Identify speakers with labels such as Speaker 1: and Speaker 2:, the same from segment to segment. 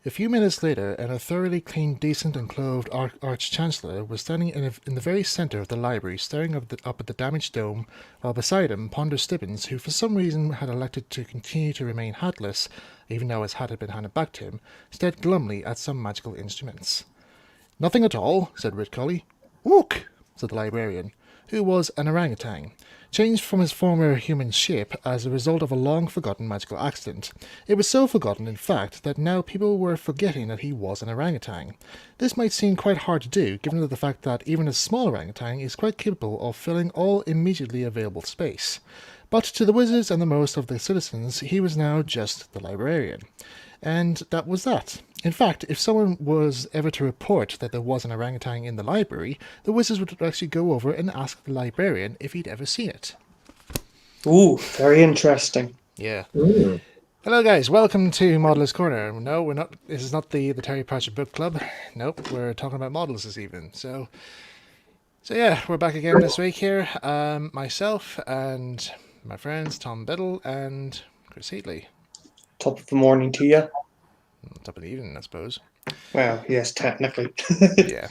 Speaker 1: A few minutes later, and a thoroughly clean, decent, and clothed Arch-Chancellor was standing in the very centre of the library, staring up at the damaged dome, while beside him, Ponder Stibbins, who for some reason had elected to continue to remain hatless, even though his hat had been handed back to him, stared glumly at some magical instruments. "Nothing at all," said Ritcully. "Ook," said the librarian, who was an orangutan, changed from his former human shape as a result of a long-forgotten magical accident. It was so forgotten, in fact, that now people were forgetting that he was an orangutan. This might seem quite hard to do, given the fact that even a small orangutan is quite capable of filling all immediately available space. But to the wizards and the most of the citizens, he was now just the librarian. And that was that. In fact, if someone was ever to report that there was an orangutan in the library, the wizards would actually go over and ask the librarian if he'd ever seen it.
Speaker 2: Ooh, very interesting.
Speaker 1: Yeah.
Speaker 3: Mm.
Speaker 1: Hello guys, welcome to Modeller's Corner. No, we're not. This is not the Terry Pratchett Book Club. Nope, we're talking about models this evening. So yeah, we're back again this week here. Myself and my friends Tom Biddle and Chris Heatley.
Speaker 2: Top of the morning to you.
Speaker 1: Top of the evening, I suppose.
Speaker 2: Well, yes, technically.
Speaker 1: Yeah.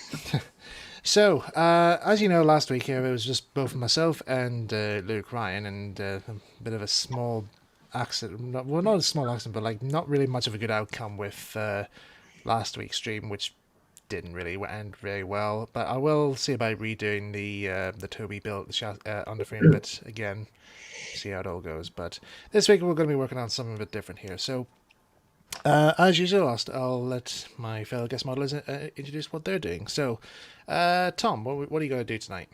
Speaker 1: So, as you know, last week here it was just both myself and Luke Ryan, and a bit of a small accident. Well, not a small accident, but like not really much of a good outcome with last week's stream, which didn't really end very well. But I will see about redoing the Toby build underframe bit again, see how it all goes. But this week we're going to be working on something a bit different here. So, as usual, I'll let my fellow guest modelers introduce what they're doing. So, Tom, what are you going to do tonight?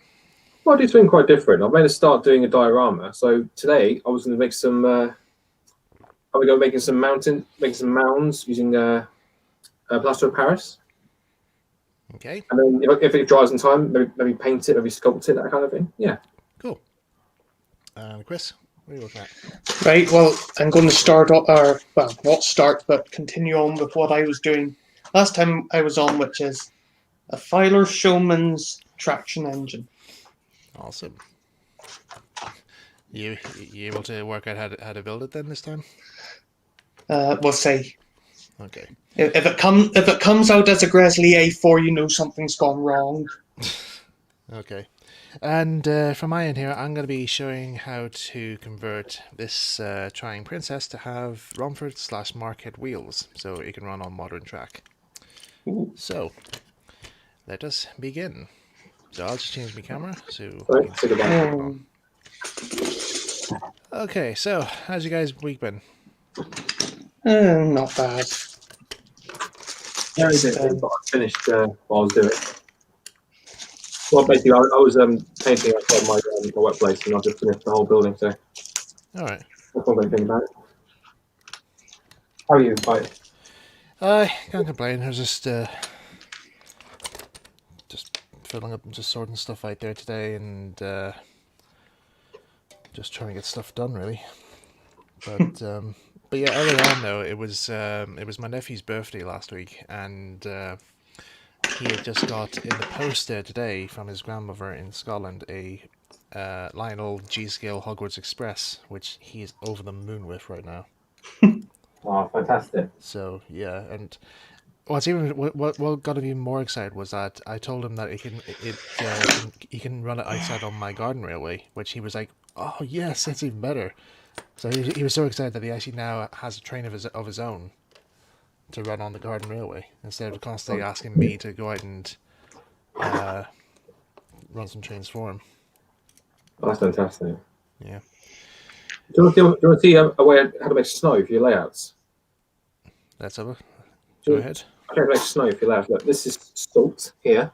Speaker 3: Well, I do something quite different. I'm going to start doing a diorama. So today I was going to make some. I'm going to go making some mounds using plaster of Paris.
Speaker 1: Okay.
Speaker 3: And then if it dries in time, maybe paint it, maybe sculpt it, that kind of thing. Yeah.
Speaker 1: Cool. Chris, what are you looking at?
Speaker 2: Right, well, I'm going to start, not start, but continue on with what I was doing last time I was on, which is a Filer Showman's traction engine.
Speaker 1: Awesome. You able to work out how to build it then this time?
Speaker 2: We'll see.
Speaker 1: Okay.
Speaker 2: If it comes out as a Grizzly A4, you know something's gone wrong.
Speaker 1: Okay. And from my end here, I'm going to be showing how to convert this trying princess to have Romford/Market wheels, so it can run on modern track.
Speaker 2: Ooh.
Speaker 1: So, let us begin. So I'll just change my camera. So.
Speaker 3: Right, take it back.
Speaker 1: Okay, so how's you guys' week been?
Speaker 2: Not bad.
Speaker 3: Yeah, I finished what I was doing. Well, basically, I was painting outside my workplace, and I just finished the whole building. So,
Speaker 1: All right.
Speaker 3: that's all I'm thinking about it. How are you? Right.
Speaker 1: I can't complain. I was just filling up and just sorting stuff out there today, and just trying to get stuff done, really. But but yeah, earlier on though, it was my nephew's birthday last week, and he had just got in the post there today from his grandmother in Scotland a Lionel G-scale Hogwarts Express, which he is over the moon with right now.
Speaker 3: Oh, fantastic!
Speaker 1: So yeah, and what's even what got him even more excited was that I told him that he can run it outside on my garden railway, which he was like, "Oh yes, that's even better." So he was so excited that he actually now has a train of his own to run on the garden railway instead of constantly asking me to go out and run some trains for him.
Speaker 3: Oh, that's fantastic.
Speaker 1: Yeah.
Speaker 3: Do you want to see a way how to make snow for your layouts?
Speaker 1: That's over. Go ahead.
Speaker 3: Okay, make snow for your layouts. Look, this is salt here,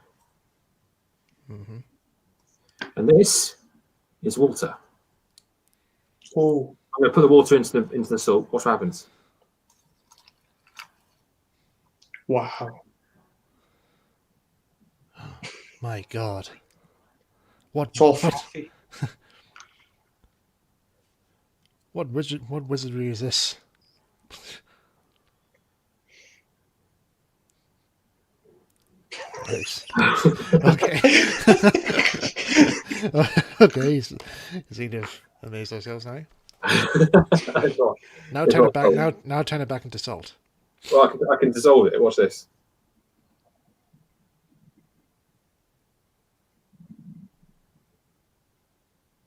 Speaker 3: and this is water.
Speaker 2: Oh,
Speaker 3: I'm going to put the water into the salt. Watch what happens.
Speaker 2: wow.
Speaker 1: My God. What
Speaker 2: It's all fluffy.
Speaker 1: what wizardry is this? Nice. Okay. Okay. Is he to amaze ourselves now? Now turn it back. Now turn it back into salt.
Speaker 3: Well, I can dissolve it. Watch this.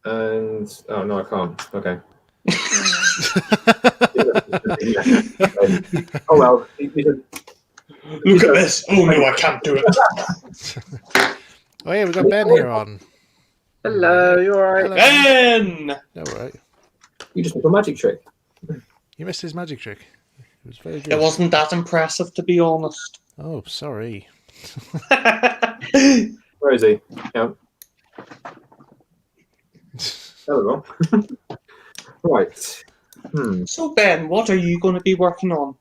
Speaker 3: And oh no, I can't. Okay. Oh well.
Speaker 2: Look at this. Oh no, I can't do it.
Speaker 1: Oh yeah, we got Ben here on.
Speaker 4: Hello, you alright?
Speaker 1: Hello, Ben.
Speaker 2: Ben!
Speaker 1: No, right.
Speaker 3: You just did a magic trick.
Speaker 1: You missed his magic trick. It was very good.
Speaker 2: It wasn't that impressive, to be honest.
Speaker 1: Oh, sorry.
Speaker 3: Where is he? Yeah. There we go. Right.
Speaker 2: So Ben, what are you going to be working on?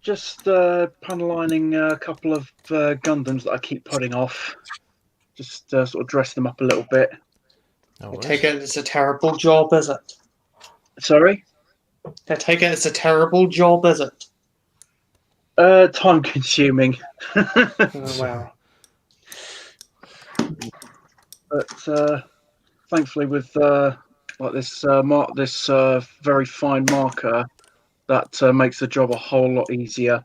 Speaker 4: Just panelining a couple of Gundams that I keep putting off. Just sort of dress them up a little bit.
Speaker 1: No
Speaker 2: I
Speaker 1: worries.
Speaker 2: take it it's a terrible job, is it?
Speaker 4: Sorry?
Speaker 2: I take it it's a terrible job, is it?
Speaker 4: Time consuming.
Speaker 2: Oh, wow.
Speaker 4: But thankfully with like this very fine marker, that makes the job a whole lot easier.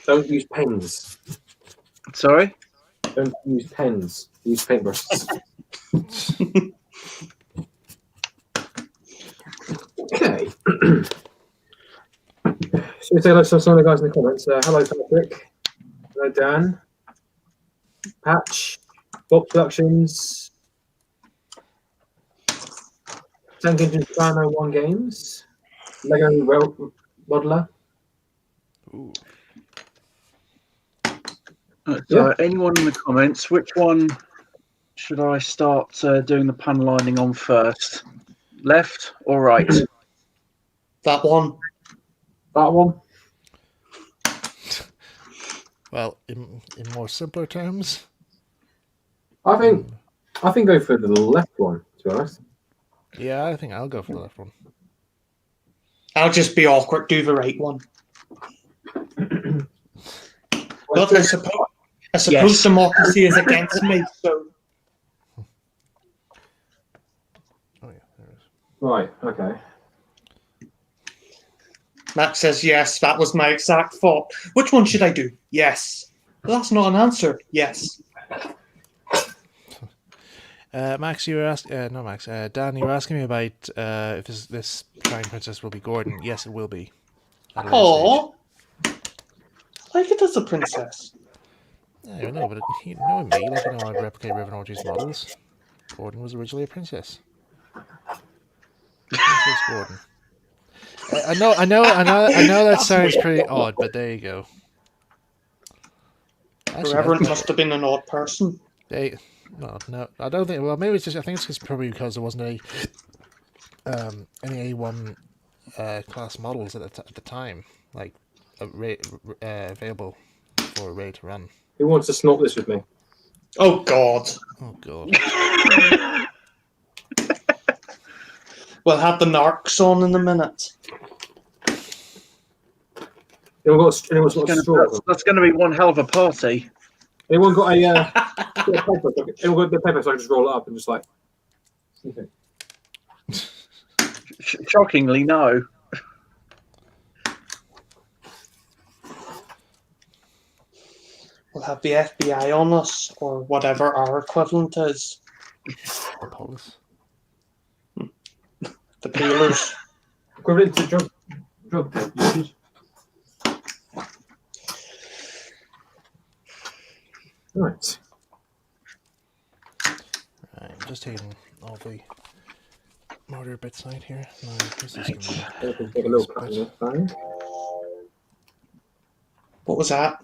Speaker 3: Don't use pens.
Speaker 4: Sorry?
Speaker 3: Don't use pens. Use paintbrushes. Okay. Should we say hello to some of the guys in the comments? Hello, Patrick. Hello, Dan. Patch. Bob Productions. Tank Engine Piano 1 Games. Lego Modeler.
Speaker 1: Ooh.
Speaker 4: Anyone in the comments, which one should I start doing the panelining on first? Left or right?
Speaker 2: That one.
Speaker 3: That one.
Speaker 1: Well, in more simpler terms,
Speaker 3: I think go for the left one, to be honest.
Speaker 1: yeah, I think I'll go for the left one.
Speaker 2: I'll just be awkward, do the right one. But I suppose
Speaker 4: Yes.
Speaker 2: democracy is against me, so
Speaker 1: Oh yeah, there it is.
Speaker 3: Right, okay.
Speaker 2: Matt says yes, that was my exact thought. Which one should I do? Yes. Well, that's not an answer. Yes.
Speaker 1: Max, you were asking. No, Max. Dan, you were asking me about if this Flying Princess will be Gordon. Yes, it will be. At a later
Speaker 2: Oh, I like it as a princess.
Speaker 1: stage. Yeah, I know, but you know me. Like, I replicate Riven Orgy's models. Gordon was originally a princess. Princess Gordon. I know that sounds pretty odd, but there you go.
Speaker 2: The Reverend must have been an odd person.
Speaker 1: No, I don't think. Well, maybe it's just. I think it's probably because there wasn't any A1 class models at the time, like available for Ray to run.
Speaker 3: Who wants to snort this with me?
Speaker 2: Oh, God.
Speaker 1: Oh god.
Speaker 2: We'll have the narcs on in a minute.
Speaker 3: Anyone's got a straw?
Speaker 4: That's going to be one hell of a party.
Speaker 3: Anyone got a paper? Anyone got the paper so I can just roll it up and just like. Okay.
Speaker 4: Shockingly, no.
Speaker 2: We'll have the FBI on us, or whatever our equivalent is.
Speaker 1: The police.
Speaker 2: The peelers.
Speaker 3: Equivalent to drug users. Right.
Speaker 1: Right, I'm just taking all the mortar bits out here. No, this is gonna
Speaker 3: Take a little cut in this time.
Speaker 2: What was that?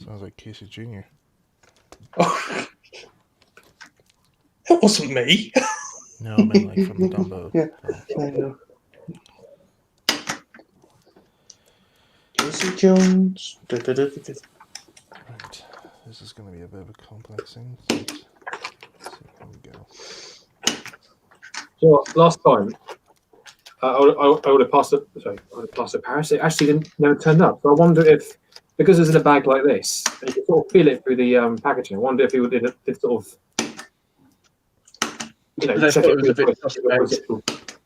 Speaker 1: sounds like Casey Jr.
Speaker 2: Oh. It wasn't me.
Speaker 1: No, I mean like from the Dumbo.
Speaker 2: Yeah. I know. Casey Jones.
Speaker 1: Right. This is going to be a bit of a complex thing. Let's see how we go.
Speaker 3: So last time, I would have passed it. Sorry, I would have passed it Paris. It actually never turned up. So I wonder if, because it's in a bag like this, and you can sort of feel it through the packaging. I wonder if he did sort of you know,
Speaker 4: They
Speaker 3: check
Speaker 4: thought it was a bit
Speaker 3: twice.
Speaker 4: suspect.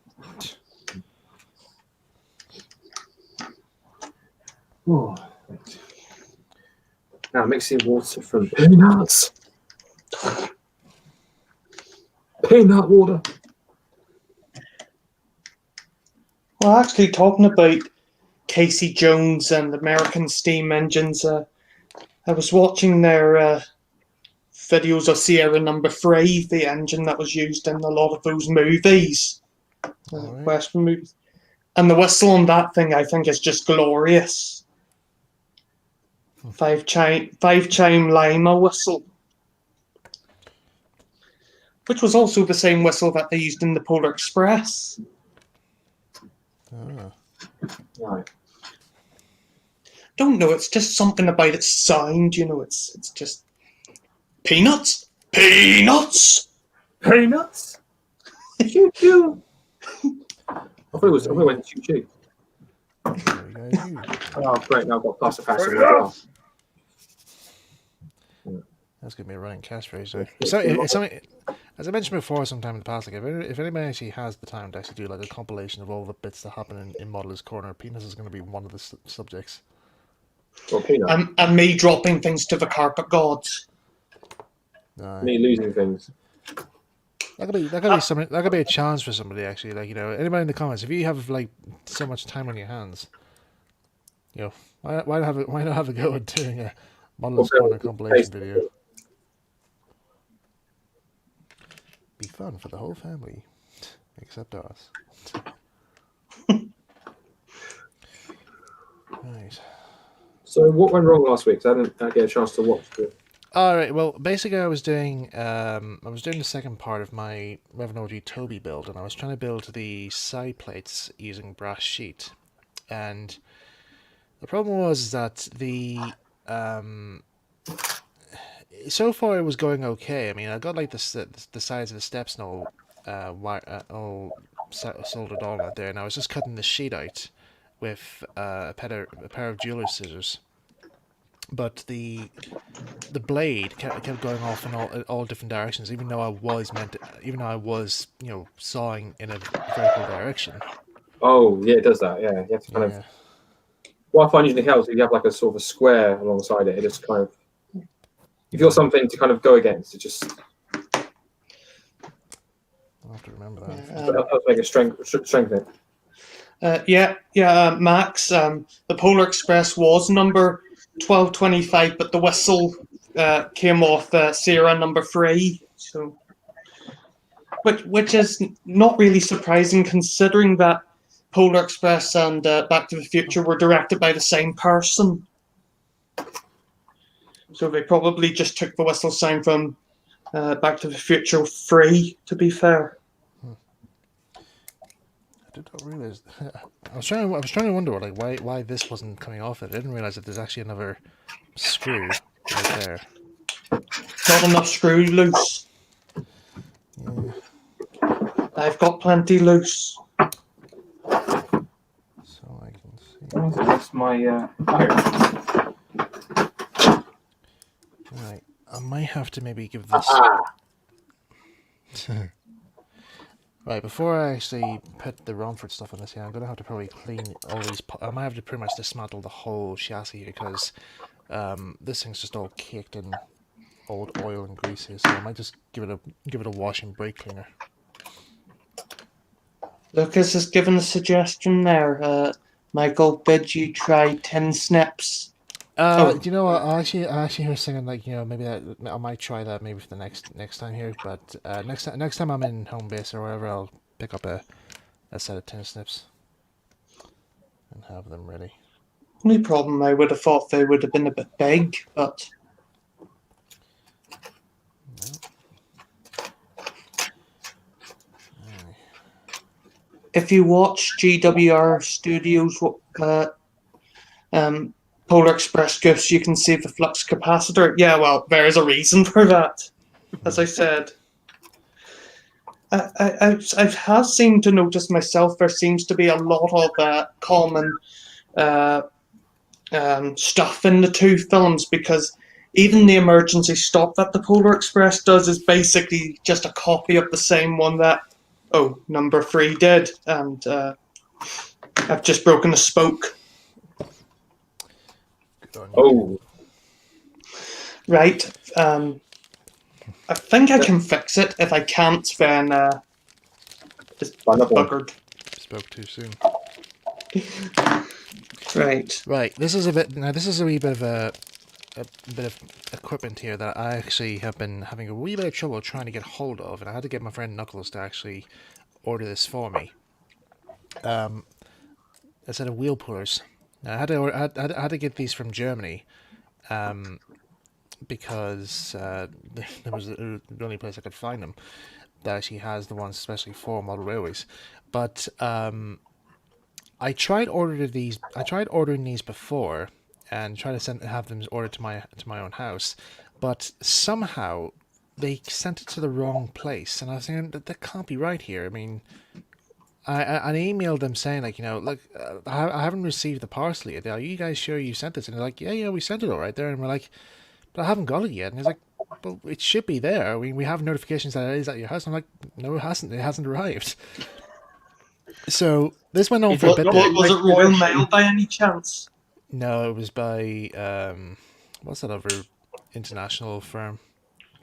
Speaker 3: Oh, right. Now mixing water from peanuts. Peanut water.
Speaker 2: Well, actually, talking about Casey Jones and American steam engines, I was watching their videos of Sierra Number 3, the engine that was used in a lot of those movies,
Speaker 1: Alright.
Speaker 2: Western movies. And the whistle on that thing, I think, is just glorious. Five chime Lima whistle, which was also the same whistle that they used in the Polar Express.
Speaker 1: Ah.
Speaker 3: Right.
Speaker 2: Don't know, it's just something about its sound, you know, it's just peanuts, peanuts.
Speaker 3: Peanuts. Choo choo. I thought it was. I thought it went choo choo.
Speaker 1: There we go. You.
Speaker 3: Oh, great! Now I've got pasta pass as well.
Speaker 1: That's going to be a running catchphrase. So it's something, as I mentioned before, sometime in the past, like if anybody actually has the time to actually do like a compilation of all the bits that happen in Modeler's Corner, penis is going to be one of the subjects.
Speaker 3: Well, peanut.
Speaker 2: And me dropping things to the carpet gods.
Speaker 3: Me losing things.
Speaker 1: That could be something. That could be a challenge for somebody actually. Like, you know, anybody in the comments, if you have like so much time on your hands, you know, why not have a go at doing a Modeler's Corner compilation video? Be fun for the whole family, except us. Right.
Speaker 3: So what went wrong last week? 'Cause I didn't get a chance to watch it.
Speaker 1: All right. Well, basically, I was doing the second part of my Revenue Toby build, and I was trying to build the side plates using brass sheet, and the problem was that the so far it was going okay. I mean, I got like the sides of the steps and all soldered on out there, and I was just cutting the sheet out with a pair of jeweler's scissors. But the blade kept going off in all different directions, even though I was you know, sawing in a vertical direction.
Speaker 3: Oh yeah, it does that. Yeah, you have to kind of. What I find usually helps if you have like a sort of a square alongside it. It just kind of. If you've got something to kind of go against, it just.
Speaker 1: I'll have to remember that.
Speaker 3: That'll make it strengthen it.
Speaker 2: Max. The Polar Express was number 1225, but the whistle came off Sierra Number 3. So, which is not really surprising considering that Polar Express and Back to the Future were directed by the same person. So they probably just took the whistle sound from Back to the Future 3, to be fair.
Speaker 1: I did not realize. I was trying to wonder like why this wasn't coming off it. I didn't realize that there's actually another screw right there.
Speaker 2: Not enough screw loose.
Speaker 1: Yeah.
Speaker 2: I've got plenty loose.
Speaker 1: So I can see.
Speaker 3: That's my iron.
Speaker 1: Right. I might have to maybe give this. Right, before I actually put the Romford stuff on this here, I'm going to have to probably clean all these... I might have to pretty much dismantle the whole chassis here, because this thing's just all caked in old oil and grease here, so I might just give it a wash and brake cleaner. Lucas
Speaker 2: has given a suggestion there. Michael, did you try tin snips?
Speaker 1: Do you know what? I actually was thinking, like, you know, maybe I might try that maybe for the next time here. But next time I'm in home base or wherever, I'll pick up a set of tin snips and have them ready.
Speaker 2: Only problem, I would have thought they would have been a bit big, but if you watch GWR Studios, Polar Express Goose, you can see the flux capacitor. Yeah, well, there is a reason for that, as I said. I have seemed to notice myself there seems to be a lot of common stuff in the two films, because even the emergency stop that the Polar Express does is basically just a copy of the same one that number 3 did, and I've just broken a spoke.
Speaker 1: Good on you.
Speaker 3: Oh,
Speaker 2: Right. I think I can fix it. If I can't, then it's
Speaker 3: another one.
Speaker 2: buggered.
Speaker 1: Spoke too soon.
Speaker 2: Right.
Speaker 1: Right. This is a bit. Now, this is a wee bit of a bit of equipment here that I actually have been having a wee bit of trouble trying to get hold of, and I had to get my friend Knuckles to actually order this for me. A set of wheel pullers. Now, I had to get these from Germany, because there was the only place I could find them that actually has the ones especially for model railways. But I tried ordering these before, and tried to have them ordered to my own house, but somehow they sent it to the wrong place, and I was thinking that can't be right here. I mean, I emailed them saying, like, look, I haven't received the parcel yet. Are you guys sure you sent this? And they're like, yeah, we sent it all right there. And we're like, but I haven't got it yet. And he's like, well, it should be there. I mean, we have notifications that it is at your house. I'm like, no, it hasn't. It hasn't arrived. So this went on for a bit.
Speaker 2: Was it Royal Mail by any chance?
Speaker 1: No, it was by what's that other international firm?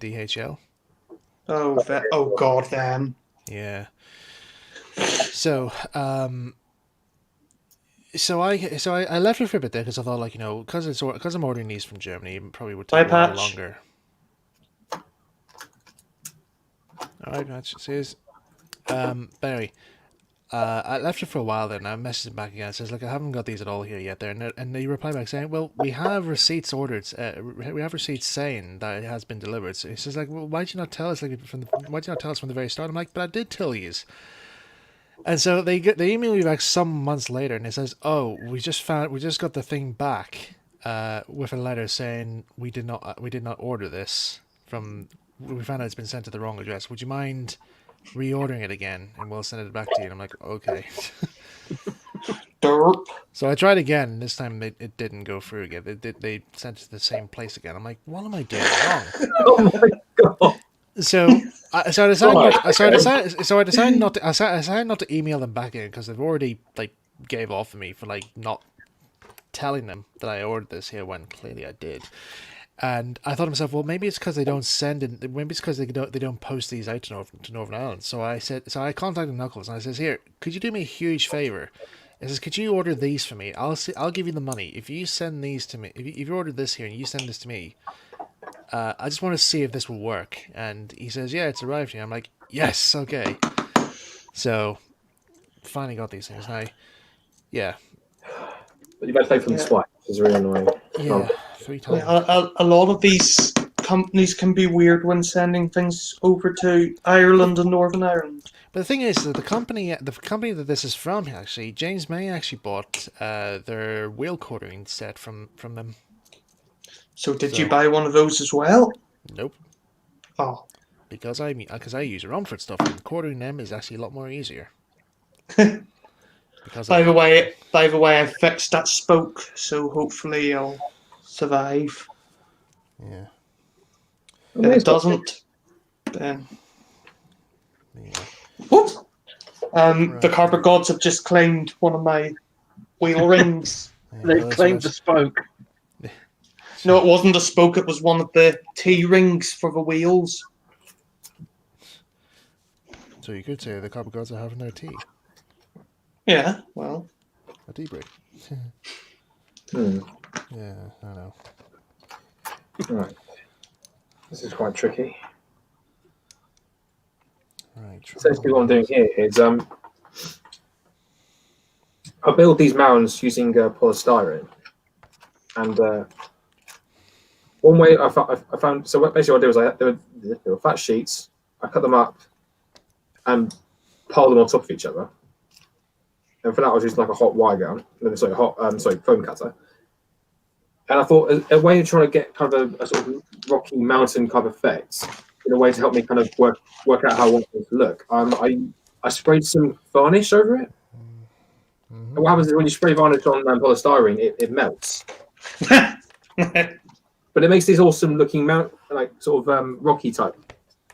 Speaker 1: DHL.
Speaker 2: Oh God, them.
Speaker 1: Yeah. So so I left it for a bit there because I thought, like, because I'm ordering these from Germany, it probably would take a while longer. All right, Patch. Says, Barry. I left it for a while then. I messaged him back again. It says, like, I haven't got these at all here yet. There, and they reply back saying, well, we have receipts ordered. We have receipts saying that it has been delivered. So he says, like, well, why'd you not tell us? Why'd you not tell us from the very start? I'm like, but I did tell you. And so they email me back some months later, and it says, oh, we just got the thing back with a letter saying we did not order this from. We found out it's been sent to the wrong address. Would you mind reordering it again, and we'll send it back to you? And I'm like, okay.
Speaker 2: Derp.
Speaker 1: So I tried again, and this time it didn't go through again. They sent it to the same place again. I'm like, what am I doing wrong?
Speaker 3: Oh my god!
Speaker 1: So I decided not to email them back in because they've already, like, gave off on me for, like, not telling them that I ordered this here when clearly I did. And I thought to myself, well, maybe it's because they don't send it. Maybe it's because they don't post these out to Northern Ireland. So I contacted Knuckles and I says, here, could you do me a huge favor? I says, could you order these for me? I'll give you the money if you send these to me. If you order this here and you send this to me, I just want to see if this will work. And he says, yeah, it's arrived here. I'm like, yes, okay. So finally got these things. Now, yeah.
Speaker 3: But you've got to pay for the swipe, which is really annoying.
Speaker 1: Yeah, 3 times.
Speaker 2: A lot of these companies can be weird when sending things over to Ireland and Northern Ireland.
Speaker 1: But the thing is that the company that this is from, actually, James May actually bought their wheel quartering set from them.
Speaker 2: So did you buy one of those as well?
Speaker 1: Nope.
Speaker 2: Oh.
Speaker 1: Because I use Romford stuff, and quartering them is actually a lot more easier.
Speaker 2: By the way, I fixed that spoke, so hopefully I'll survive.
Speaker 1: Yeah.
Speaker 2: If it doesn't, then...
Speaker 1: Yeah.
Speaker 2: Whoop!
Speaker 1: Right.
Speaker 2: The carpet gods have just claimed one of my wheel rings.
Speaker 4: They've claimed the spoke.
Speaker 2: No, it wasn't a spoke, it was one of the T-rings for the wheels.
Speaker 1: So you could say the carpet gods are having their tea.
Speaker 2: Yeah, well...
Speaker 1: A tea break. Yeah, I know.
Speaker 3: Right. This is quite tricky.
Speaker 1: Right.
Speaker 3: Essentially what I'm doing here is I build these mounds using polystyrene. And one way I found, so basically what I did was they were flat sheets, I cut them up and piled them on top of each other. And for that I was using like a hot wire gun, foam cutter. And I thought a way of trying to get kind of a sort of rocky mountain kind of effect, in a way to help me kind of work out how I want it to look. I sprayed some varnish over it. And what happens is when you spray varnish on polystyrene, it melts. But it makes these awesome looking like sort of rocky type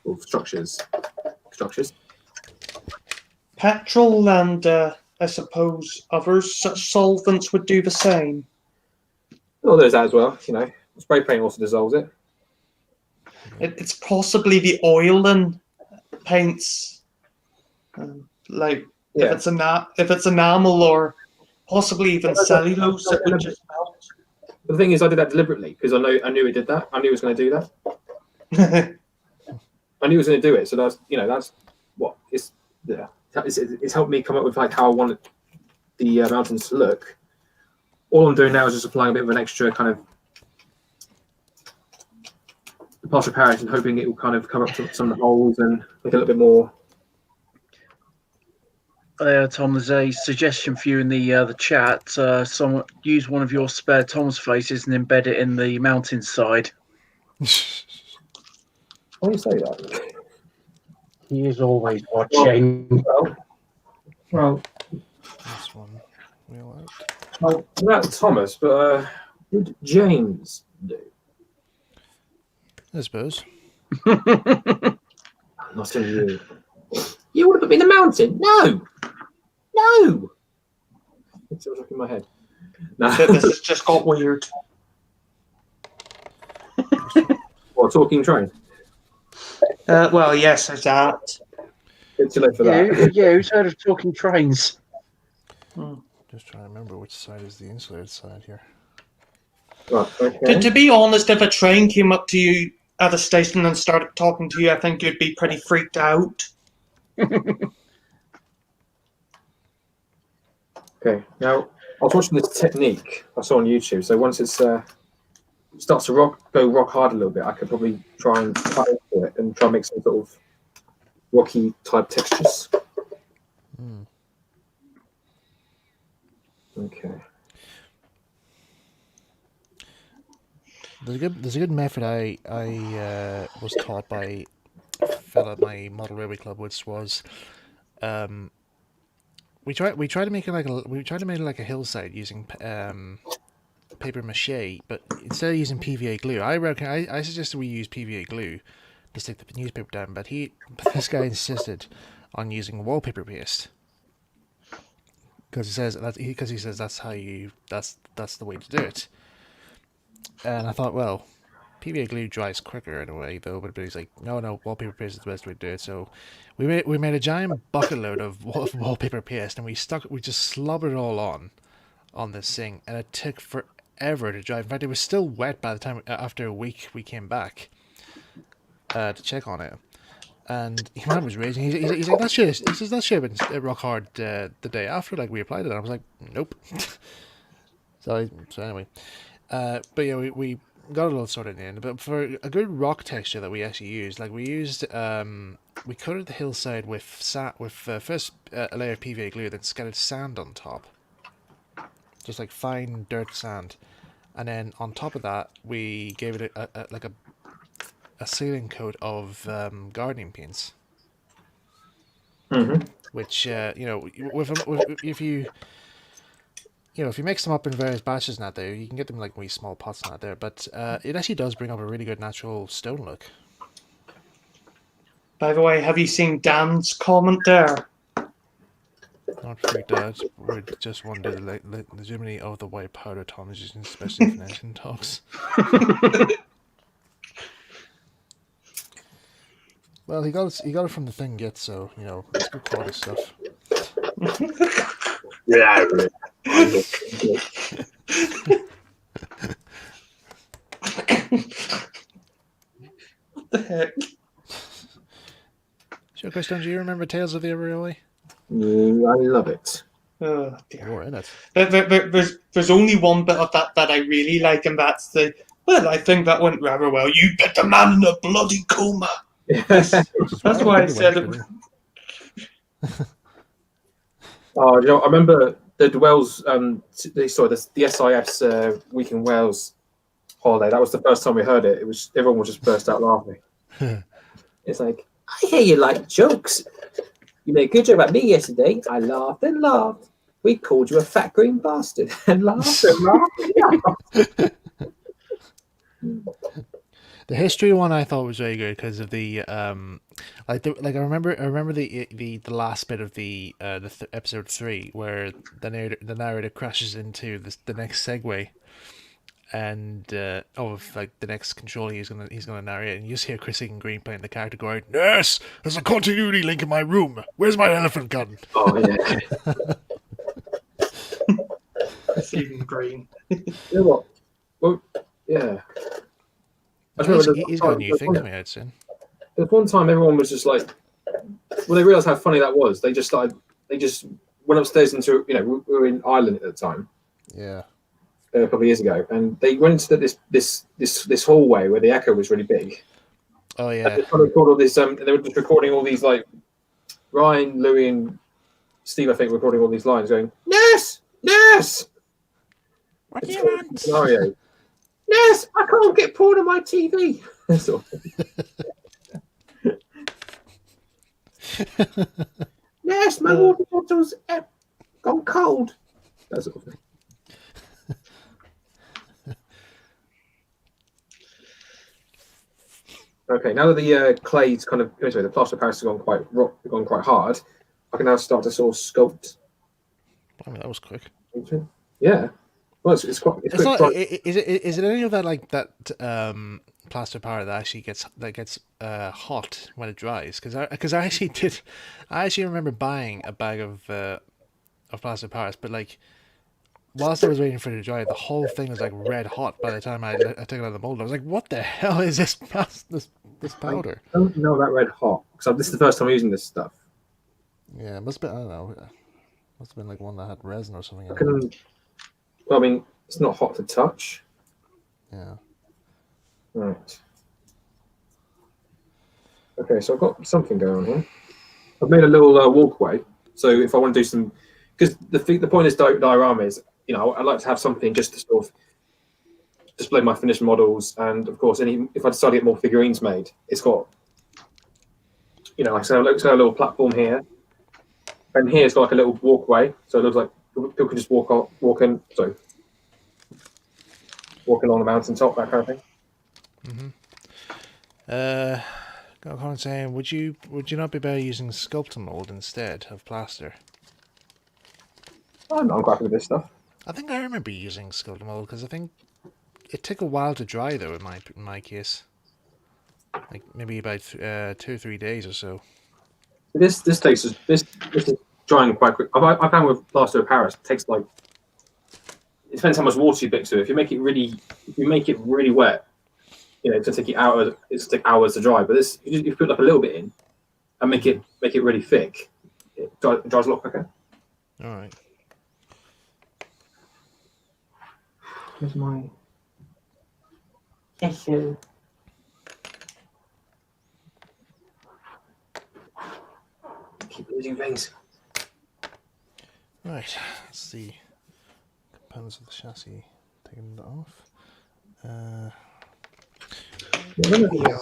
Speaker 3: of structures.
Speaker 2: Petrol and I suppose others such solvents would do the same.
Speaker 3: Oh, there's that as well. Spray paint also dissolves it.
Speaker 2: It's possibly the oil in paints, like
Speaker 3: Yeah.
Speaker 2: if it's enamel or possibly even cellulose, it would just melt.
Speaker 3: But the thing is, I did that deliberately because I knew it did that. I knew it was going to do that. I knew it was going to do it. So that's what it's. Yeah, it's helped me come up with like how I wanted the mountains to look. All I'm doing now is just applying a bit of an extra kind of partial parent and hoping it will kind of cover up some of the holes and make it a little bit more.
Speaker 4: Tom, there's a suggestion for you in the chat. Someone use one of your spare Tom's faces and embed it in the mountainside.
Speaker 3: Why do you say that?
Speaker 5: He is always watching.
Speaker 3: Well,
Speaker 1: This one. We all out.
Speaker 3: well, not Thomas, but what did James do?
Speaker 1: I suppose.
Speaker 3: Not in you. You would have put me in the mountain? No! It's all in my head. No.
Speaker 2: This has just got weird.
Speaker 3: What, talking train?
Speaker 2: Well, yes, there's that.
Speaker 3: It's too late for that.
Speaker 4: Yeah, who's heard of talking trains?
Speaker 1: Just trying to remember which side is the insulated side here.
Speaker 3: Right, okay.
Speaker 2: To be honest, if a train came up to you at a station and started talking to you, I think you'd be pretty freaked out.
Speaker 3: Okay, now I was watching this technique I saw on YouTube. So once it starts to go rock hard a little bit, I could probably try and cut into it and try and make some sort of rocky type textures. Okay.
Speaker 1: There's a good method I was taught by a fella at my model railway club, which was we try to make it like a hillside using paper mache, but instead of using PVA glue, I suggested we use PVA glue to stick the newspaper down, but this guy insisted on using wallpaper paste because he says that's the way to do it. And I thought, well, PVA glue dries quicker in a way, though. But he's like, no, wallpaper paste is the best way to do it. So we made a giant bucket load of wallpaper paste, and we just slobbered it all on this thing, and it took forever to dry. In fact, it was still wet by the time after a week we came back to check on it. And he was raging. He's like, that should have been rock hard the day after, like we applied it. And I was like, nope. So anyway. But yeah, we got it all sorted in. But for a good rock texture that we actually used, we coated the hillside with first a layer of PVA glue, then scattered sand on top, just like fine dirt sand, and then on top of that we gave it a sealing coat of gardening paints, which if you mix them up in various batches and that there, you can get them like wee small pots and that there, but it actually does bring up a really good natural stone look.
Speaker 2: By the way, have you seen Dan's comment there?
Speaker 1: Not freaked out. We're just wondering the legitimacy of the white powder Tom is using special definition talks. Well, he got it from the thing yet, so it's good quality stuff.
Speaker 3: Yeah.
Speaker 2: What the heck?
Speaker 1: So, Christian, do you remember Tales of the Everly?
Speaker 3: I love it.
Speaker 2: Oh dear.
Speaker 1: You're in it.
Speaker 2: There's only one bit of that I really like, and that's well, I think that went rather well. You bet the man in a bloody coma. That's why I said it.
Speaker 3: I remember the Wales, the SIF's Week in Wales holiday. That was the first time we heard it. Everyone was just burst out laughing. It's like, I hear you like jokes. You made a good joke about me yesterday. I laughed and laughed. We called you a fat green bastard and laughed and laughed and laughed.
Speaker 1: The history one I thought was very good because of the I remember the last bit of the episode 3 where the narrator crashes into the next segue and of like the next control he's gonna narrate, and you just hear Chris Egan Green playing the character going, "Yes, there's a continuity link in my room. Where's my elephant gun?"
Speaker 3: Oh yeah.
Speaker 2: Stephen Green.
Speaker 3: You know what? Well, yeah. I just remember
Speaker 1: He's got a new thing coming out soon.
Speaker 3: there's one time everyone was just like, when they realised how funny that was, they just went upstairs into, we were in Ireland at the time,
Speaker 1: Yeah.
Speaker 3: a couple of years ago, and they went into this hallway where the echo was really big.
Speaker 1: Oh
Speaker 3: And
Speaker 1: yeah.
Speaker 3: they trying to record all this. They were just recording all these, like, Ryan, Louis, and Steve, I think, recording all these lines, going, "Nurse, nurse."
Speaker 1: What do you want?
Speaker 3: Scenario. Nurse, I can't get porn on my TV. Sort of. Nurse, my water bottle's gone cold. That sort of thing. Okay, now that the clay's kind of, the plaster of Paris has gone quite hard, I can now start to sort of sculpt.
Speaker 1: I mean, that was quick.
Speaker 3: Yeah, well, it's quick.
Speaker 1: Is it any of that like that plaster of Paris that actually gets hot when it dries? Because I actually remember buying a bag of plaster of Paris, but like whilst I was waiting for it to dry, the whole thing was like red hot by the time I took it out of the mold. I was like, what the hell is this this powder?
Speaker 3: I don't know about red hot because this is the first time I'm using this stuff.
Speaker 1: Yeah, it must have been, I don't know. Must have been like one that had resin or something.
Speaker 3: Well, I mean, it's not hot to touch.
Speaker 1: Yeah.
Speaker 3: Right. Okay, so I've got something going on here. I've made a little walkway. So if I want to do some, because the point of this diorama is, I'd like to have something just to sort of display my finished models, and of course, if I decide to get more figurines made, it's got, like I said, it's got a little platform here, and here it's got like a little walkway, so it looks like people can just walk along the mountaintop, that kind of thing.
Speaker 1: Got a comment saying, would you not be better using sculpting mold instead of plaster?
Speaker 3: I'm quite with this stuff.
Speaker 1: I think I remember using sculpting mold because I think it took a while to dry though in my case, like maybe about 2 or 3 days or so.
Speaker 3: This is drying quite quick. I found with plaster of Paris, it takes like, it depends how much water you mix to it. If you make it really wet, it's gonna take you hours. It's gonna take hours to dry. But this, you put like a little bit in, and make it really thick. It dries a lot quicker.
Speaker 1: All right.
Speaker 3: Here's my issue. Keep losing things.
Speaker 1: Right. Let's see. Components of the chassis. Taking it off.
Speaker 3: So here we are.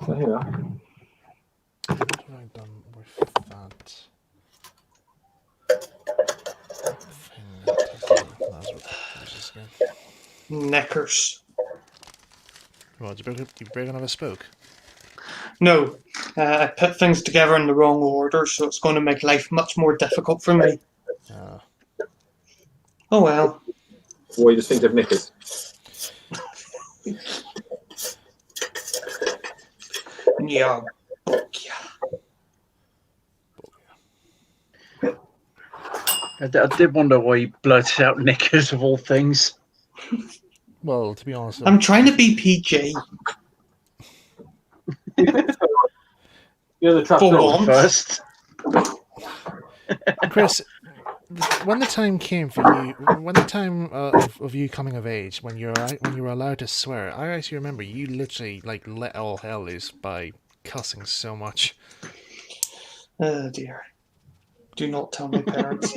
Speaker 1: What have I done with that?
Speaker 2: Neckers.
Speaker 1: What, you break another spoke?
Speaker 2: No, I put things together in the wrong order, so it's going to make life much more difficult for me. Oh well.
Speaker 3: Or you just think of knickers.
Speaker 2: Yeah.
Speaker 4: I did wonder why you blurted out knickers of all things.
Speaker 1: Well, to be honest,
Speaker 2: I'm trying to be PG.
Speaker 3: The trap
Speaker 2: For
Speaker 3: door
Speaker 2: once.
Speaker 4: First,
Speaker 1: Chris, when the time came for you, when the time of you coming of age, when you were allowed to swear, I actually remember you literally like let all hell loose by cussing so much.
Speaker 2: Oh dear. Do not tell my parents.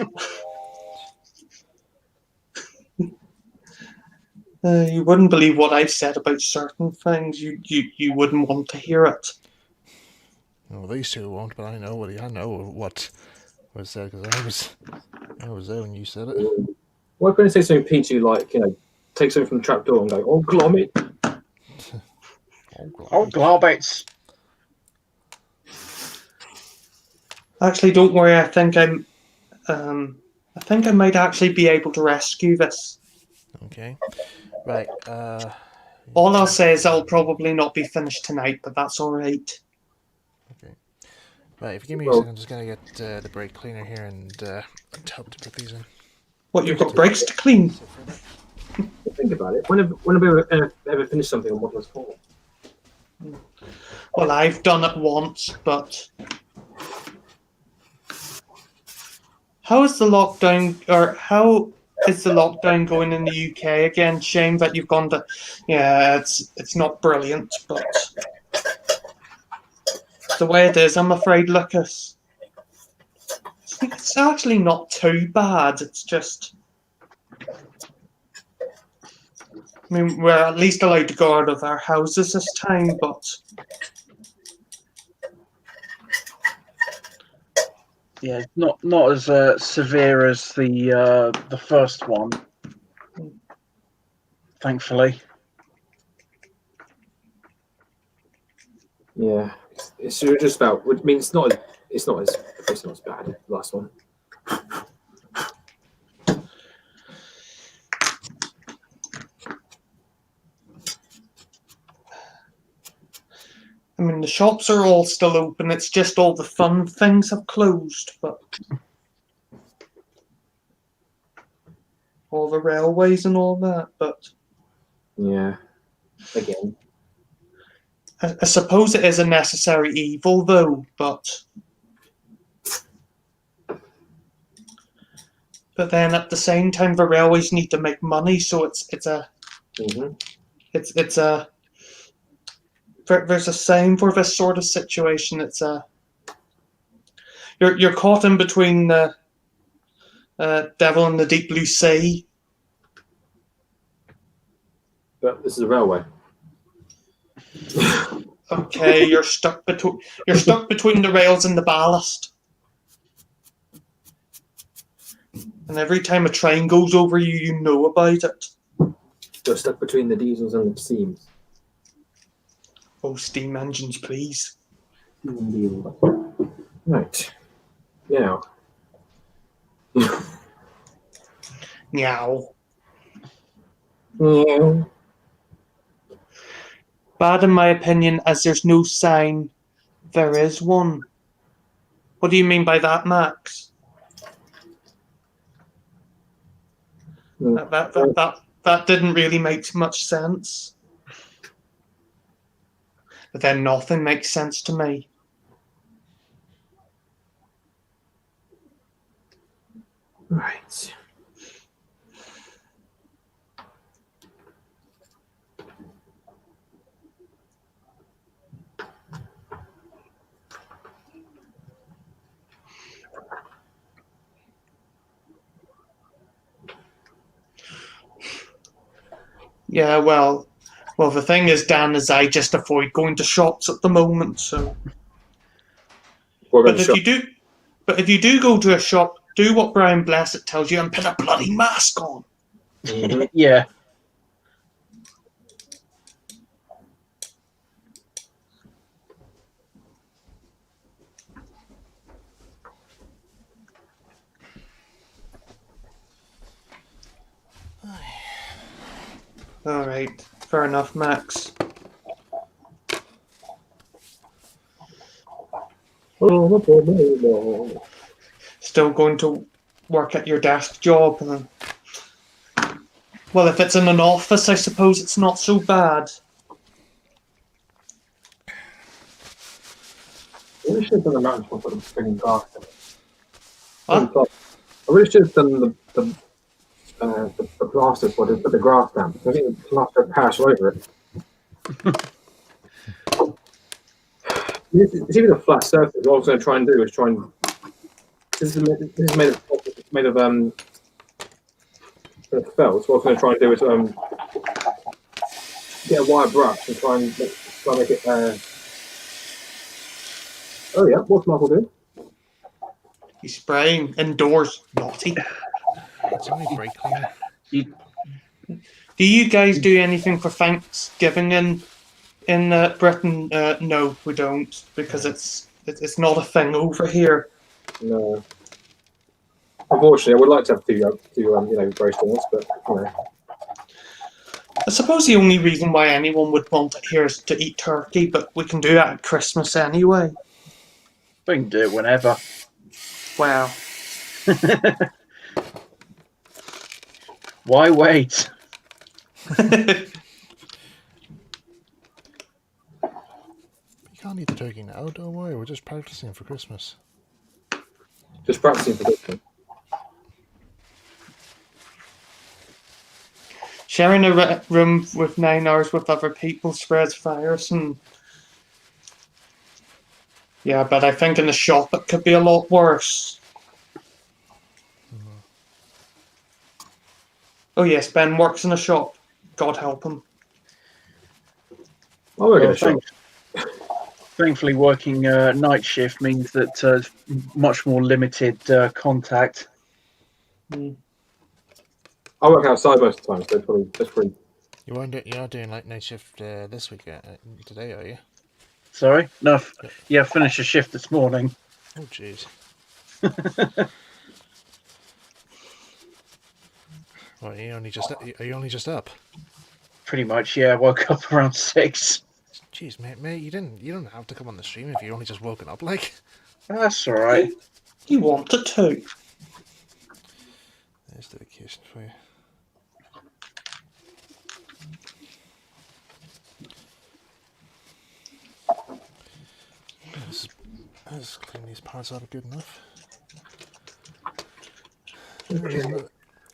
Speaker 2: You wouldn't believe what I've said about certain things. You wouldn't want to hear it.
Speaker 1: Well, these two won't, but I know what was said because I was there when you said it.
Speaker 3: Why couldn't you say something PG like, take something from the trap door and go, oh, glom it?
Speaker 4: Oh, globets.
Speaker 2: Actually, don't worry. I think I might actually be able to rescue this.
Speaker 1: Okay. Right.
Speaker 2: All I'll say is I'll probably not be finished tonight, but that's all right.
Speaker 1: Okay. Right. If you give me a
Speaker 3: Well-
Speaker 1: second, I'm just gonna get the brake cleaner here and help to put these in.
Speaker 2: What, you've got brakes to clean?
Speaker 1: So further.
Speaker 3: Think about it. When have we ever finished something on what was for?
Speaker 2: Well, I've done it once, but how is the lockdown, or how is the lockdown going in the UK again? Shame that you've gone to. Yeah, it's not brilliant, but the way it is, I'm afraid, Lucas. It's actually not too bad. It's just, I mean, we're at least allowed to go out of our houses this time, but
Speaker 4: Yeah, not as severe as the first one, thankfully.
Speaker 3: Yeah, it's just about. I mean, it's not as bad as the last one.
Speaker 2: I mean, the shops are all still open. It's just all the fun things have closed, but all the railways and all that. But
Speaker 3: Yeah, again.
Speaker 2: I suppose it is a necessary evil, though. But then at the same time, the railways need to make money, so it's a there's a saying for this sort of situation. It's a you're caught in between the devil and the deep blue sea.
Speaker 3: But this is a railway.
Speaker 2: Okay, you're stuck between the rails and the ballast. And every time a train goes over you, you know about it.
Speaker 3: You're stuck between the diesels and the steams.
Speaker 2: Oh, steam engines, please.
Speaker 3: Right. Now.
Speaker 2: Meow.
Speaker 3: Yeah.
Speaker 2: Bad in my opinion, as there's no sign there is one. What do you mean by that, Max? That didn't really make much sense. But then nothing makes sense to me.
Speaker 3: Right.
Speaker 2: Yeah, well, the thing is, Dan, is I just avoid going to shops at the moment. So, but if you do go to a shop, do what Brian Blessed tells you and put a bloody mask on.
Speaker 4: Yeah.
Speaker 2: All right, fair enough, Max. Still going to work at your desk job? Well, if it's in an office, I suppose it's not so bad.
Speaker 3: I really should have done the mountain for the frigging glass.
Speaker 2: What?
Speaker 3: I really should have done the plaster for the grass down. I think the plaster partial over it. It's even a flat surface. What I was going to try and do is try and. This is made of felt. So what I was going to try and do is get a wire brush and try and make it. Oh yeah, what's Michael doing?
Speaker 2: He's spraying indoors. Naughty.
Speaker 1: It's only brake cleaner.
Speaker 2: Do you guys do anything for Thanksgiving in in Britain, no, we don't, because it's not a thing over here.
Speaker 3: No. Unfortunately, I would like to have two roast dinners, but
Speaker 2: I suppose the only reason why anyone would want it here is to eat turkey, but we can do that at Christmas anyway.
Speaker 4: We can do it whenever.
Speaker 2: Wow.
Speaker 4: Why wait?
Speaker 1: You can't eat the turkey now, don't worry, we're just practicing for Christmas.
Speaker 3: just practicing for cooking.
Speaker 2: Sharing a room with 9 hours with other people spreads virus, and yeah, but I think in the shop it could be a lot worse. Oh yes, Ben works in a shop. God help him.
Speaker 3: I work in
Speaker 4: Well,
Speaker 3: a shop.
Speaker 4: thankfully, working night shift means that much more limited contact.
Speaker 3: I work outside most of the time, so that's pretty.
Speaker 1: You're not doing like night shift this week today, are you?
Speaker 4: Sorry? No, yeah, finished a shift this morning.
Speaker 1: Oh jeez. Well, are you only just up?
Speaker 4: Pretty much, yeah. Woke up around 6.
Speaker 1: Jeez, mate, you don't have to come on the stream if you only just woken up, like.
Speaker 4: That's all right.
Speaker 2: You wanted to.
Speaker 1: There's dedication for you. Let's clean these parts out good enough.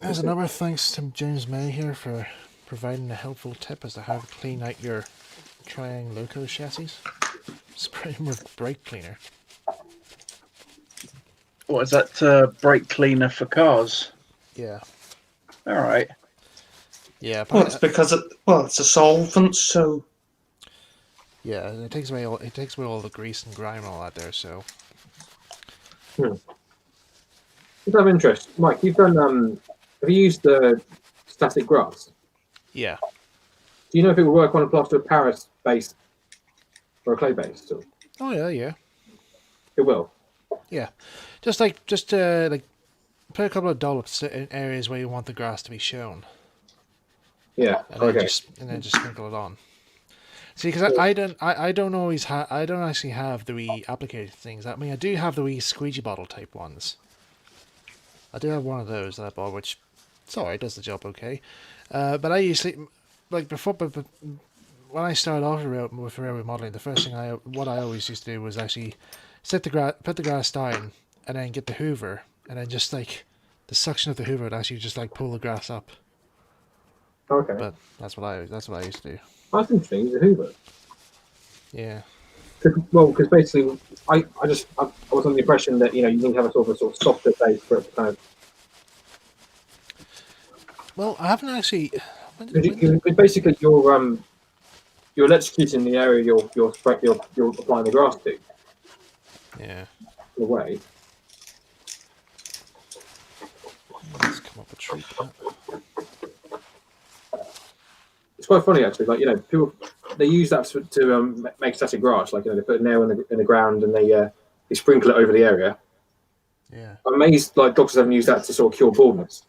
Speaker 1: There's another thanks to James May here for providing a helpful tip as to how to clean out your Triang Loco chassis. Spray them with brake cleaner.
Speaker 4: What is that? Brake cleaner for cars?
Speaker 1: Yeah.
Speaker 4: All right.
Speaker 1: Yeah.
Speaker 2: Well, it's because it's a solvent, so
Speaker 1: Yeah, and it takes away all the grease and grime and all that there. So.
Speaker 3: Just out of interest, Mike, you've done. Have you used the static grass?
Speaker 1: Yeah.
Speaker 3: Do you know if it would work on a plaster of Paris base or a clay base? Still,
Speaker 1: Oh yeah.
Speaker 3: it will.
Speaker 1: Yeah. Just like put a couple of dollops in areas where you want the grass to be shown.
Speaker 3: Yeah.
Speaker 1: And then
Speaker 3: Okay.
Speaker 1: just sprinkle it on. See, because I don't actually have the wee applicator things. I mean, I do have the wee squeegee bottle type ones. I do have one of those that I bought, which it's alright, does the job okay. But I usually but when I started off with railway modelling, the first thing I always used to do was actually put the grass down, and then get the Hoover, and then just like the suction of the Hoover would actually just like pull the grass up.
Speaker 3: Okay.
Speaker 1: But that's what I used to do.
Speaker 3: That's interesting. The Hoover.
Speaker 1: Yeah.
Speaker 3: Well, because basically, I was under the impression that you need to have a sort of softer base for it to kind of.
Speaker 1: Well, I haven't actually.
Speaker 3: Because basically, you're electrocuting the area you're applying the grass to.
Speaker 1: Yeah.
Speaker 3: In a way.
Speaker 1: Let's come up with treat that.
Speaker 3: It's quite funny actually. Like people they use that to make static grass. Like they put a nail in the ground and they sprinkle it over the area.
Speaker 1: Yeah.
Speaker 3: I'm amazed like doctors haven't used that to sort of cure baldness.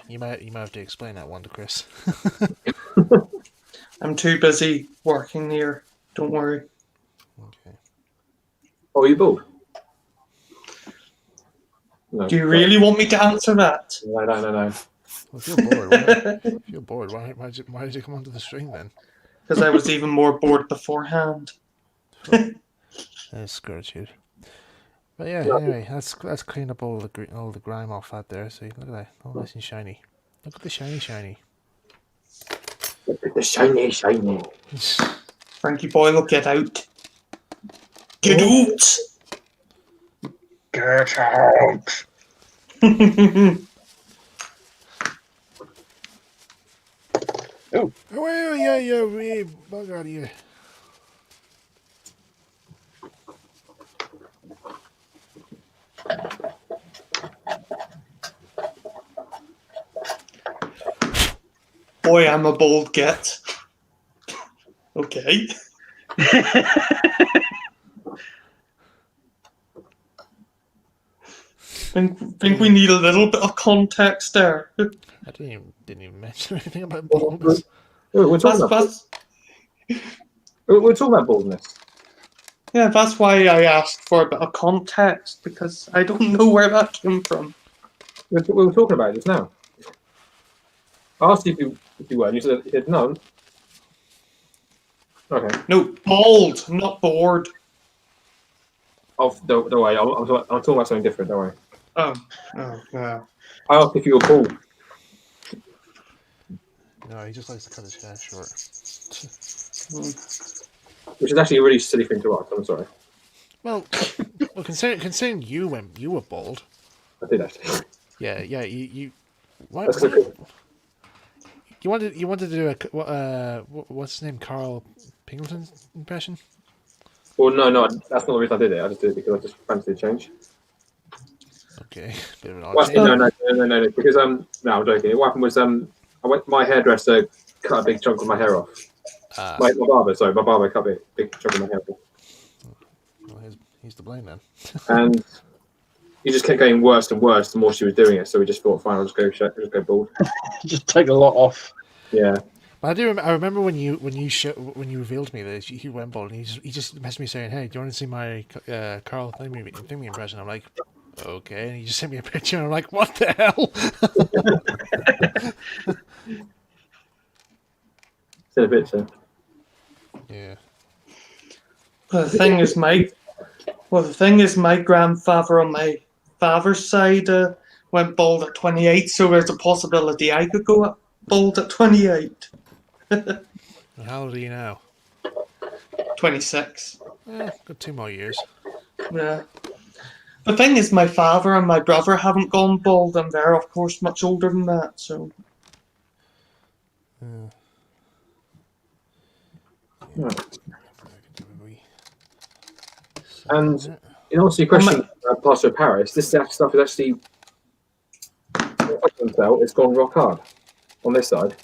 Speaker 1: You might have to explain that one to Chris.
Speaker 2: I'm too busy working here. Don't worry.
Speaker 1: Okay.
Speaker 3: Oh, are you bald? No.
Speaker 2: Do you really want me to answer that?
Speaker 3: No.
Speaker 1: Well, if you're bored, why did you come onto the stream then?
Speaker 2: Because I was even more bored beforehand.
Speaker 1: That's gratitude. But yeah, anyway, let's clean up all the grime off that there. See, look at that, all nice and shiny. Look at the shiny.
Speaker 3: Look at the shiny.
Speaker 2: Frankie Boyle, get out. Get out!
Speaker 4: Get out! Oh,
Speaker 1: Well, yeah, bug out of here.
Speaker 2: Boy, I'm a bold git. Okay. Think we need a little bit of context there.
Speaker 1: I didn't even mention anything about boldness.
Speaker 3: We're talking
Speaker 2: That's,
Speaker 3: about we're talking about baldness.
Speaker 2: yeah, that's why I asked for a bit of context, because I don't know where that came from.
Speaker 3: We were talking about it just now. I asked you if you were, and you said no. Okay.
Speaker 2: No, bald, not bored.
Speaker 3: Oh, don't worry. I'm talking about something different. Don't worry.
Speaker 2: Oh, yeah.
Speaker 3: I asked if you were bald.
Speaker 1: No, he just likes to cut his hair short.
Speaker 3: Which is actually a really silly thing to ask. I'm sorry.
Speaker 1: Well, considering you were bald.
Speaker 3: I did actually.
Speaker 1: Yeah. You. Why?
Speaker 3: That's good.
Speaker 1: You wanted to do a what's his name, Carl Pingleton's impression?
Speaker 3: Well, no, that's not the reason I did it. I just did it because I just fancied a change.
Speaker 1: Okay, bit of an odd
Speaker 3: Well,
Speaker 1: change.
Speaker 3: no. Because no, I'm joking. What happened was my hairdresser cut a big chunk of my hair off. My barber cut a big chunk of my hair off.
Speaker 1: Well, he's to blame then.
Speaker 3: And he just kept getting worse and worse the more she was doing it. So we just thought, fine, I'll just go bald.
Speaker 4: Just take a lot off.
Speaker 3: Yeah.
Speaker 1: But I remember when you revealed to me that you went bald, and he just messaged me saying, "Hey, do you want to see my Carl thingy impression?" I'm like, "Okay," and he just sent me a picture, and I'm like, "What the hell?"
Speaker 3: Still a bit, so.
Speaker 1: Yeah.
Speaker 2: The thing is, my grandfather on my father's side went bald at 28, so there's a possibility I could go bald at 28.
Speaker 1: And how old are you now?
Speaker 2: 26.
Speaker 1: Got 2 more years.
Speaker 2: Yeah. The thing is, my father and my brother haven't gone bald, and they're, of course, much older than that, so...
Speaker 3: And in answer to your question, plaster of Paris, this stuff is actually, I can tell, it's gone rock hard on this side.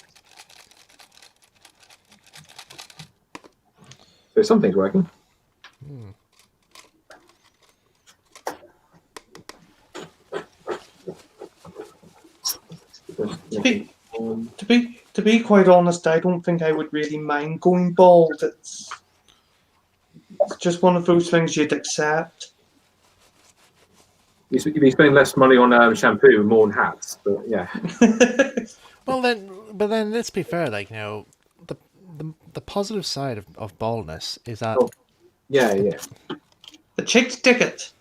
Speaker 3: So something's working.
Speaker 2: To be quite honest, I don't think I would really mind going bald. It's just one of those things you'd accept.
Speaker 3: You'd be spending less money on shampoo, more on hats, but yeah.
Speaker 1: Well then, let's be fair. Like, you know, the positive side of baldness is that.
Speaker 3: Oh, yeah.
Speaker 2: The chicks dig it.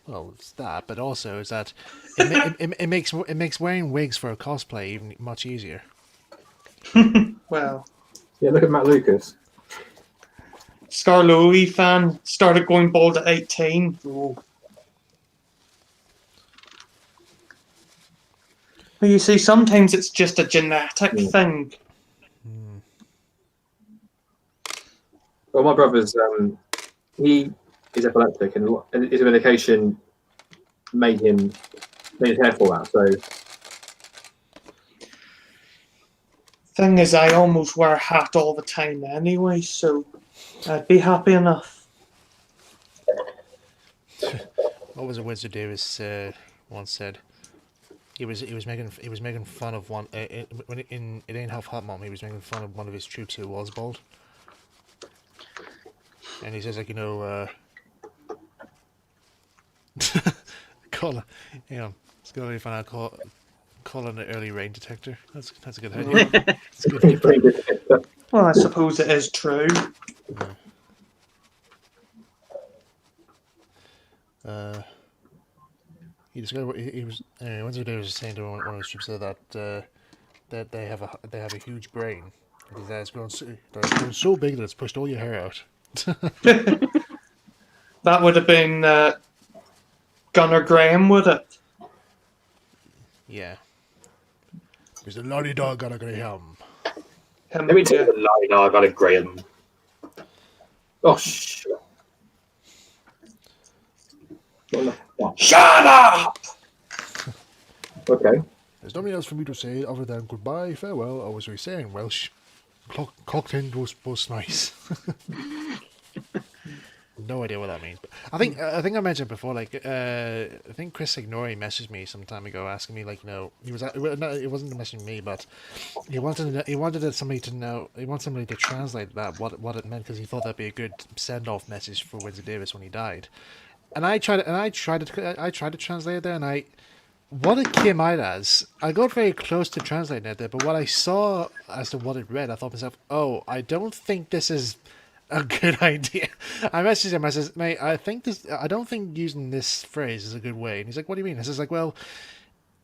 Speaker 1: Well, it's that, but also is that it makes wearing wigs for a cosplay even much easier.
Speaker 2: Well,
Speaker 3: Yeah, look at Matt Lucas.
Speaker 2: Scarlowy fan started going bald at 18. Oh. Well, you see, sometimes it's just a genetic thing.
Speaker 3: Well, my brother's he is epileptic, and his medication made his hair fall out. So
Speaker 2: Thing is, I almost wear a hat all the time anyway, so I'd be happy enough.
Speaker 1: What was it Winsor Davis once said? He was making fun of one when in It Ain't Half Hot Mom. He was making fun of one of his troops who was bald, and he says, like, you know, call it's gonna call an early rain detector. That's a good idea. That's a good idea.
Speaker 2: Well, I suppose it is true.
Speaker 1: He described he was. Winsor Davis was saying to one of his troops that they have a huge brain. That it's grown so big that it's pushed all your hair out.
Speaker 2: That would have been Gunnar Graham, would it?
Speaker 1: Yeah. There's a lorry dog got a Graham.
Speaker 2: Him,
Speaker 3: let me take the line. I got a Graham. Oh shit!
Speaker 2: Shut up!
Speaker 3: Okay.
Speaker 1: There's nothing else for me to say other than goodbye, farewell, or as we say in Welsh, Clockton was nice. No idea what that means, but I think I mentioned before. Like, I think Chris Ignori messaged me some time ago asking me, like, he was no, it wasn't messaging me, but he wanted somebody to know. He wanted somebody to translate that what it meant because he thought that'd be a good send off message for Windsor Davis when he died. And I tried to translate it there, and what it came out as, I got very close to translating it there, but what I saw as to what it read, I thought to myself, oh, I don't think this is a good idea. I messaged him. I says, mate, I don't think using this phrase is a good way. And he's like, what do you mean? I says, like, well,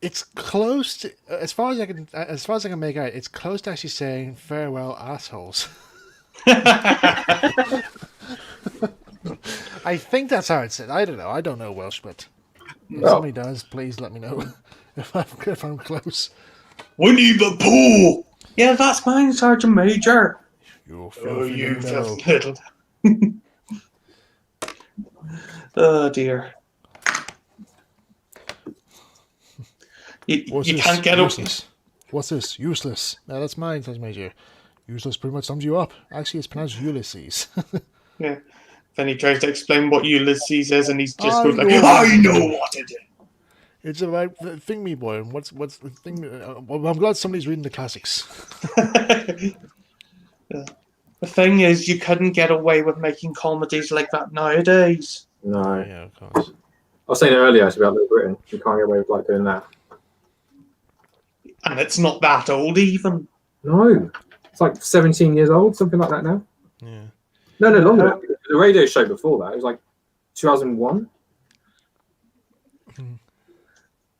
Speaker 1: it's close to, as far as I can make out, it's close to actually saying farewell, assholes. I think that's how it said. I don't know. I don't know Welsh, but if somebody does, please let me know if I'm close.
Speaker 2: Winnie the Pooh! Yeah, that's mine, Sergeant Major.
Speaker 1: You
Speaker 2: You
Speaker 1: filthy
Speaker 2: filthy little. Oh dear. You can't get up.
Speaker 1: Useless. What's this? Useless. No, that's mine, Sergeant Major. Useless pretty much sums you up. Actually, it's pronounced Ulysses.
Speaker 2: Yeah. Then he tries to explain what Ulysses is, and he's just goes like,
Speaker 1: know
Speaker 2: I know what it is.
Speaker 1: It's about Thing Me Boy. And what's the thing? Well, I'm glad somebody's reading the classics.
Speaker 2: Yeah. The thing is, you couldn't get away with making comedies like that nowadays.
Speaker 3: No.
Speaker 1: Yeah, of course.
Speaker 3: I was saying earlier it's about Little Britain. You can't get away with like doing that.
Speaker 2: And it's not that old even.
Speaker 3: No. It's like 17 years old, something like that now.
Speaker 1: Yeah.
Speaker 3: No, longer. The radio show before that, it was like 2001.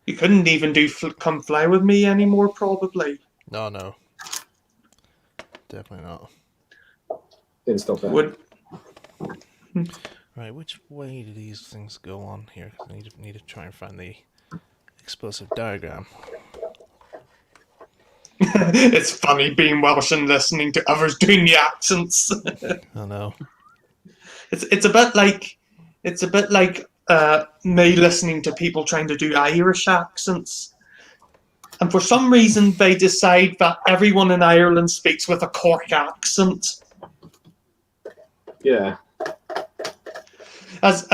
Speaker 2: You couldn't even do Come Fly With Me anymore, probably.
Speaker 1: No. Definitely not.
Speaker 3: Didn't stop that.
Speaker 2: Would
Speaker 1: Right, which way do these things go on here? 'Cause I need to try and find the explosive diagram.
Speaker 2: It's funny being Welsh and listening to others doing the accents.
Speaker 1: Oh no.
Speaker 2: It's a bit like me listening to people trying to do Irish accents. And for some reason they decide that everyone in Ireland speaks with a Cork accent.
Speaker 3: Yeah.
Speaker 2: As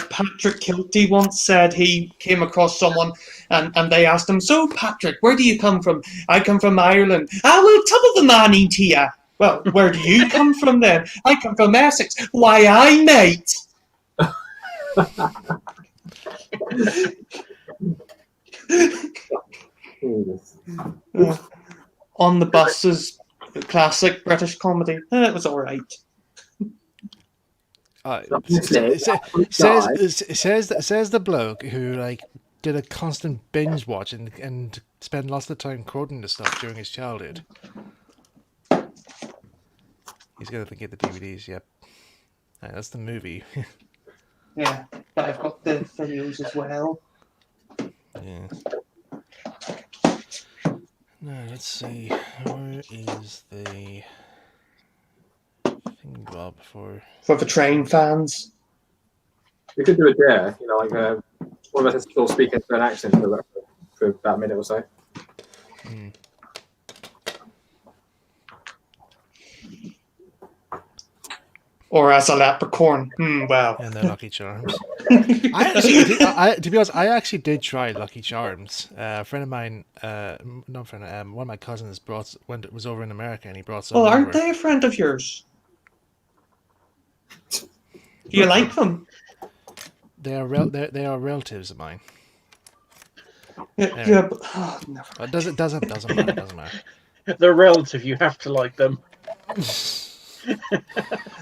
Speaker 2: Patrick Kilty once said, he came across someone and they asked him, so Patrick, where do you come from? I come from Ireland. Ah, well, top of the morning to you. Well, where do you come from then? I come from Essex. Why, I, mate. On the Bus is a classic British comedy. It was all right.
Speaker 1: Says the bloke who like did a constant binge watch and spent lots of time quoting the stuff during his childhood. He's gonna get the DVDs. Yep, right, that's the movie.
Speaker 2: Yeah, but I've got the videos as well.
Speaker 1: Yeah. Now let's see. Where is the thing Bob for
Speaker 2: the train fans?
Speaker 3: We could do a dare, like one of us is still speaking to an accent for about a minute or so.
Speaker 2: Or as a leprechaun. Well.
Speaker 1: and their Lucky Charms. To be honest, I actually did try Lucky Charms. A friend of mine, one of my cousins was over in America and he brought some.
Speaker 2: Well, aren't
Speaker 1: over.
Speaker 2: they a friend of yours? Do you like them?
Speaker 1: They are relatives of mine.
Speaker 2: Yeah, but never.
Speaker 1: It doesn't matter.
Speaker 4: They're relative. You have to like them.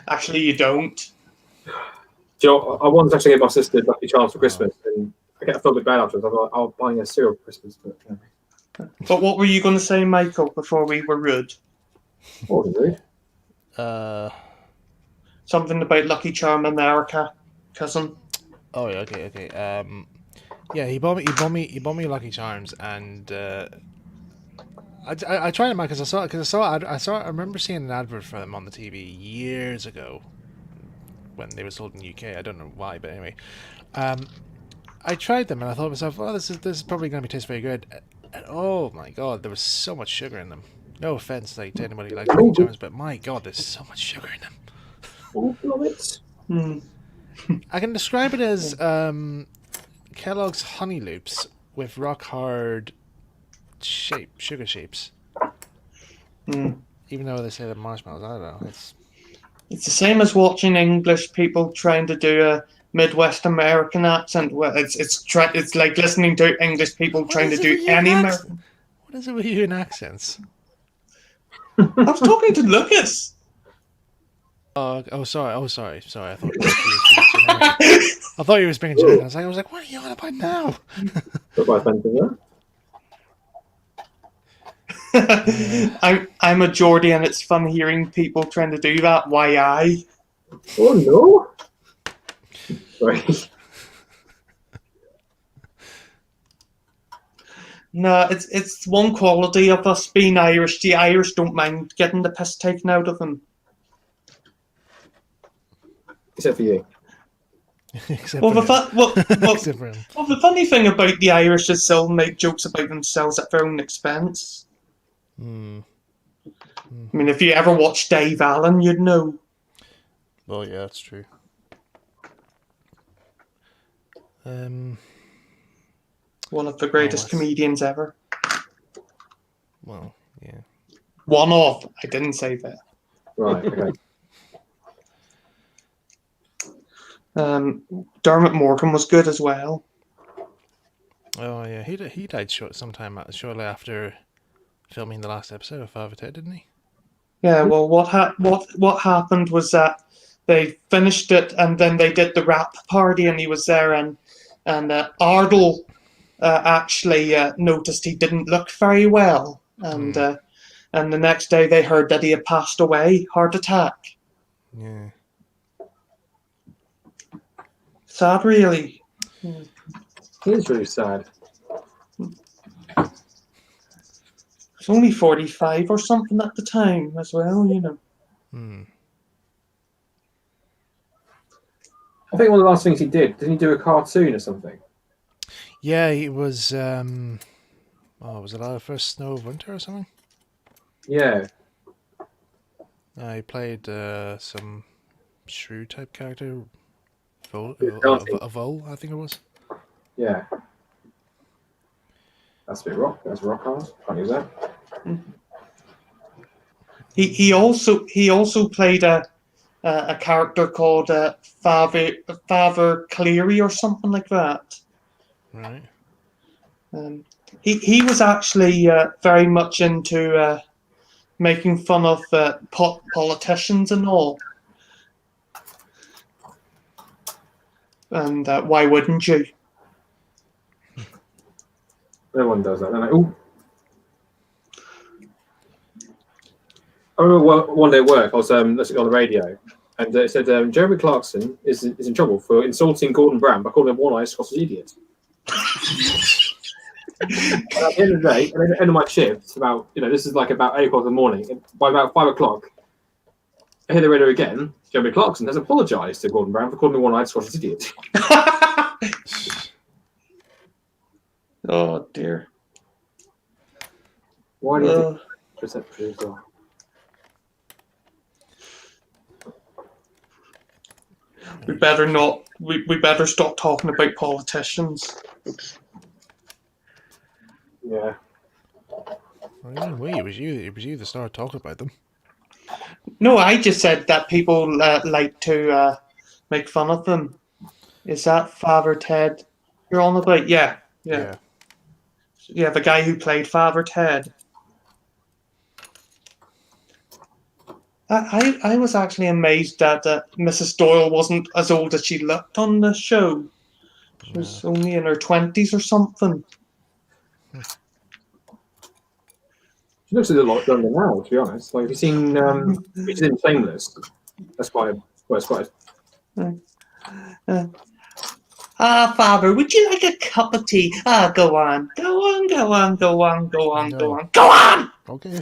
Speaker 2: Actually, you don't.
Speaker 3: Do you know, I once actually gave my sister Lucky Charms for Christmas, and I get a little bit bad afterwards. I thought I was buying a cereal for Christmas, but
Speaker 2: But what were you going to say, Michael, before we were rude?
Speaker 3: what was it?
Speaker 2: Something about Lucky Charm America, cousin.
Speaker 1: Oh yeah, okay. Yeah, he bought me Lucky Charms, and I tried them out because I remember seeing an advert for them on the TV years ago when they were sold in the UK. I don't know why, but anyway, I tried them and I thought to myself, "Oh, this is probably going to taste very good." And oh my god, there was so much sugar in them. No offense, like to anybody like Lucky Charms, but my god, there's so much sugar in them.
Speaker 3: Oh, love it.
Speaker 2: Hmm.
Speaker 1: I can describe it as Kellogg's Honey Loops with rock hard sugar shapes.
Speaker 2: Hmm.
Speaker 1: Even though they say they're marshmallows, I don't know.
Speaker 2: It's the same as watching English people trying to do a Midwest American accent. Well, it's like listening to English people trying to do any American.
Speaker 1: What is it with you in accents?
Speaker 2: I was talking to Lucas.
Speaker 1: Sorry. I thought you were speaking generic. I was like, what are you on about now?
Speaker 3: Goodbye, Spencer.
Speaker 2: I'm a Geordie, and it's fun hearing people trying to do that. Why I?
Speaker 3: Oh no! Sorry.
Speaker 2: No, it's one quality of us being Irish. The Irish don't mind getting the piss taken out of them.
Speaker 3: Except for you.
Speaker 1: Except
Speaker 2: Well,
Speaker 1: for him.
Speaker 2: well,
Speaker 1: Except for him.
Speaker 2: well, the funny thing about the Irish is they'll make jokes about themselves at their own expense.
Speaker 1: Hmm.
Speaker 2: I mean, if you ever watched Dave Allen, you'd know.
Speaker 1: Well, yeah, that's true.
Speaker 2: One of the greatest
Speaker 1: that's-
Speaker 2: comedians ever.
Speaker 1: Well, yeah.
Speaker 2: One of. I didn't say that.
Speaker 3: Right. Okay.
Speaker 2: Dermot Morgan was good as well.
Speaker 1: Oh yeah, he died shortly after filming the last episode of Father Ted, didn't he?
Speaker 2: Yeah, well, what happened was that they finished it, and then they did the rap party, and he was there, and Ardle actually noticed he didn't look very well, and the next day they heard that he had passed away, heart attack.
Speaker 1: Yeah.
Speaker 2: Sad, really.
Speaker 3: It is really sad.
Speaker 2: He was only 45 or something at the time as well, you know.
Speaker 1: Hmm.
Speaker 3: I think one of the last things he did, didn't he do a cartoon or something?
Speaker 1: Yeah, he was. Was it our first Snow of Winter or something?
Speaker 3: Yeah.
Speaker 1: He played some shrew type character. A vole, I think it was.
Speaker 3: Yeah. That's a bit rock. That's rock hard. Can't use that.
Speaker 2: He also played a character called Father Cleary or something like that.
Speaker 1: Right.
Speaker 2: He was actually very much into making fun of politicians and all. And why wouldn't you?
Speaker 3: No one does that. They're like, ooh. I remember one day at work, I was listening on the radio, and it said Jeremy Clarkson is in trouble for insulting Gordon Brown by calling him one-eyed Scottish idiot. At the end of the day, at the end of my shift, this is like about 8 o'clock in the morning. By about 5 o'clock, I hear the radio again. Jeremy Clarkson has apologised to Gordon Brown for calling him one-eyed Scottish idiot.
Speaker 2: Oh dear.
Speaker 3: Why do you think?
Speaker 2: We better not. We better stop talking about politicians.
Speaker 3: Yeah.
Speaker 1: It was you that started talking about them.
Speaker 2: No, I just said that people like to make fun of them. Is that Father Ted you're on about? Yeah. Yeah, the guy who played Father Ted. I was actually amazed that Mrs. Doyle wasn't as old as she looked on the show. She was only in her 20s or something.
Speaker 3: She looks a lot younger now, to be honest. Like, have you seen she's in Shameless? That's quite.
Speaker 2: Father, would you like a cup of tea? Go on.
Speaker 1: Okay.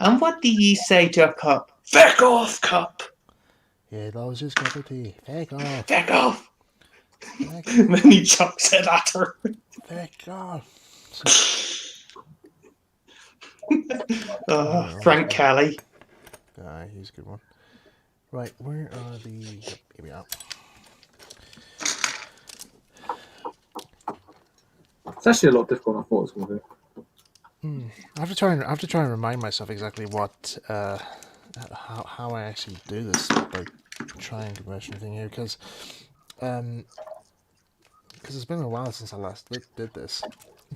Speaker 2: And what do ye say to a cup? Feck off, cup.
Speaker 1: Yeah, that was just cup of tea. Feck off.
Speaker 2: Feck off. And then he chucks it at her.
Speaker 1: Thank God.
Speaker 2: Frank Kelly.
Speaker 1: He's a good one. Right, where are the... Yep, here we are.
Speaker 3: It's actually a lot difficult than I thought it was going to be.
Speaker 1: I have to try and remind myself exactly what how I actually do this by trying to measure thing here, because it's been a while since I last did this.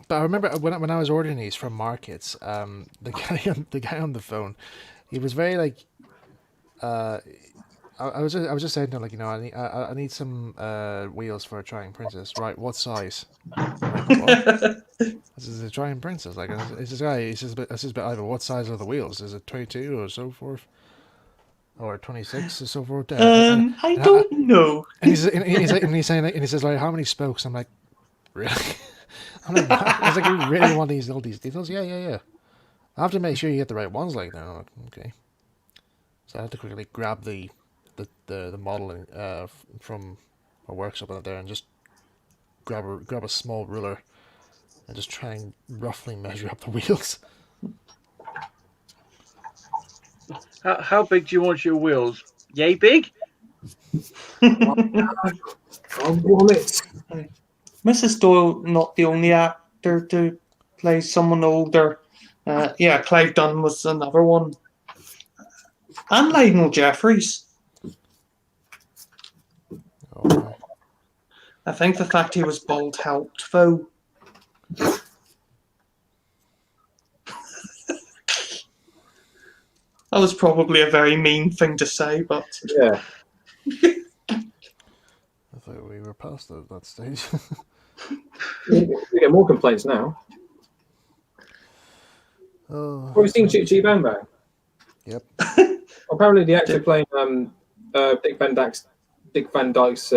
Speaker 1: But I remember when I was ordering these from markets, the guy on the phone, he was very like, I was just saying to him, like, you know, I need some wheels for a Trying Princess. Right, what size? Like, what? This is a Trying Princess. Like, it's this guy. He says, but either what size are the wheels? Is it 22 or so forth, or 26 or so forth?
Speaker 2: I don't know.
Speaker 1: And he's saying, like, and he says, like, how many spokes? I'm like, really? I'm like, what? I was like, you really want all these details? Yeah. I have to make sure you get the right ones. Like, no, okay. So I had to quickly grab the model from a workshop out there and just grab a small ruler and just try and roughly measure up the wheels.
Speaker 4: How big do you want your wheels? Yay big?
Speaker 3: I want it.
Speaker 2: Mrs. Doyle, not the only actor to play someone older. Clive Dunn was another one. And Lionel Jeffries.
Speaker 1: Okay.
Speaker 2: I think the fact he was bald helped, though. That was probably a very mean thing to say, but...
Speaker 3: Yeah.
Speaker 1: I thought we were past that stage.
Speaker 3: We get more complaints now.
Speaker 1: Oh.
Speaker 3: Have you seen Chi Bang Bang?
Speaker 1: Yep.
Speaker 3: Apparently, the actor playing Dick Van Dyke's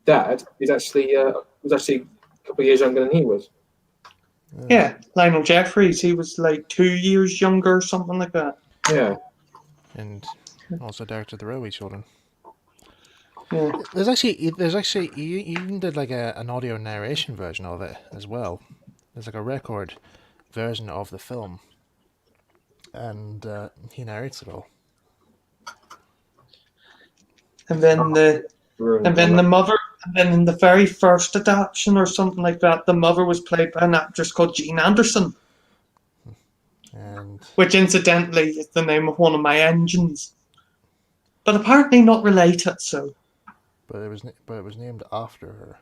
Speaker 3: dad is actually was actually a couple of years younger than he was.
Speaker 2: Yeah, Lionel Jeffries, he was like 2 years younger or something like that.
Speaker 3: Yeah.
Speaker 1: And also directed the Railway Children.
Speaker 2: Yeah.
Speaker 1: There's actually he even did like an audio narration version of it as well. There's like a record version of the film, and he narrates it all.
Speaker 2: And then the mother, and then in the very first adaptation or something like that, the mother was played by an actress called Jean Anderson,
Speaker 1: And
Speaker 2: which incidentally is the name of one of my engines, but apparently not related. So,
Speaker 1: but it was named after her.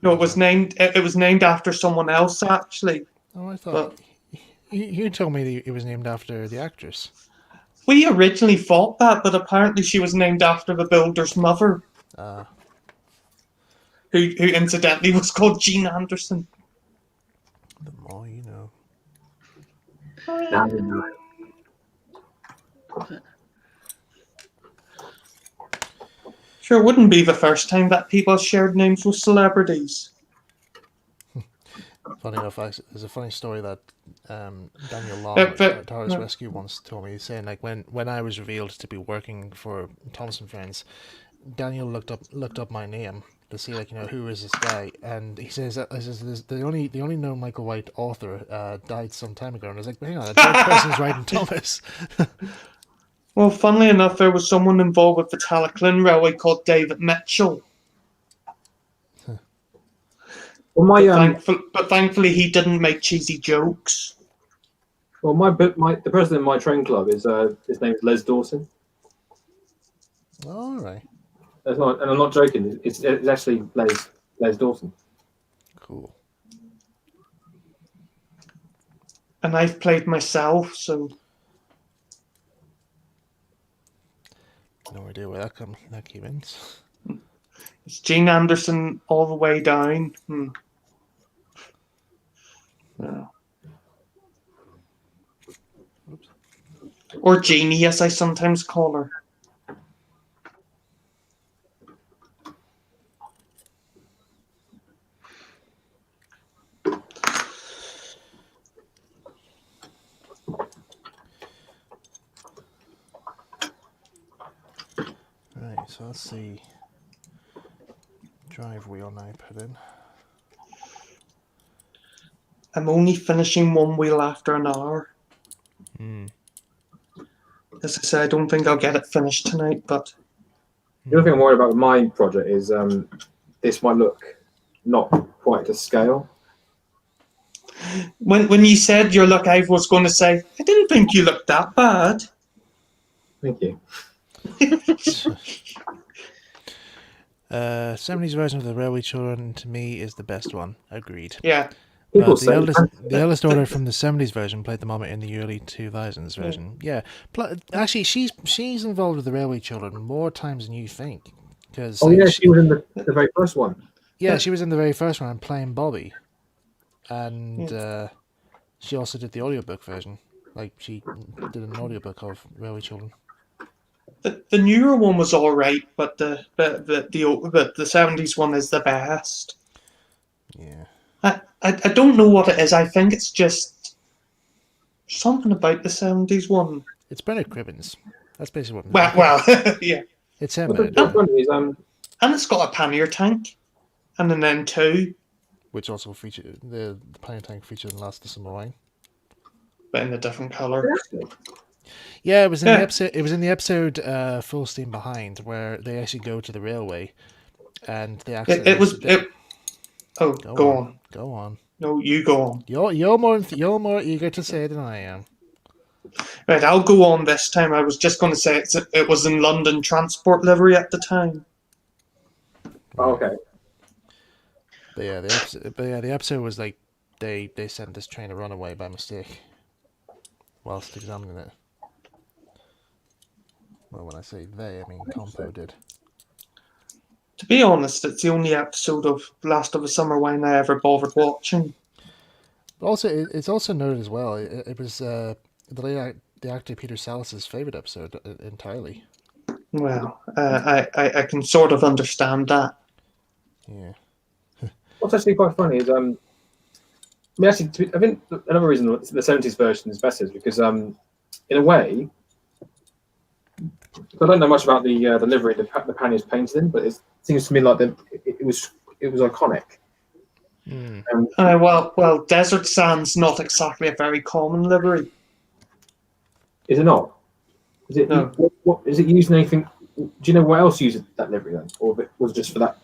Speaker 2: no, it was named after someone else actually.
Speaker 1: Oh, I thought you told me it was named after the actress.
Speaker 2: We originally thought that, but apparently she was named after the builder's mother, who incidentally was called Jean Anderson.
Speaker 1: The more you know.
Speaker 3: Now you know.
Speaker 2: Sure, it wouldn't be the first time that people shared names with celebrities.
Speaker 1: Funny enough, there's a funny story that Daniel Long
Speaker 2: But-
Speaker 1: at Towers Rescue once told me. He's saying, like, when I was revealed to be working for Thompson Friends, Daniel looked up my name to see, like, you know, who is this guy, and he says the only known Michael White author died some time ago, and I was like, hang on, a third person's writing Thomas.
Speaker 2: Well, funnily enough, there was someone involved with the Tallaglin Railway called David Mitchell.
Speaker 3: Well,
Speaker 2: But thankfully, he didn't make cheesy jokes.
Speaker 3: well, the president of my train club is his name is Les Dawson.
Speaker 1: All right,
Speaker 3: That's not, and I'm not joking. It's actually Les Dawson.
Speaker 1: cool.
Speaker 2: And I've played myself, so
Speaker 1: No idea where that came in.
Speaker 2: it's Jean Anderson all the way down. Yeah.
Speaker 1: Oops.
Speaker 2: Or Jeannie, as I sometimes call her.
Speaker 1: Right, So let's see. Drive wheel now put in.
Speaker 2: I'm only finishing one wheel after an hour. As I say, I don't think I'll get it finished tonight, but
Speaker 3: The other thing I'm worried about with my project is this might look not quite to scale.
Speaker 2: when you said your look, I was going to say, I didn't think you looked that bad.
Speaker 3: Thank you.
Speaker 1: 70s version of the Railway Children to me is the best one. Agreed.
Speaker 2: Yeah.
Speaker 3: People
Speaker 1: But
Speaker 3: say
Speaker 1: the eldest daughter from the 70s version played the mama in the early 2000s version. Yeah. Actually, she's involved with the Railway Children more times than you think. Cause,
Speaker 3: oh yeah, she was in the very first one.
Speaker 1: Yeah, she was in the very first one playing Bobby. And she also did the audiobook version. Like, she did an audiobook of Railway Children.
Speaker 2: The newer one was all right, but the 70s one is the best.
Speaker 1: Yeah.
Speaker 2: I don't know what it is. I think it's just something about the 70s one.
Speaker 1: It's Bernard Cribbins. That's basically what.
Speaker 2: Well, yeah.
Speaker 1: It's him.
Speaker 3: But the funny is,
Speaker 2: And it's got a pannier tank, and an N2,
Speaker 1: which also featured the pannier tank featured in Last of the Summer Wine.
Speaker 2: but in a different color.
Speaker 1: Yeah, it was in the episode. It was in the episode "Full Steam Behind," where they actually go to the railway, and they actually.
Speaker 2: Oh, go on.
Speaker 1: Go on.
Speaker 2: No, you go on.
Speaker 1: You're more eager to say than I am.
Speaker 2: Right, I'll go on this time. I was just going to say it was in London Transport livery at the time.
Speaker 3: oh, okay.
Speaker 1: But yeah, the episode was like they sent this train to run away by mistake, whilst examining it. Well, when I say they, I mean Compo did.
Speaker 2: To be honest, it's the only episode of Last of the Summer Wine I ever bothered watching.
Speaker 1: But also, it's also noted as well. It was the actor Peter Salus's favorite episode entirely.
Speaker 2: Well, I can sort of understand that.
Speaker 1: Yeah.
Speaker 3: What's actually quite funny is, I mean, actually, I think another reason the 70s version is better is because, in a way, I don't know much about the livery the panniers painted in, but it seems to me like it was iconic.
Speaker 2: Well, Desert Sand's not exactly a very common livery.
Speaker 3: Is it not? Is it?
Speaker 2: No.
Speaker 3: What is it used in anything? Do you know what else uses that livery then, or if it was just for that?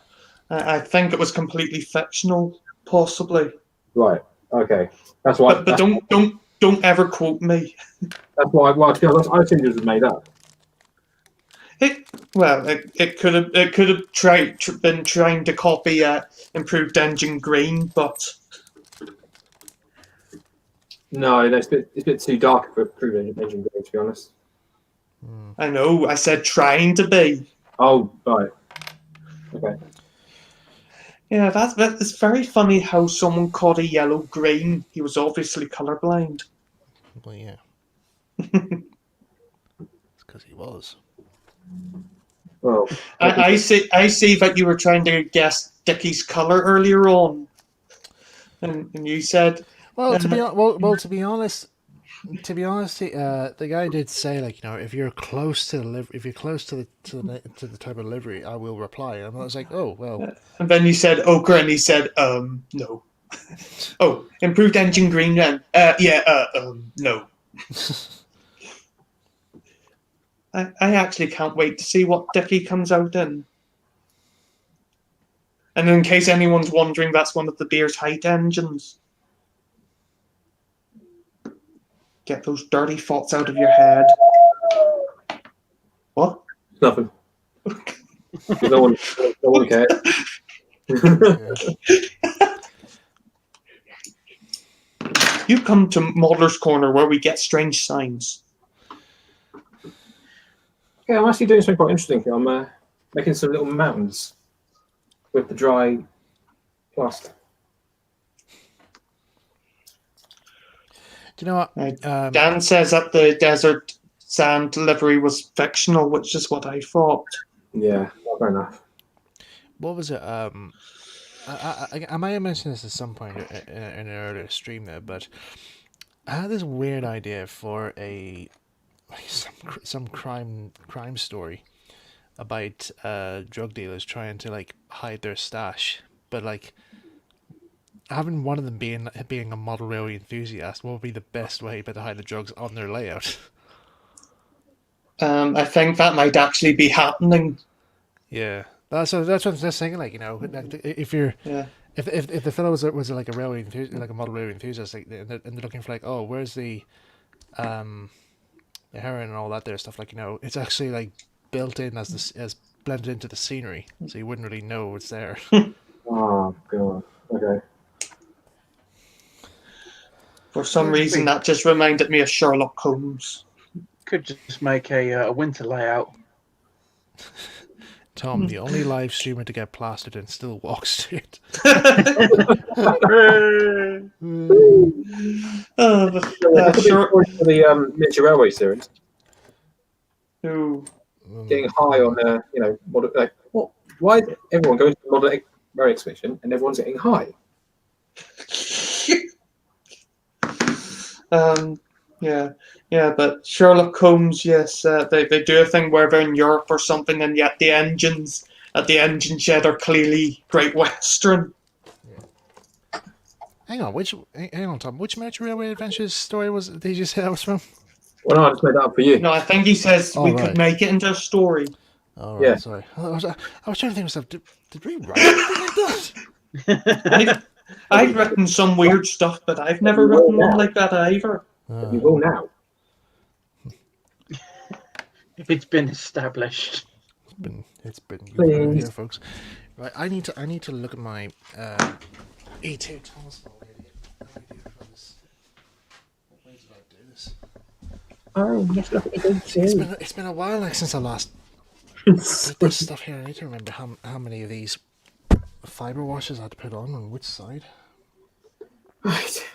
Speaker 2: I think it was completely fictional, possibly.
Speaker 3: Right. Okay. That's why.
Speaker 2: But don't ever quote me.
Speaker 3: That's why. Well, to be honest, I think it was made up.
Speaker 2: It could have been trying to copy Improved Engine Green, but
Speaker 3: No, it's a bit too dark for Improved Engine Green, to be honest.
Speaker 2: I know I said trying to be.
Speaker 3: Oh, right. Okay.
Speaker 2: Yeah, it's very funny how someone called a yellow green. He was obviously colorblind.
Speaker 1: Well, yeah. It's because he was.
Speaker 3: Well,
Speaker 2: I see that you were trying to guess Dickie's color earlier on, and you said,
Speaker 1: Well, to be honest, the guy did say, like, you know, if you're close to the type of livery, I will reply. And I was like, oh well.
Speaker 2: and then you said ochre, and he said, no. Oh, Improved Engine Green then. No. I actually can't wait to see what Dickie comes out in. And in case anyone's wondering, that's one of the Deer's height engines. Get those dirty thoughts out of your head. What?
Speaker 3: nothing. no one cares.
Speaker 2: You come to Modeller's Corner where we get strange signs.
Speaker 3: Yeah, I'm actually doing something quite interesting here. I'm making some little mountains with the dry plaster.
Speaker 1: Do you know what?
Speaker 2: Dan says that the Desert Sand livery was fictional, which is what I thought.
Speaker 3: Yeah, fair enough.
Speaker 1: What was it? I might have mentioned this at some point in an earlier stream there, but I had this weird idea for some crime story about drug dealers trying to like hide their stash, but like having one of them being a model railway enthusiast, what would be the best way to hide the drugs on their layout?
Speaker 2: I think that might actually be happening.
Speaker 1: Yeah, that's what I was just saying. Like, you know, like, if you're
Speaker 2: Yeah.
Speaker 1: if the fellow was like a railway like a model railway enthusiast, like, and they're looking for like, oh, where's the heroin and all that there stuff, like, you know, it's actually like built in as blended into the scenery, so you wouldn't really know it's there.
Speaker 3: Oh god. Okay.
Speaker 2: For some reason, that just reminded me of Sherlock Holmes.
Speaker 4: Could just make a winter layout.
Speaker 1: Tom, the only live streamer to get plastered and still walks to it.
Speaker 2: Sure.
Speaker 3: For the miniature railway series,
Speaker 2: Ooh.
Speaker 3: getting high on you know, model, like what? Why is everyone going to the model railway exhibition and everyone's getting high?
Speaker 2: Yeah, but Sherlock Holmes, yes, they do a thing where they're in Europe or something, and yet the engines at the engine shed are clearly Great Western.
Speaker 1: Hang on, Tom. Which Miniature Railway Adventures story did you say that was from?
Speaker 3: Well, no, I just made that up for you.
Speaker 2: No, I think he says we could make it into a story.
Speaker 1: Oh, right,
Speaker 3: Yeah.
Speaker 1: sorry. I was trying to think to myself, did we write anything like that?
Speaker 2: I've written some weird stuff, but I've never written one like that either.
Speaker 3: You will now.
Speaker 4: It's been established.
Speaker 1: It's been
Speaker 3: Please.
Speaker 1: here, folks. Right, I need to look at my E2 Thomas already. Why did I do this?
Speaker 3: Oh, yes, look at it.
Speaker 1: It's been a while like since I last did this stuff here. I need to remember how many of these fiber washes I had to put on which side.
Speaker 3: Right.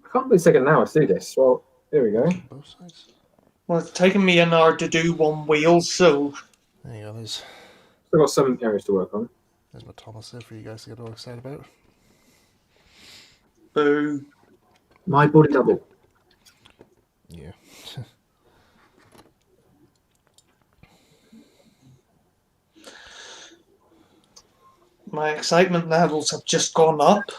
Speaker 3: I can't believe it's taken an hour to do this. Well, here we go.
Speaker 1: Both sides.
Speaker 2: Well, it's taken me an hour to do one wheel, so
Speaker 1: There you go. There's
Speaker 3: Still got some areas to work on.
Speaker 1: my Thomas there for you guys to get all excited about.
Speaker 2: boo.
Speaker 3: My body double.
Speaker 1: Yeah.
Speaker 2: My excitement levels have just gone up.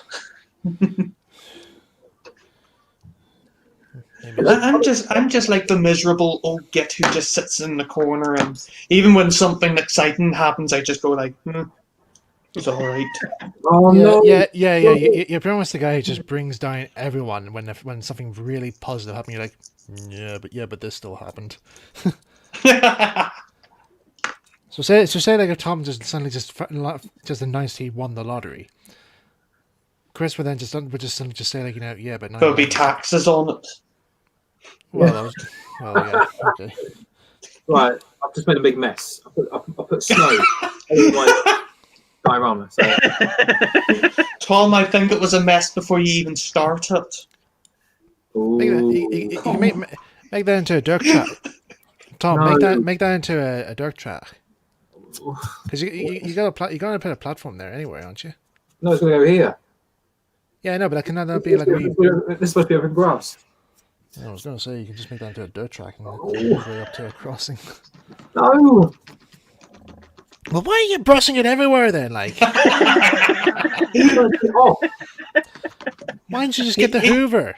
Speaker 2: I'm just like the miserable old git who just sits in the corner, and even when something exciting happens, I just go like, it's all right.
Speaker 3: Oh no!
Speaker 1: Yeah. You're pretty much the guy who just brings down everyone when something really positive happens. You're like, but this still happened. So say like if Tom just suddenly just announced he won the lottery, Chris would then just suddenly just say like, you know, yeah, but now
Speaker 2: There'll be taxes on it.
Speaker 1: well, yeah, okay.
Speaker 3: Right, I've just made a big mess. I put snow over my diorama. So.
Speaker 2: Tom, I think it was a mess before you even started.
Speaker 1: You can make that into a dirt track. Tom,
Speaker 3: No.
Speaker 1: make that into a dirt track. Because you gotta put a platform there anyway, aren't you?
Speaker 3: No, it's going to go here.
Speaker 1: Yeah, I know, but that can that be like a wee...
Speaker 3: This is supposed to be open grass.
Speaker 1: I was gonna say you can just make that into a dirt track and work your way up to a crossing.
Speaker 3: No!
Speaker 1: Well, why are you brushing it everywhere then? Like,
Speaker 3: Oh,
Speaker 1: why don't you just get the Hoover?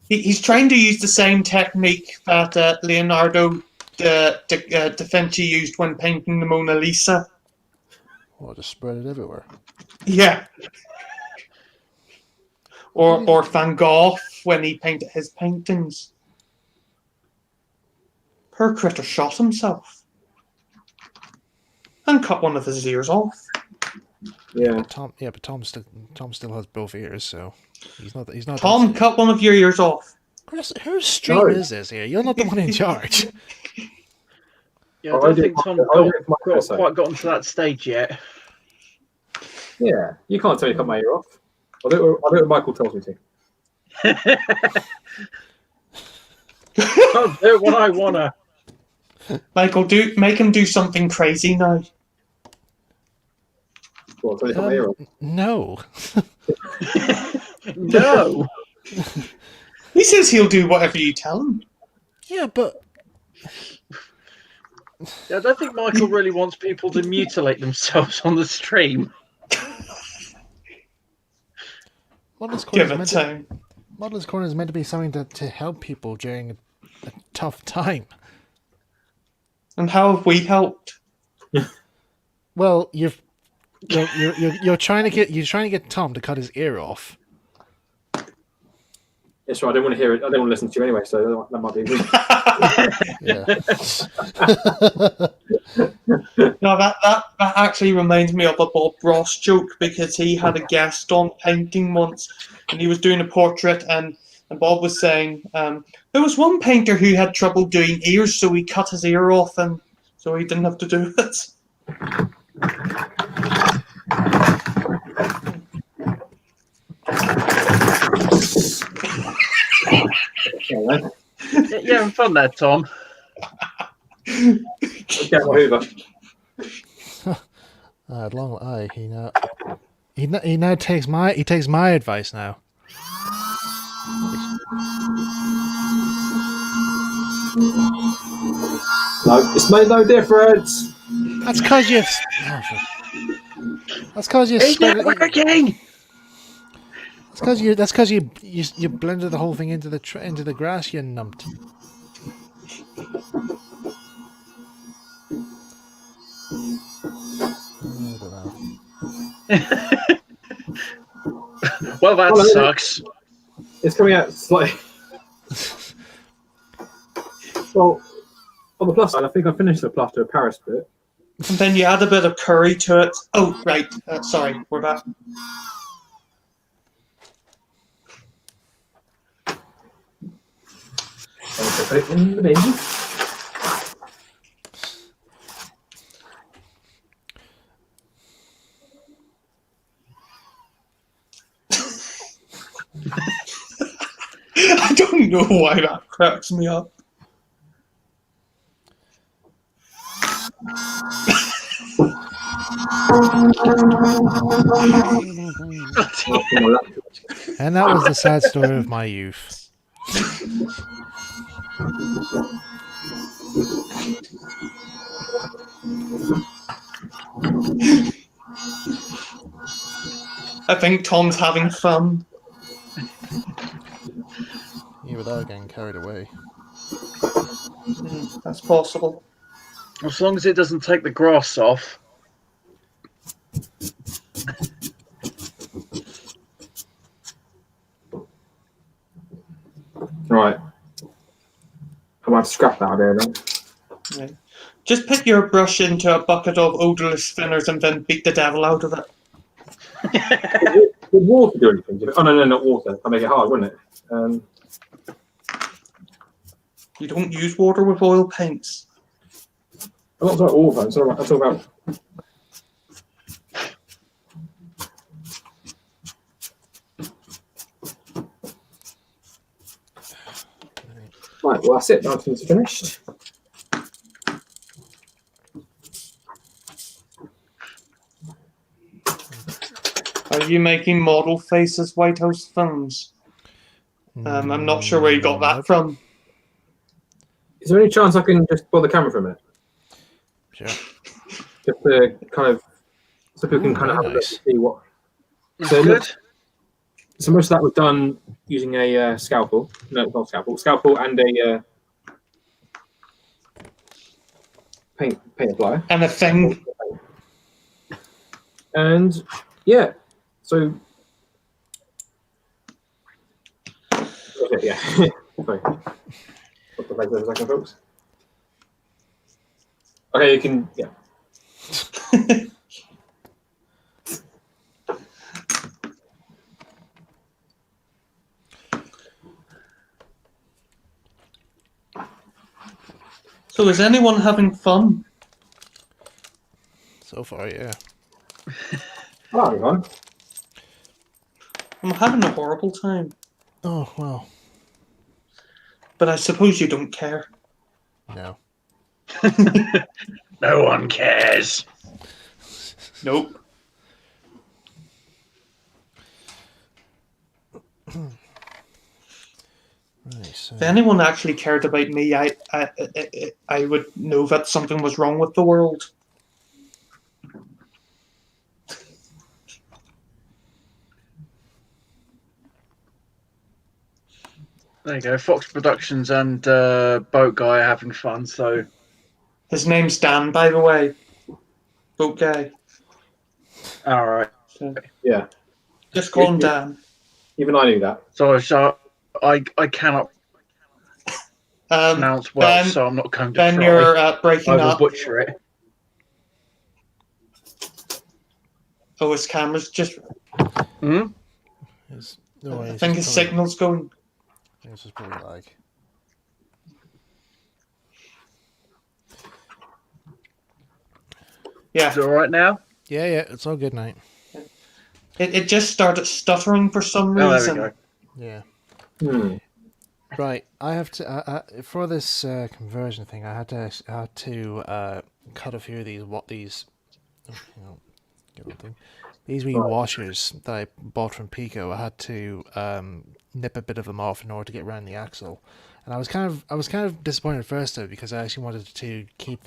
Speaker 2: He's trying to use the same technique that Leonardo da Vinci used when painting the Mona Lisa.
Speaker 1: Well, just spread it everywhere.
Speaker 2: Yeah. Or Van Gogh when he painted his paintings. Her critter shot himself and cut one of his ears off.
Speaker 3: yeah.
Speaker 1: But Tom still has both ears, so he's not.
Speaker 2: Tom, cut one of your ears off.
Speaker 1: Whose stream is this here? You're not the one in charge.
Speaker 4: Yeah, I don't think Tom's quite gotten to that stage yet.
Speaker 3: Yeah, you can't tell me to cut my ear off. I'll do it what Michael tells me to.
Speaker 4: I'll do what I wanna.
Speaker 2: Michael, make him do something crazy now.
Speaker 3: Well, tell me to cut my ear off.
Speaker 1: No.
Speaker 4: No.
Speaker 2: He says he'll do whatever you tell him.
Speaker 1: Yeah, but
Speaker 4: Yeah, I don't think Michael really wants people to mutilate themselves on the stream.
Speaker 1: Modeller's
Speaker 2: Give it time.
Speaker 1: Modeller's Corner is meant to be something to help people during a tough time.
Speaker 2: And how have we helped?
Speaker 1: Well, you're trying to get Tom to cut his ear off.
Speaker 3: It's right. I don't want to hear it. I don't want to listen to you anyway. So that might be weird.
Speaker 1: Yeah.
Speaker 2: No, that actually reminds me of a Bob Ross joke, because he had a guest on painting once, and he was doing a portrait, and Bob was saying there was one painter who had trouble doing ears, so he cut his ear off, and so he didn't have to do it.
Speaker 4: You're having fun there, Tom.
Speaker 3: Let's get my Hoover.
Speaker 1: Long eye. He now takes my advice now.
Speaker 3: No, it's made no difference.
Speaker 1: That's because you've. That's because you
Speaker 4: It's
Speaker 1: spread
Speaker 4: not
Speaker 1: it.
Speaker 4: working!
Speaker 1: That's because you blended the whole thing into the grass. You numped. I don't know.
Speaker 4: Well, that
Speaker 3: Well,
Speaker 4: sucks.
Speaker 3: It's coming out slightly. Well, on the plus side, I think I finished the plaster of Paris bit.
Speaker 2: And then you add a bit of curry to it. Oh, right. Sorry, we're back.
Speaker 3: Put it in the bin.
Speaker 2: I don't know why that cracks me up.
Speaker 1: And that was the sad story of my youth.
Speaker 2: I think Tom's having fun.
Speaker 1: You without getting carried away.
Speaker 2: That's possible.
Speaker 4: As long as it doesn't take the grass off.
Speaker 3: Right. I might scrap that idea then.
Speaker 2: Right. Just put your brush into a bucket of odorless thinners and then beat the devil out of it.
Speaker 3: Would water do anything? Oh, no, not water. That'd make it hard, wouldn't it?
Speaker 2: You don't use water with oil paints.
Speaker 3: I'm not talking about water. I'm talking about. Right, well, that's it. Everything's finished.
Speaker 2: Are you making model faces, White House films? I'm not sure where you got that from.
Speaker 3: Is there any chance I can just pull the camera for a minute?
Speaker 1: Sure.
Speaker 3: Just to kind of, so people can kind of have a look
Speaker 1: nice.
Speaker 3: to see what.
Speaker 4: That's
Speaker 3: So,
Speaker 4: good.
Speaker 3: So most of that was done using a scalpel. No, not scalpel. Scalpel and a paint applier.
Speaker 2: And a thing.
Speaker 3: And yeah, so okay, yeah. Sorry. Put the legs over a second, folks. Okay, you can, yeah.
Speaker 2: So is anyone having fun?
Speaker 1: So far, yeah.
Speaker 3: Oh, hang on.
Speaker 2: I'm having a horrible time.
Speaker 1: Oh well.
Speaker 2: But I suppose you don't care.
Speaker 1: No.
Speaker 4: No one cares.
Speaker 2: Nope.
Speaker 1: Right, so
Speaker 2: If anyone actually cared about me, I would know that something was wrong with the world.
Speaker 4: There you go. Fox Productions and Boat Guy are having fun. So
Speaker 2: His name's Dan, by the way. Okay.
Speaker 4: all right.
Speaker 2: So
Speaker 3: Yeah.
Speaker 2: just call him Dan.
Speaker 3: Even I knew that.
Speaker 4: So I cannot pronounce Welsh,
Speaker 2: Ben,
Speaker 4: so I'm not going to
Speaker 2: Ben,
Speaker 4: try.
Speaker 2: you're
Speaker 4: I
Speaker 2: breaking
Speaker 4: will
Speaker 2: up.
Speaker 4: butcher it.
Speaker 2: Oh, his camera's just.
Speaker 4: Hmm?
Speaker 1: no,
Speaker 2: I
Speaker 1: it's
Speaker 2: think
Speaker 1: just
Speaker 2: his
Speaker 1: probably-
Speaker 2: signal's going.
Speaker 1: It's just probably like.
Speaker 2: Yeah.
Speaker 4: Is it all right now?
Speaker 1: Yeah, it's all good, mate.
Speaker 2: It just started stuttering for some
Speaker 4: Oh,
Speaker 2: reason.
Speaker 4: there we
Speaker 1: Yeah.
Speaker 3: Hmm.
Speaker 1: Right, I have to for this conversion thing. I had to cut a few of these. Get on thing. These wee washers that I bought from Pico. I had to nip a bit of them off in order to get around the axle, and I was kind of disappointed at first though, because I actually wanted to keep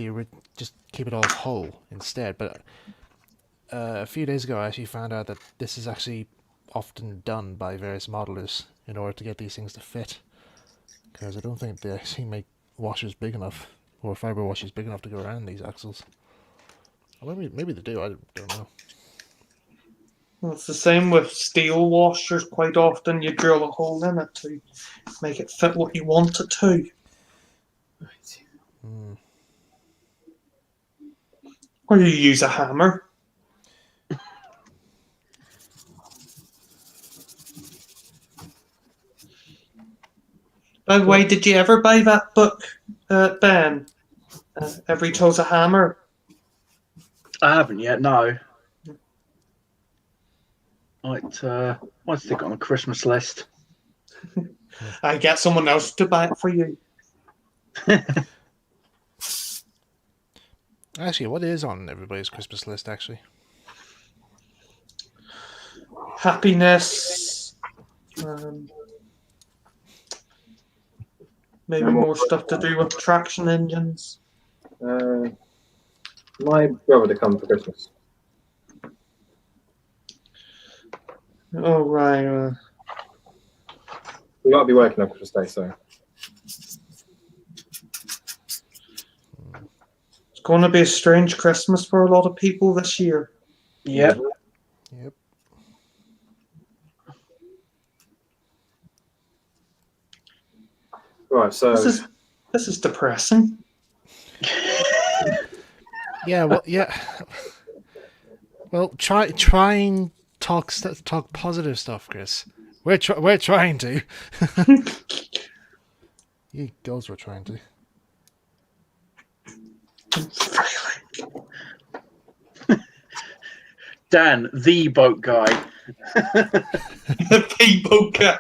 Speaker 1: just keep it all whole instead. But a few days ago, I actually found out that this is actually often done by various modelers in order to get these things to fit. Because I don't think they actually make washers big enough, or fiber washers big enough to go around these axles. Or maybe they do, I don't know.
Speaker 2: Well, it's the same with steel washers. Quite often you drill a hole in it to make it fit what you want it to.
Speaker 1: Hmm.
Speaker 2: Or you use a hammer. By the way, did you ever buy that book, Ben? Every Toe's a Hammer.
Speaker 4: I haven't yet. No. Might stick it on the Christmas list.
Speaker 2: I get someone else to buy it for you.
Speaker 1: Actually, what is on everybody's Christmas list, actually?
Speaker 2: Happiness. Maybe more stuff to do with traction engines.
Speaker 3: My brother to come for Christmas.
Speaker 2: Oh, right.
Speaker 3: We got to be working on Christmas Day, so.
Speaker 2: It's going to be a strange Christmas for a lot of people this year.
Speaker 4: Yep.
Speaker 1: Yep.
Speaker 3: Right, so.
Speaker 2: This is depressing.
Speaker 1: Yeah. Well, yeah. Well, try and talk positive stuff, Chris. We're trying to. You girls were trying to.
Speaker 4: Dan, the boat guy.
Speaker 2: The people guy.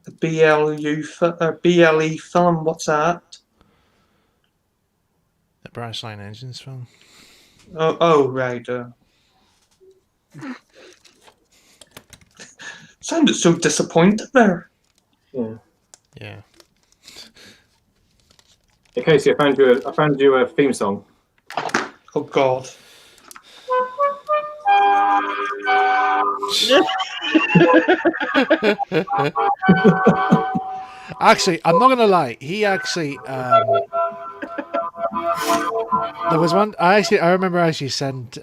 Speaker 2: The BLE film, what's that?
Speaker 1: The Branch Line Engines film.
Speaker 2: Oh, right. Sounded so disappointed there.
Speaker 3: Yeah.
Speaker 1: Yeah.
Speaker 3: In case I found you a theme song.
Speaker 2: Oh, God.
Speaker 1: Actually, I'm not gonna lie. He actually there was one. I remember I actually sent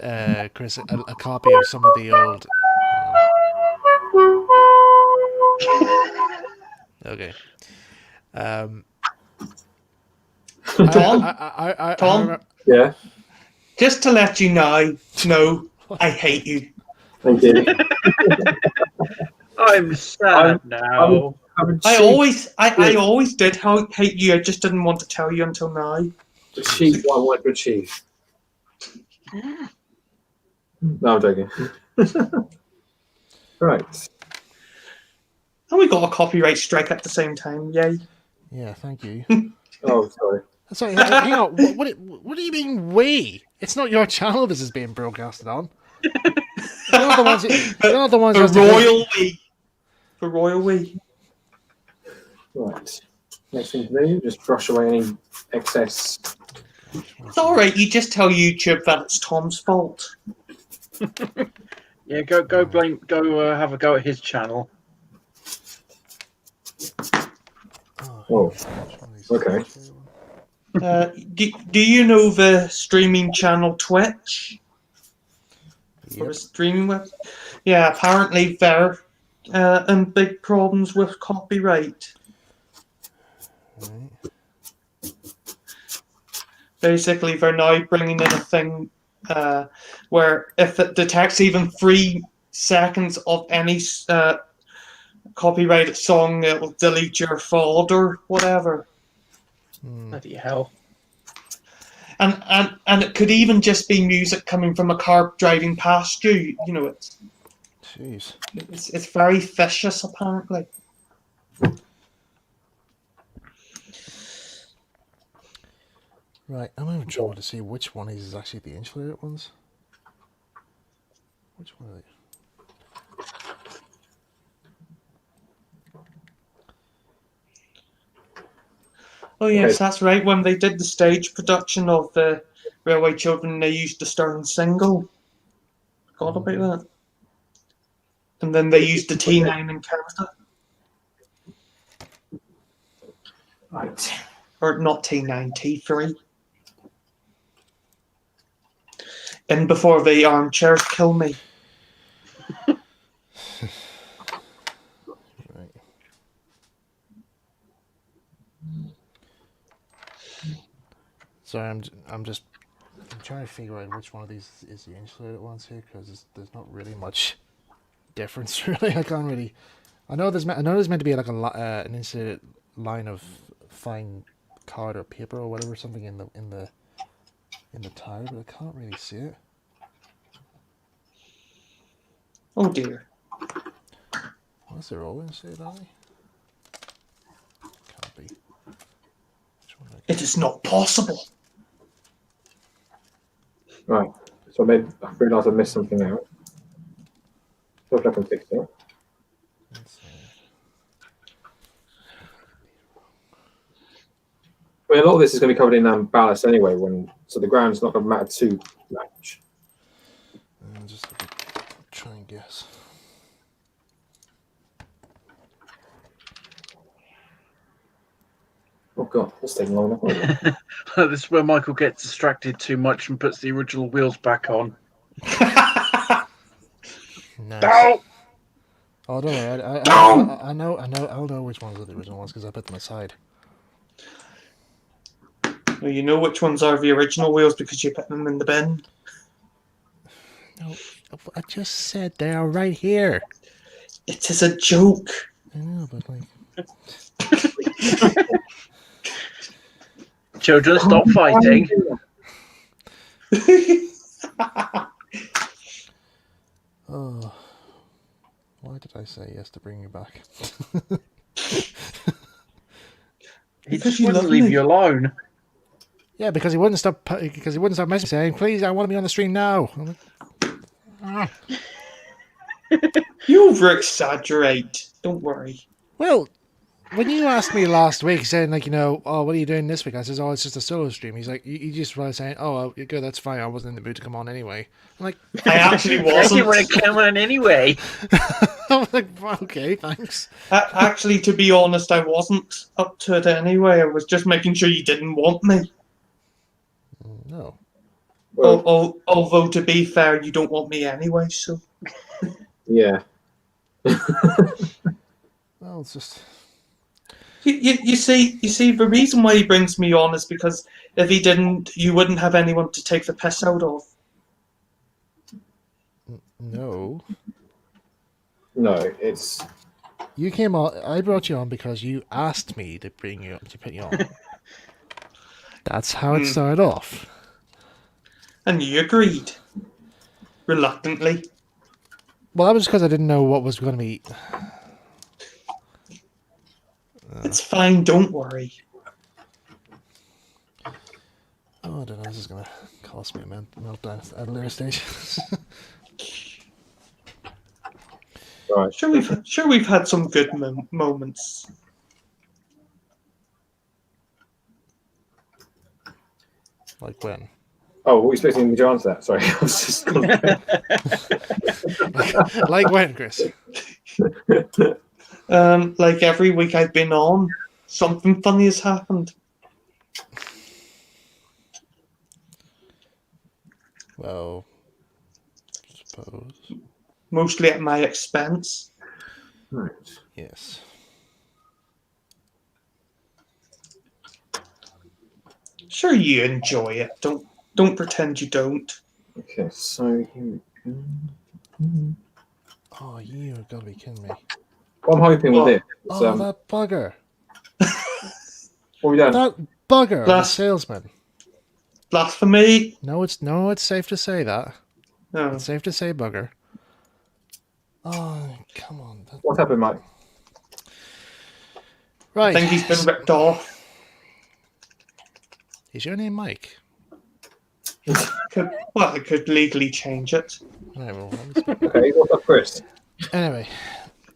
Speaker 1: Chris a copy of some of the old. Okay.
Speaker 2: Tom?
Speaker 1: I
Speaker 2: Tom?
Speaker 1: remember,
Speaker 3: Yeah.
Speaker 2: Just to let you know, I hate you.
Speaker 3: Thank you.
Speaker 4: I'm sad now.
Speaker 2: I always did hate you. I just didn't want to tell you until now.
Speaker 3: achieve what I wanted to achieve. No, I'm joking. Right.
Speaker 2: And we got a copyright strike at the same time. Yay.
Speaker 1: yeah, thank you.
Speaker 3: Oh, sorry.
Speaker 1: Sorry, hang on. What do you mean we? It's not your channel this is being broadcasted on. You're not the ones. You're not the ones.
Speaker 2: The
Speaker 1: who has to go-
Speaker 2: royal we. The royal we.
Speaker 3: Right. Next thing to do, just brush away any excess.
Speaker 2: It's alright, you just tell YouTube that it's Tom's fault.
Speaker 4: Yeah, go have a go at his channel.
Speaker 3: Oh, okay.
Speaker 2: Do you know the streaming channel Twitch? Or
Speaker 1: Yep.
Speaker 2: the streaming web? Yeah, apparently they're in big problems with copyright.
Speaker 1: Right.
Speaker 2: Basically, they're now bringing in a thing where if it detects even 3 seconds of any copyrighted song, it will delete your folder, whatever.
Speaker 4: Bloody hell.
Speaker 2: And it could even just be music coming from a car driving past you. You know,
Speaker 1: Jeez.
Speaker 2: it's very vicious, apparently.
Speaker 1: Right, I'm having trouble to see which one is actually the insulated ones. Which one are they?
Speaker 2: Oh yes,
Speaker 3: Okay.
Speaker 2: that's right. When they did the stage production of the Railway Children, they used the Stern single. Forgot about that. And then they used the T9 in Canada.
Speaker 3: Right.
Speaker 2: Or not T9, T3. And before the armchairs kill me.
Speaker 1: Right. Sorry, I'm trying to figure out which one of these is the insulated ones here because there's not really much difference really. I can't really. I know there's meant to be like an insulated line of fine card or paper or whatever something in the tire, but I can't really see it.
Speaker 2: Oh dear.
Speaker 1: Unless they're all insulated, are they? Can't be. Which one
Speaker 2: It is not possible.
Speaker 3: Right. So I realised I missed something out. So if I can fix it.
Speaker 1: let's see.
Speaker 3: I mean, a lot of this is going to be covered in ballast anyway, so the ground's not going to matter too much.
Speaker 1: Just try and guess.
Speaker 3: Oh god, it's taking long enough.
Speaker 4: This is where Michael gets distracted too much and puts the original wheels back on.
Speaker 1: Nice.
Speaker 4: Ow!
Speaker 1: Oh, don't worry. I know. I'll know which ones are the original ones because I put them aside.
Speaker 2: Well, you know which ones are the original wheels because you put them in the bin.
Speaker 1: No, I just said they are right here.
Speaker 2: It is a joke.
Speaker 1: I know, but like.
Speaker 4: Children, stop fighting.
Speaker 1: Oh, why did I say yes to bring you back?
Speaker 4: He
Speaker 2: Because
Speaker 4: just
Speaker 2: you
Speaker 4: wouldn't
Speaker 2: love
Speaker 4: leave
Speaker 2: me.
Speaker 4: you alone.
Speaker 1: Yeah, because he wouldn't stop. Because he wouldn't stop messaging saying, "Please, I want to be on the stream now." I'm like, "Ah."
Speaker 2: You over-exaggerate. Don't worry.
Speaker 1: Well, when you asked me last week, saying like, oh, what are you doing this week? I says, oh, it's just a solo stream. He's like, you just were saying, oh, well, you're good, that's fine. I wasn't in the mood to come on anyway. I'm like,
Speaker 2: I actually
Speaker 4: You
Speaker 2: wasn't.
Speaker 4: want to come on anyway.
Speaker 1: I'm like, okay, thanks.
Speaker 2: Actually, to be honest, I wasn't up to it anyway. I was just making sure you didn't want me.
Speaker 1: No.
Speaker 3: Well,
Speaker 2: Although, to be fair, you don't want me anyway, so...
Speaker 3: yeah.
Speaker 1: Well, it's just.
Speaker 2: You see, the reason why he brings me on is because if he didn't, you wouldn't have anyone to take the piss out of.
Speaker 1: No.
Speaker 3: No, it's
Speaker 1: You came on. I brought you on because you asked me to bring you up to put you on. That's how it started off.
Speaker 2: And you agreed. Reluctantly.
Speaker 1: Well, that was because I didn't know what was going to be.
Speaker 2: It's fine, don't worry.
Speaker 1: Oh, Oh, I don't know. This is gonna cost me a meltdown at a later stage.
Speaker 3: Right.
Speaker 2: Sure, we've had some good moments.
Speaker 1: Like when?
Speaker 3: Oh, what were you expecting me to answer that? Sorry, I was just.
Speaker 1: Like when, Chris?
Speaker 2: Like every week I've been on, something funny has happened.
Speaker 1: Well, suppose.
Speaker 2: Mostly at my expense.
Speaker 3: Right.
Speaker 1: Yes.
Speaker 2: Sure, you enjoy it. Don't pretend you don't.
Speaker 3: Okay, so here we go.
Speaker 1: Oh, you gotta be kidding me.
Speaker 3: What I'm hoping with
Speaker 2: What?
Speaker 3: this is,
Speaker 1: Oh, that bugger.
Speaker 3: what we done?
Speaker 1: That bugger of a
Speaker 2: Blas-
Speaker 1: salesman.
Speaker 2: Blasphemy.
Speaker 1: No, it's safe to say that.
Speaker 2: No.
Speaker 1: It's safe to say bugger. Oh, come on.
Speaker 3: What's happened, Mike?
Speaker 1: Right.
Speaker 2: I think he's been ripped off.
Speaker 1: Is your name Mike?
Speaker 2: I could legally change it.
Speaker 1: Right, well, let me speak.
Speaker 3: Okay, what's up, Chris?
Speaker 1: Anyway,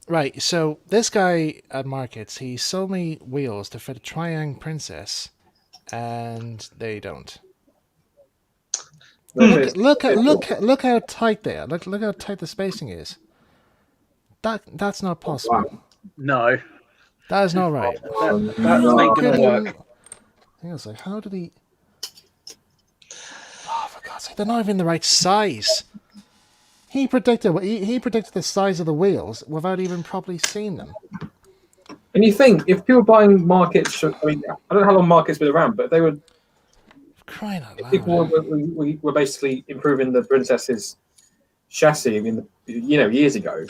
Speaker 1: right, so this guy at markets, he sold me wheels to fit a Triang Princess, and they don't. Look how tight they are. Look how tight the spacing is. That's not possible.
Speaker 3: Wow.
Speaker 4: No,
Speaker 1: That is not right.
Speaker 4: that
Speaker 3: No.
Speaker 4: ain't gonna work.
Speaker 1: I was like, how did he? Oh, for God's sake, they're not even the right size. He predicted the size of the wheels without even properly seeing them.
Speaker 3: And you think if people buying markets, I mean, I don't know how long markets been around, but they were
Speaker 1: Crying out loud.
Speaker 3: people were basically improving the princess's chassis in years ago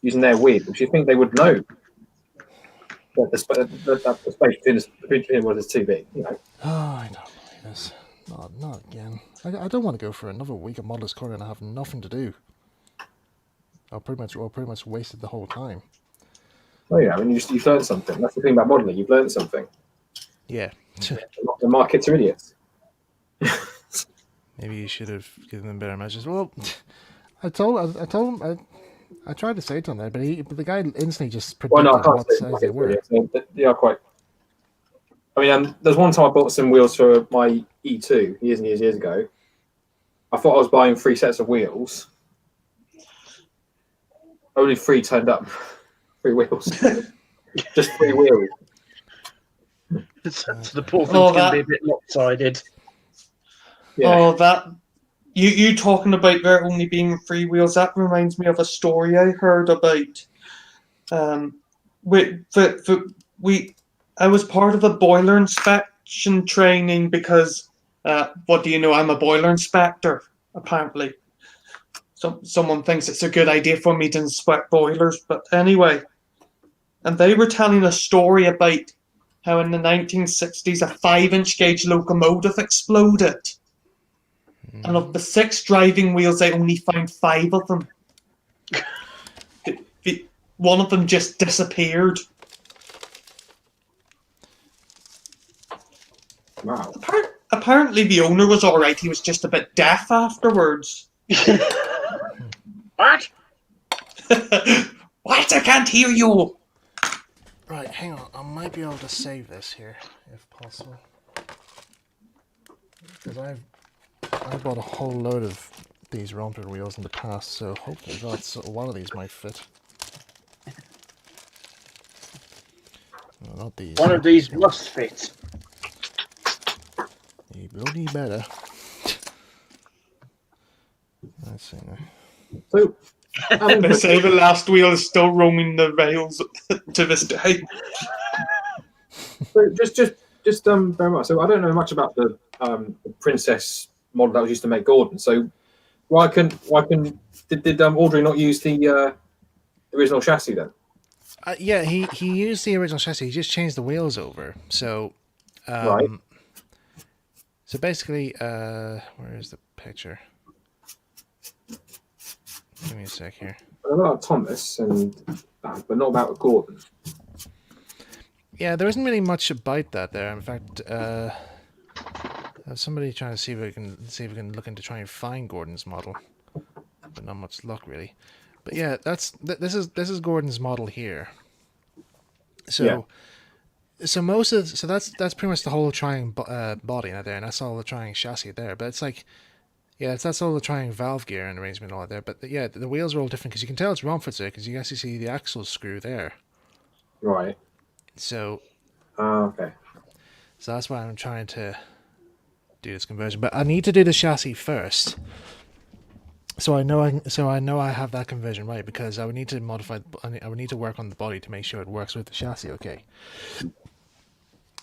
Speaker 3: using their wheels. You think they would know that the space between was too big?
Speaker 1: Oh, I don't believe this. Not again. I don't want to go for another week of Modeller's Corner and I have nothing to do. I pretty much wasted the whole time.
Speaker 3: Oh yeah, I mean you've learned something. That's the thing about modelling. You've learned something.
Speaker 1: Yeah.
Speaker 3: The markets are idiots.
Speaker 1: Maybe you should have given them better measures. Well, I told him. I tried to say to him that, but the guy instantly just
Speaker 3: Well,
Speaker 1: predicted
Speaker 3: no, I can't
Speaker 1: what
Speaker 3: say
Speaker 1: size
Speaker 3: markets
Speaker 1: they
Speaker 3: are
Speaker 1: were.
Speaker 3: idiots. They are quite. I mean, there's one time I bought some wheels for my E2 years and years ago. I thought I was buying 3 sets of wheels. Only 3 turned up. 3 wheels. Just 3 wheels.
Speaker 4: So the poor thing's
Speaker 2: Oh,
Speaker 4: gonna be a bit lopsided.
Speaker 3: Yeah.
Speaker 2: Oh, that you talking about there only being 3 wheels? That reminds me of a story I heard about. I was part of a boiler inspection training because, what do you know? I'm a boiler inspector. Apparently, someone thinks it's a good idea for me to inspect boilers. But anyway, and they were telling a story about how in the 1960s a 5-inch gauge locomotive exploded. And of the 6 driving wheels, they only found 5 of them. One of them just disappeared.
Speaker 3: Wow.
Speaker 2: Apparently the owner was alright, he was just a bit deaf afterwards.
Speaker 4: What?
Speaker 2: What? I can't hear you!
Speaker 1: Right, hang on. I might be able to save this here, if possible. Because I bought a whole load of these Romford wheels in the past, so hopefully one of these might fit. No, not these.
Speaker 4: One of these must fit.
Speaker 1: You bloody better. Let's see now.
Speaker 3: So,
Speaker 2: They say the last wheel is still roaming the rails to this day.
Speaker 3: so just bear in mind. So I don't know much about the princess model that was used to make Gordon. So did Audrey not use the original chassis then?
Speaker 1: Yeah, he used the original chassis. He just changed the wheels over. So,
Speaker 3: Right.
Speaker 1: So basically, where is the picture? Give me a sec here.
Speaker 3: I know about Thomas and that, but not about Gordon.
Speaker 1: Yeah, there isn't really much about that there. In fact, Somebody trying to see if we can look into trying to find Gordon's model, but not much luck really. But yeah, this is Gordon's model here. So that's pretty much the whole trying body out there, and that's all the trying chassis there. But it's like, yeah, that's all the trying valve gear and arrangement all there. But yeah, the wheels are all different because you can tell it's Romford's there because you actually see the axle screw there.
Speaker 3: Right.
Speaker 1: So.
Speaker 3: Okay.
Speaker 1: So that's why I'm trying to do this conversion. But I need to do the chassis first. So I know I have that conversion right because I would need to modify. I would need to work on the body to make sure it works with the chassis. Okay.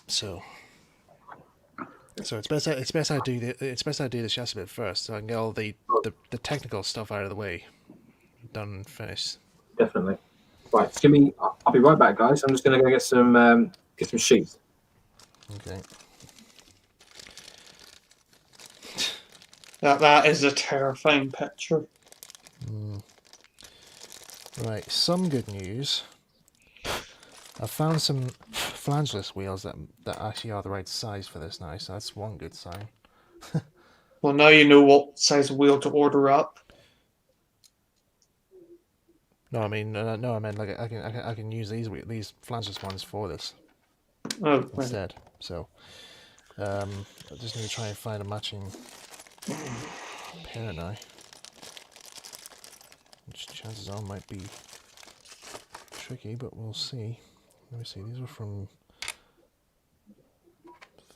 Speaker 1: So it's best I do the chassis bit first, so I can get all the technical stuff out of the way, done and finished.
Speaker 3: Definitely. Right. Give me. I'll be right back, guys. I'm just gonna go get some sheets.
Speaker 1: Okay.
Speaker 2: That is a terrifying picture.
Speaker 1: Right, some good news. I found some flangeless wheels that actually are the right size for this now, so that's one good sign.
Speaker 2: Well, now you know what size wheel to order up.
Speaker 1: No, I mean I meant like I can use these flangeless ones for this
Speaker 2: Oh, right.
Speaker 1: instead. So I just need to try and find a matching pair now, which chances are might be tricky, but we'll see. Let me see. These are from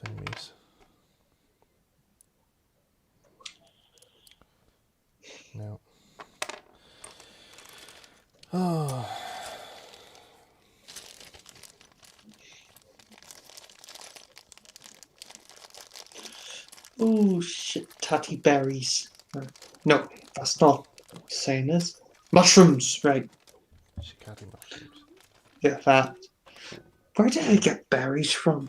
Speaker 1: thingies. No. Oh.
Speaker 2: Oh shit, tatty berries. No, that's not saying this. Mushrooms, right?
Speaker 1: Shikati mushrooms.
Speaker 2: Yeah, that. Where did I get berries from?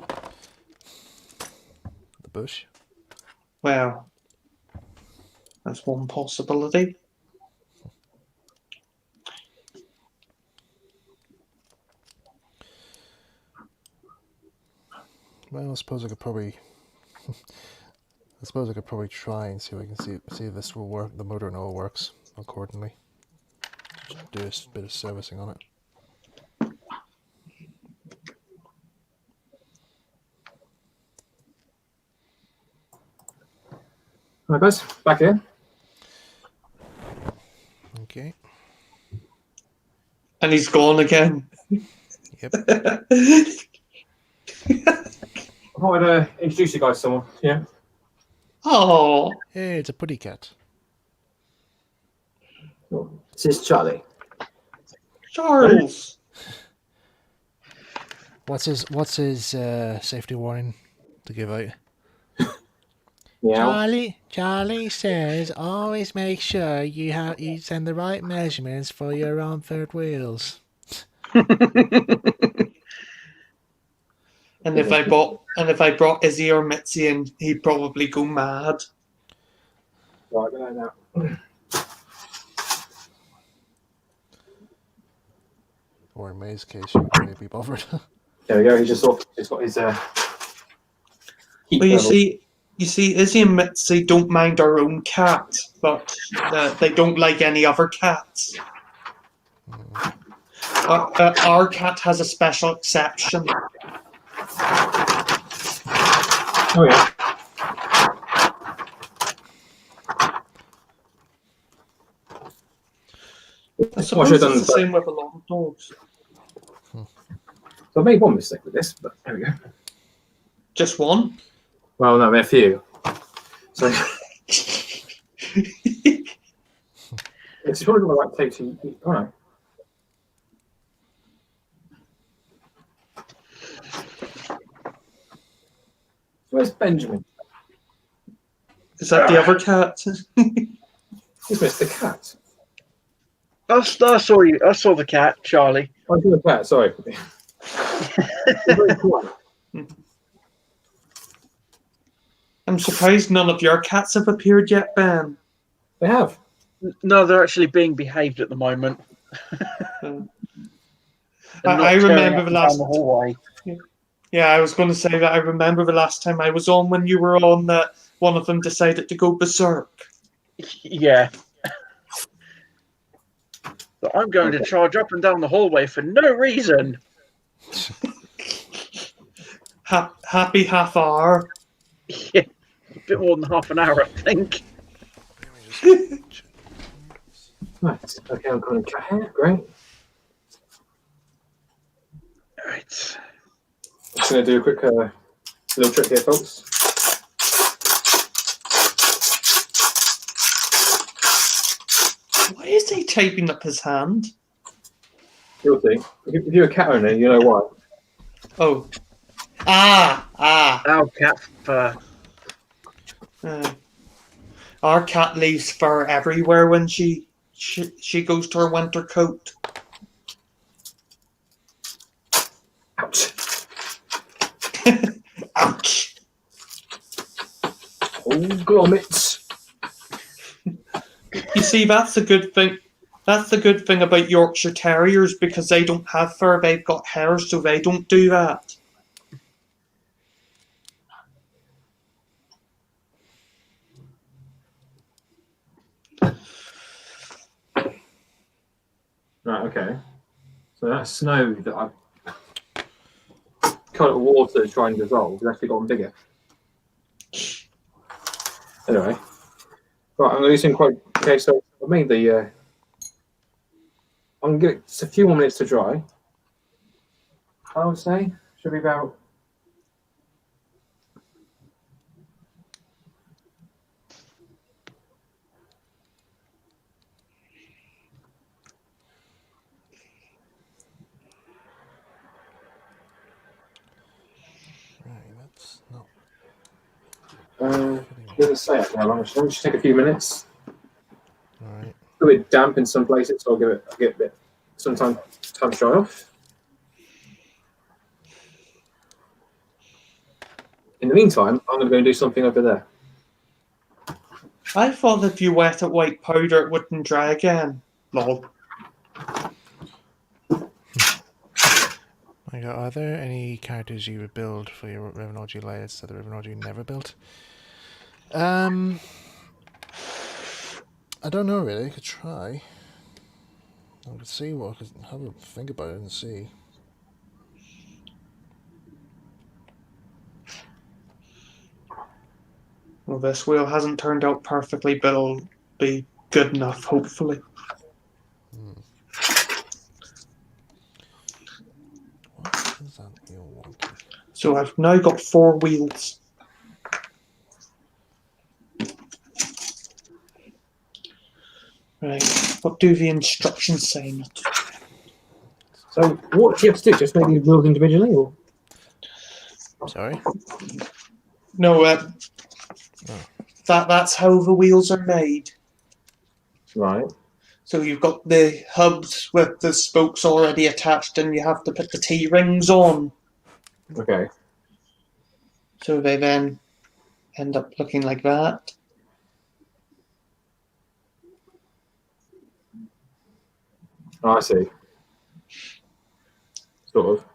Speaker 1: The bush.
Speaker 2: Well, that's one possibility.
Speaker 1: Well, I suppose I could probably try and see if I can see if this will work. The motor and all works accordingly. Just do a bit of servicing on it.
Speaker 3: Right, guys, back here.
Speaker 1: Okay.
Speaker 2: And he's gone again.
Speaker 1: Yep.
Speaker 3: I thought I'd introduce you guys to someone. Yeah.
Speaker 2: Oh,
Speaker 1: Hey, it's a putty cat.
Speaker 3: This is Charlie.
Speaker 2: Charles.
Speaker 1: What's his safety warning to give out?
Speaker 3: Yeah.
Speaker 1: Charlie says always make sure you send the right measurements for your Romford wheels.
Speaker 2: And if I brought Izzy or Mitzi in, he'd probably go mad.
Speaker 3: Right, good night now.
Speaker 1: Or in May's case, you wouldn't be bothered.
Speaker 3: There we go. He's got his.
Speaker 2: Well, you see, Izzy and Mitzi don't mind our own cat, but they don't like any other cats. Our cat has a special exception.
Speaker 3: Oh yeah.
Speaker 2: I suppose it's the same with a lot of dogs.
Speaker 3: So I made one mistake with this, but there we go.
Speaker 2: Just one?
Speaker 3: Well, no, I made a few. So it's probably the right take to. All right. Where's Benjamin?
Speaker 2: Is that the other cat?
Speaker 3: He's missed the cat.
Speaker 4: I saw you. I saw the cat, Charlie.
Speaker 3: Oh, I see the cat. Sorry. Very quiet.
Speaker 2: I'm surprised none of your cats have appeared yet, Ben.
Speaker 3: They have.
Speaker 4: No, they're actually being behaved at the moment.
Speaker 2: I remember the last.
Speaker 4: Down the hallway.
Speaker 2: Yeah, I was going to say that I remember the last time I was on when you were on that one of them decided to go berserk.
Speaker 4: Yeah. But I'm going to charge up and down the hallway for no reason.
Speaker 2: Happy half hour.
Speaker 4: Yeah, a bit more than half an hour, I think.
Speaker 3: Right. Okay, I'm going to cut here. Great.
Speaker 4: Right.
Speaker 3: Just going to do a quick little trick here, folks.
Speaker 2: Why is he taping up his hand?
Speaker 3: You'll see. If you're a cat owner, you know why.
Speaker 2: Oh. Ah.
Speaker 4: Ow, cat fur.
Speaker 2: Our cat leaves fur everywhere when she goes to her winter coat.
Speaker 3: Ouch.
Speaker 2: Ouch.
Speaker 3: Oh, grommets.
Speaker 2: You see, that's the good thing. That's the good thing about Yorkshire Terriers, because they don't have fur, they've got hair, so they don't do that.
Speaker 3: Right, okay. So that snow that I've cut of water to try and dissolve has actually gotten bigger. Anyway. Right, I'm going to do some quite... Okay, so I made the... I'm going to give it just a few more minutes to dry. I would say should be about...
Speaker 1: Right, that's not.
Speaker 3: Doesn't say it how long. So just take a few minutes.
Speaker 1: Alright.
Speaker 3: A bit damp in some places, so I'll get a bit some time to dry off. In the meantime, I'm going to go and do something over there.
Speaker 2: I thought if you wet it white powder, it wouldn't dry again. Lol.
Speaker 1: Are there any characters you would build for your Ravenogi layers that the Ravenogi you never built? I don't know really. I could try. I could see what I could have a think about it and see.
Speaker 2: Well, this wheel hasn't turned out perfectly, but it'll be good enough, hopefully.
Speaker 1: What is that wheel wanting?
Speaker 2: So I've now got 4 wheels. Right, what do the instructions say?
Speaker 3: So what do you have to do? Just make these wheels individually, or?
Speaker 1: Sorry?
Speaker 2: No, that's how the wheels are made.
Speaker 3: Right.
Speaker 2: So you've got the hubs with the spokes already attached, and you have to put the T-rings on.
Speaker 3: Okay.
Speaker 2: So they then end up looking like that.
Speaker 3: Oh, I see. Sort of.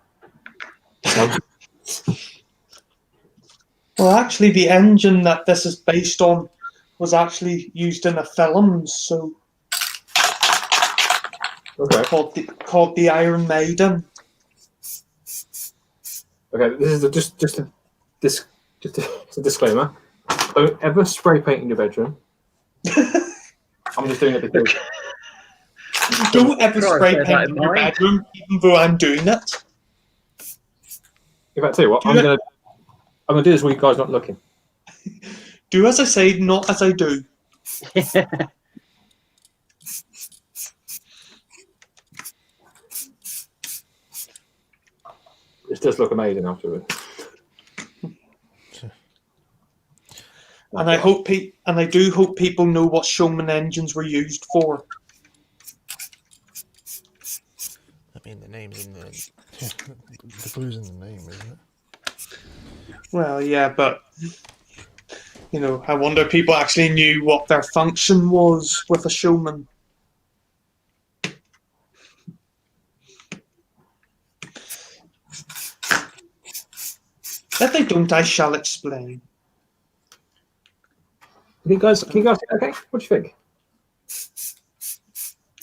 Speaker 2: Well, actually, the engine that this is based on was actually used in a film, so
Speaker 3: Okay.
Speaker 2: called the Iron Maiden.
Speaker 3: Okay. This is just a disclaimer. Don't ever spray paint in your bedroom. I'm just doing it because.
Speaker 2: Don't ever
Speaker 4: Sure,
Speaker 2: spray
Speaker 4: bear that
Speaker 2: paint
Speaker 4: in
Speaker 2: in your
Speaker 4: mind.
Speaker 2: bedroom, even though I'm doing it.
Speaker 3: In fact, tell you what,
Speaker 2: Do
Speaker 3: I'm
Speaker 2: it.
Speaker 3: gonna do this when you guys are not looking.
Speaker 2: Do as I say, not as I do.
Speaker 3: It does look amazing afterwards.
Speaker 2: And I do hope people know what Showman engines were used for.
Speaker 1: I mean, the name's in the... the clue's in the name, isn't it?
Speaker 2: Well, yeah, but I wonder if people actually knew what their function was with a Showman. If they don't, I shall explain.
Speaker 3: Can you guys okay? What do you think?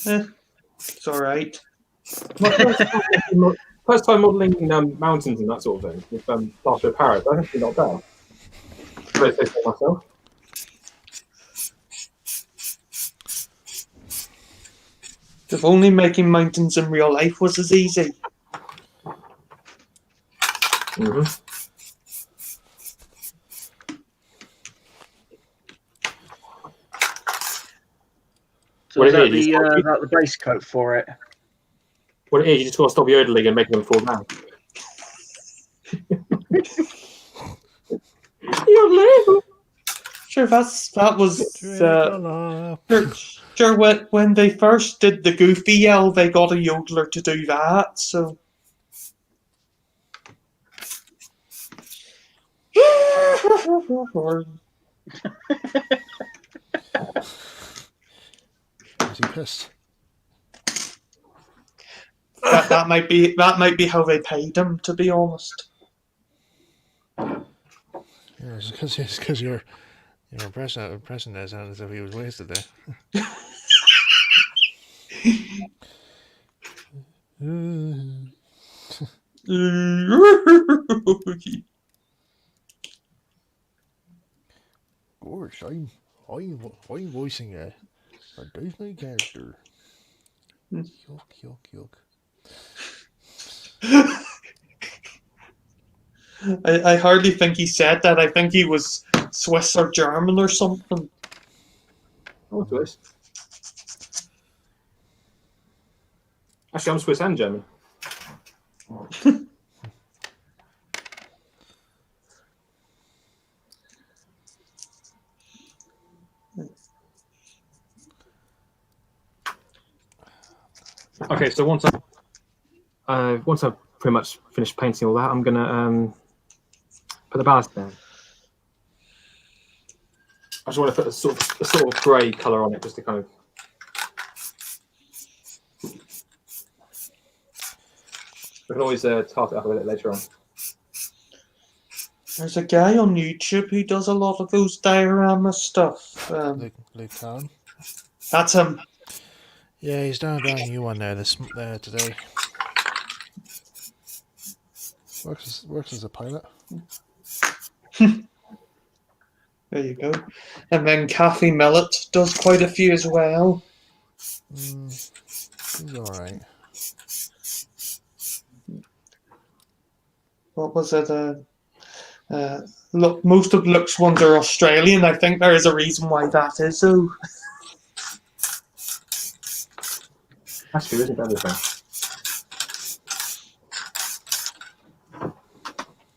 Speaker 2: It's all right.
Speaker 3: First time modelling mountains and that sort of thing with plaster of Paris. I think not bad. I say so myself.
Speaker 2: If only making mountains in real life was as easy.
Speaker 3: Mm-hmm.
Speaker 4: So
Speaker 3: What
Speaker 4: is
Speaker 3: it
Speaker 4: that
Speaker 3: is,
Speaker 4: that the base coat for it?
Speaker 3: What it is, you just got to stop yodeling and making them fall down.
Speaker 2: Sure, that was
Speaker 1: Dracula.
Speaker 2: sure. When they first did the Goofy yell, they got a yodeler to do that. So.
Speaker 1: Is he pissed?
Speaker 2: that might be how they paid him. To be honest.
Speaker 1: Yeah, it's because you're pressing that sound as if he was wasted there. Gosh, I'm voicing a Disney character. Yuck, yuck, yuck.
Speaker 2: I hardly think he said that. I think he was Swiss or German or something.
Speaker 3: Oh, Swiss. Actually, I'm Swiss and German. Okay, so once I've pretty much finished painting all that, I'm gonna put the ballast down. I just want to put a sort of grey colour on it, just to kind of. We can always tart it up a bit later on.
Speaker 2: There's a guy on YouTube who does a lot of those diorama stuff.
Speaker 1: Luke Town.
Speaker 2: That's him.
Speaker 1: Yeah, he's done a brand new one there today. Works as a pilot.
Speaker 2: There you go. And then Kathy Millett does quite a few as well.
Speaker 1: He's all right.
Speaker 2: What was it? Look, most of Luke's ones are Australian. I think there is a reason why that is. So.
Speaker 3: That's true, isn't everything?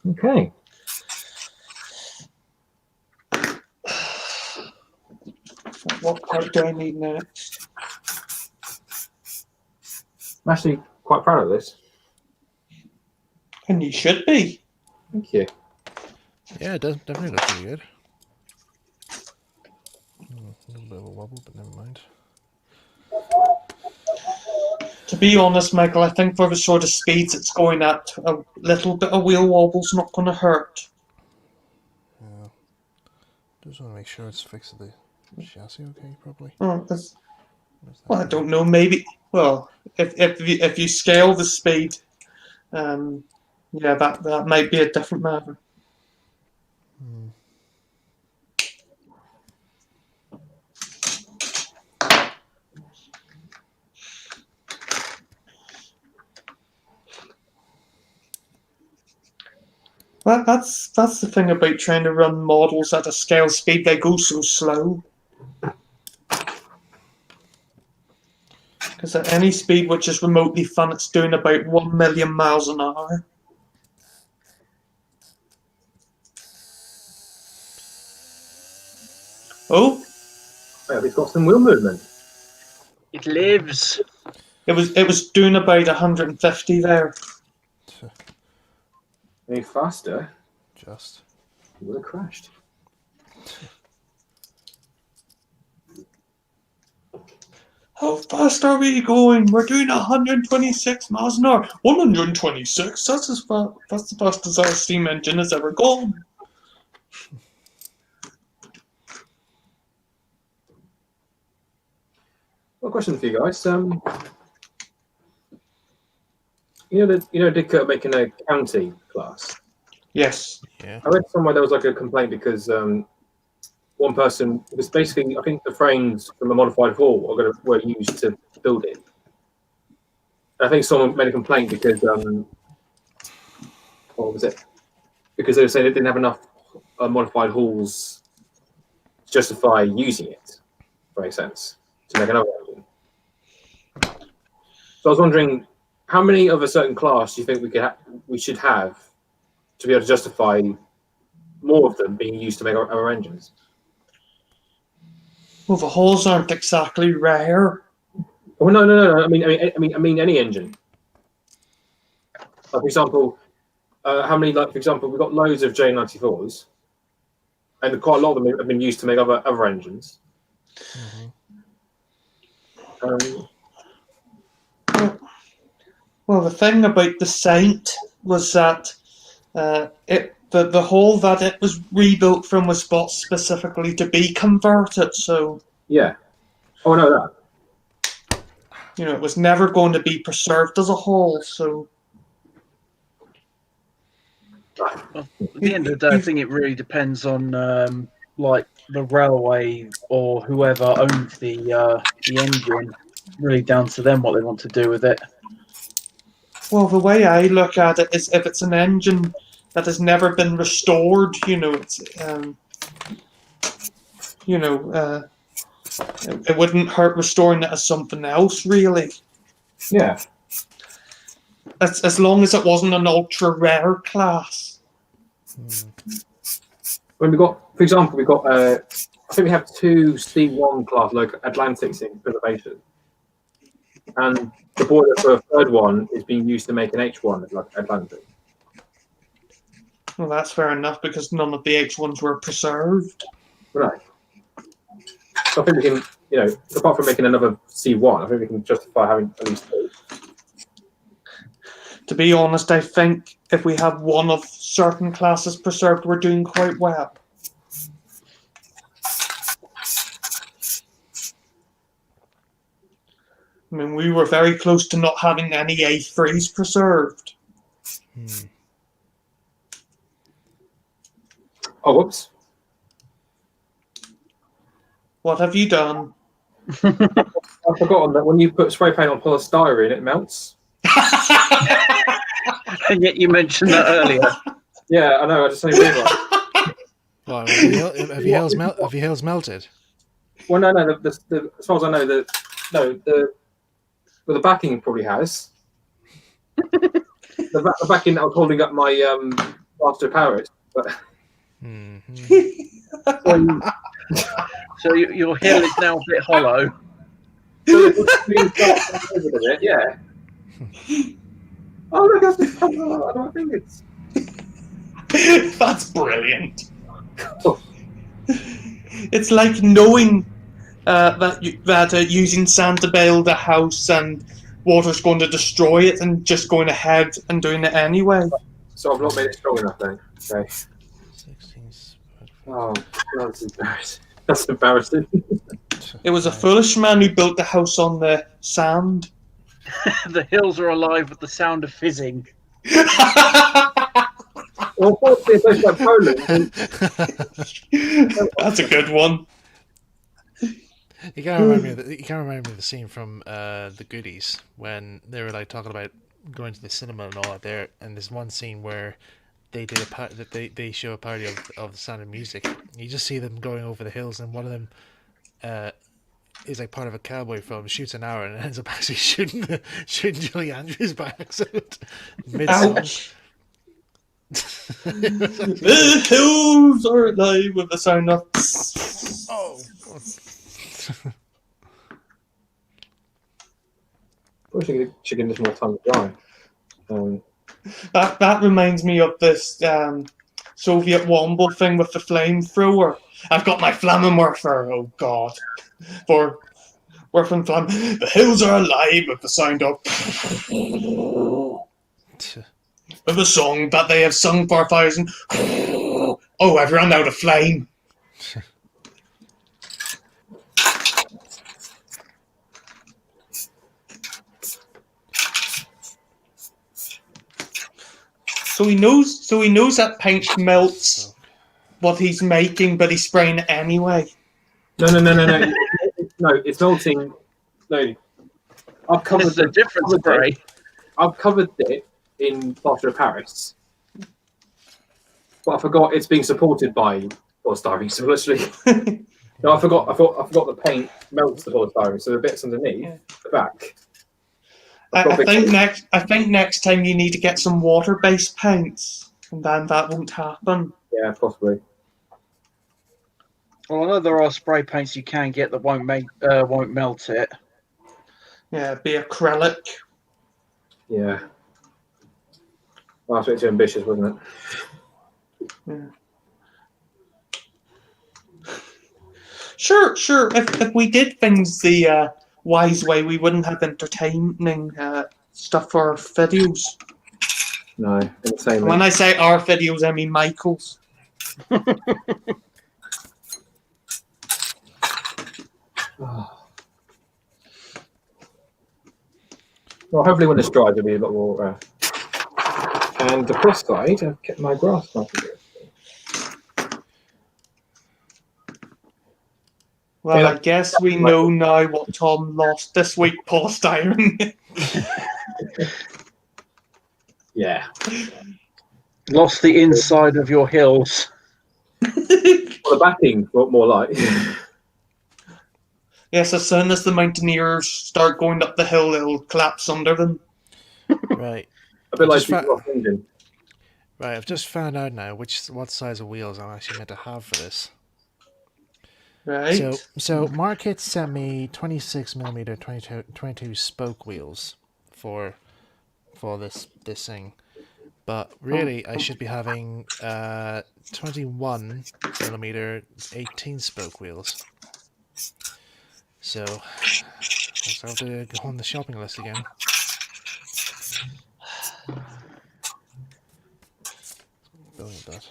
Speaker 3: Okay.
Speaker 2: What part do I need next?
Speaker 3: I'm actually quite proud of this.
Speaker 2: And you should be.
Speaker 3: Thank you.
Speaker 1: Yeah, it does definitely look pretty good. A little bit of a wobble, but never mind.
Speaker 2: To be honest, Michael, I think for the sort of speeds it's going at, a little bit of wheel wobble's not going to hurt.
Speaker 1: Yeah. Just want to make sure it's fixed the chassis okay properly.
Speaker 2: Oh, well, I don't know. Maybe. Well, if you scale the speed, yeah, that might be a different matter. Well, that's the thing about trying to run models at a scale speed. They go so slow. Because at any speed which is remotely fun, it's doing about 1 million miles an hour. Oh,
Speaker 3: Yeah, it's got some wheel movement.
Speaker 4: It lives.
Speaker 2: it was doing about 150 there.
Speaker 3: Any faster,
Speaker 1: Just.
Speaker 3: it would have crashed.
Speaker 2: How fast are we going? We're doing 126 miles an hour. 126? That's the fastest our steam engine has ever gone.
Speaker 3: Well, question for you guys. Dick making a county class.
Speaker 2: Yes.
Speaker 1: Yeah.
Speaker 3: I read somewhere there was like a complaint because one person was basically, I think the frames from a modified hall were used to build it. I think someone made a complaint because what was it? Because they were saying they didn't have enough modified halls to justify using it. For makes sense, to make another engine. So I was wondering, how many of a certain class do you think we should have to be able to justify more of them being used to make our engines?
Speaker 2: Well, the holes aren't exactly rare.
Speaker 3: Oh no. I mean any engine. Like, for example, how many? Like, for example, we've got loads of J94s, and quite a lot of them have been used to make other engines.
Speaker 2: Well, the thing about the Saint was that the hole that it was rebuilt from was bought specifically to be converted. So
Speaker 3: yeah. Oh, I know that.
Speaker 2: it was never going to be preserved as a hole. So.
Speaker 4: Well, at the end of the day, I think it really depends on like the railway or whoever owns the engine. Really down to them what they want to do with it.
Speaker 2: Well, the way I look at it is, if it's an engine that has never been restored, it wouldn't hurt restoring it as something else, really.
Speaker 3: Yeah.
Speaker 2: As long as it wasn't an ultra rare class.
Speaker 3: When for example, I think we have 2 C1 class Atlantics in preservation, and the boiler for a third one is being used to make an H1 Atlantic.
Speaker 2: Well, that's fair enough, because none of the H1s were preserved.
Speaker 3: Right. So I think we can, apart from making another C1, I think we can justify having at least 2.
Speaker 2: To be honest, I think if we have one of certain classes preserved, we're doing quite well. I mean, we were very close to not having any A3s preserved.
Speaker 3: Oh, whoops.
Speaker 2: What have you done?
Speaker 3: I've forgotten that when you put spray paint on polystyrene, it melts.
Speaker 4: And yet you mentioned that earlier.
Speaker 3: Yeah, I know. I just only realised.
Speaker 1: Well, have your hills melted?
Speaker 3: Well, no. As far as I know, the backing probably has. the backing that was holding up my Master of Paris, but.
Speaker 4: So your hill is now a bit hollow.
Speaker 3: So yeah. Oh, look, I don't think it's.
Speaker 2: That's brilliant. It's like knowing that using sand to build a house and water's going to destroy it, and just going ahead and doing it anyway.
Speaker 3: So I've not made it strong enough then. Okay.
Speaker 1: 16.
Speaker 3: Oh, that's embarrassing. That's embarrassing.
Speaker 2: It was a foolish man who built the house on the sand.
Speaker 4: The hills are alive with the sound of fizzing.
Speaker 3: Well, fortunately, it's like Poland.
Speaker 2: That's a good one.
Speaker 1: You can't remind me of the scene from the Goodies when they were like talking about going to the cinema and all that there, and there's one scene where they did they show a party of the Sound of Music. You just see them going over the hills, and one of them is like part of a cowboy film, shoots an arrow, and ends up actually shooting Julie Andrews by accident mid-song.
Speaker 2: Ouch. The hills are alive with the sound of.
Speaker 1: Oh.
Speaker 3: I wish I should give this more time to dry.
Speaker 2: That reminds me of this Soviet Womble thing with the flamethrower. I've got my Flammenwerfer, oh god. For Worth and Flam. The hills are alive with the sound of of a song that they have sung for 1,000. Oh, I've run out of flame. So he knows that paint melts what he's making, but he's spraying it anyway.
Speaker 3: No. No, it's melting. No, I've covered
Speaker 4: This is a different spray.
Speaker 3: I've covered it in plaster of Paris, but I forgot it's being supported by polystyrene. So literally, no, I forgot the paint melts the polystyrene, so the bits underneath the back.
Speaker 2: I think next time you need to get some water-based paints, and then that won't happen.
Speaker 3: Yeah, possibly.
Speaker 4: Well, I know there are spray paints you can get that won't melt it.
Speaker 2: Yeah, be acrylic.
Speaker 3: Yeah. Well, that's a bit too ambitious, wasn't it?
Speaker 2: Yeah. Sure. If we did things the wise way, we wouldn't have entertaining stuff for our videos.
Speaker 3: No, insane.
Speaker 2: When I say our videos, I mean Michael's.
Speaker 3: Well, hopefully when it's dry, it'll be a lot more. And the plus side, I've kept my grass marker.
Speaker 2: Well,
Speaker 3: Yeah.
Speaker 2: I guess we know now what Tom lost this week, polystyrene.
Speaker 3: Yeah.
Speaker 4: Lost the inside of your hills.
Speaker 3: Well, the backing, more like.
Speaker 2: Yes, as soon as the mountaineers start going up the hill, it'll collapse under them.
Speaker 1: Right.
Speaker 3: A bit like
Speaker 1: Just fa-
Speaker 3: off engine.
Speaker 1: Right, I've just found out now what size of wheels I'm actually meant to have for this.
Speaker 2: Right.
Speaker 1: So Market sent me 26mm 22 spoke wheels for this thing, but really I should be having 21mm 18 spoke wheels. So I'll have to go on the shopping list again. Brilliant that.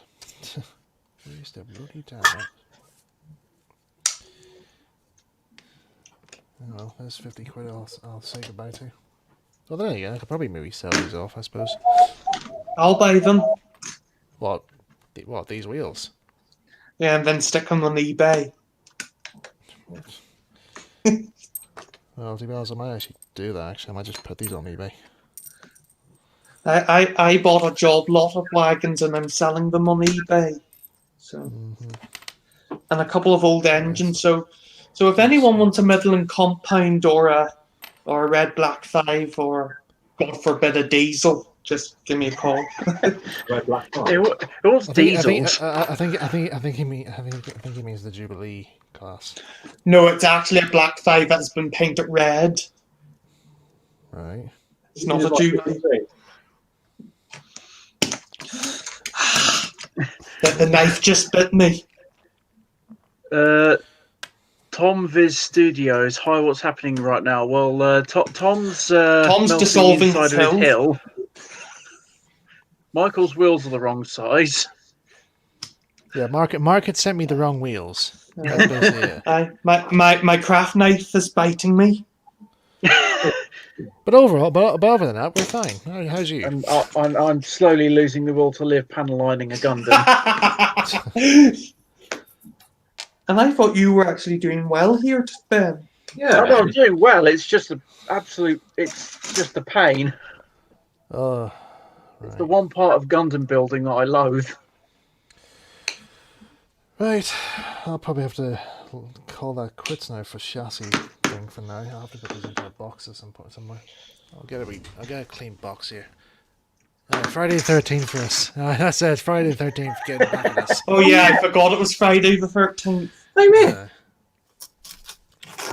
Speaker 1: Where's the bloody damn it? Oh well, there's 50 quid I'll say goodbye to. Well, there you go. I could probably maybe sell these off, I suppose.
Speaker 2: I'll buy them.
Speaker 1: What? These wheels?
Speaker 2: Yeah, and then stick them on eBay.
Speaker 1: What? Well, to be honest, I might actually do that. Actually, I might just put these on eBay.
Speaker 2: I bought a job lot of wagons and I'm selling them on eBay. So, and a couple of old engines. So if anyone wants a Midland compound or a red black 5 or God forbid a diesel, just give me a call.
Speaker 3: Red, black,
Speaker 4: It was diesels.
Speaker 1: I think he means the Jubilee class.
Speaker 2: No, it's actually a black 5 that's been painted red.
Speaker 1: Right.
Speaker 2: It's not a Jubilee. The knife just bit me.
Speaker 4: Tom Viz Studios. Hi, what's happening right now? Well, Tom's melting
Speaker 2: dissolving
Speaker 4: inside
Speaker 2: his
Speaker 4: of his hill. Michael's wheels are the wrong size.
Speaker 1: Yeah, Market sent me the wrong wheels. That's basically it.
Speaker 2: My craft knife is biting me.
Speaker 1: But overall, but other than that, we're fine. How's you?
Speaker 4: And I'm slowly losing the will to live panel lining a Gundam.
Speaker 2: And I thought you were actually doing well here, Ben.
Speaker 3: Yeah.
Speaker 4: I'm doing well. It's just it's just a pain.
Speaker 1: Oh,
Speaker 4: It's the one part of Gundam building that I loathe.
Speaker 1: right. I'll probably have to call that quits now for chassis thing for now. I'll have to put these into a box at some point somewhere. I'll get a clean box here. Friday the 13th for us. That's it. Friday the 13th. Getting back at us.
Speaker 2: Oh yeah, I forgot it was Friday the 13th.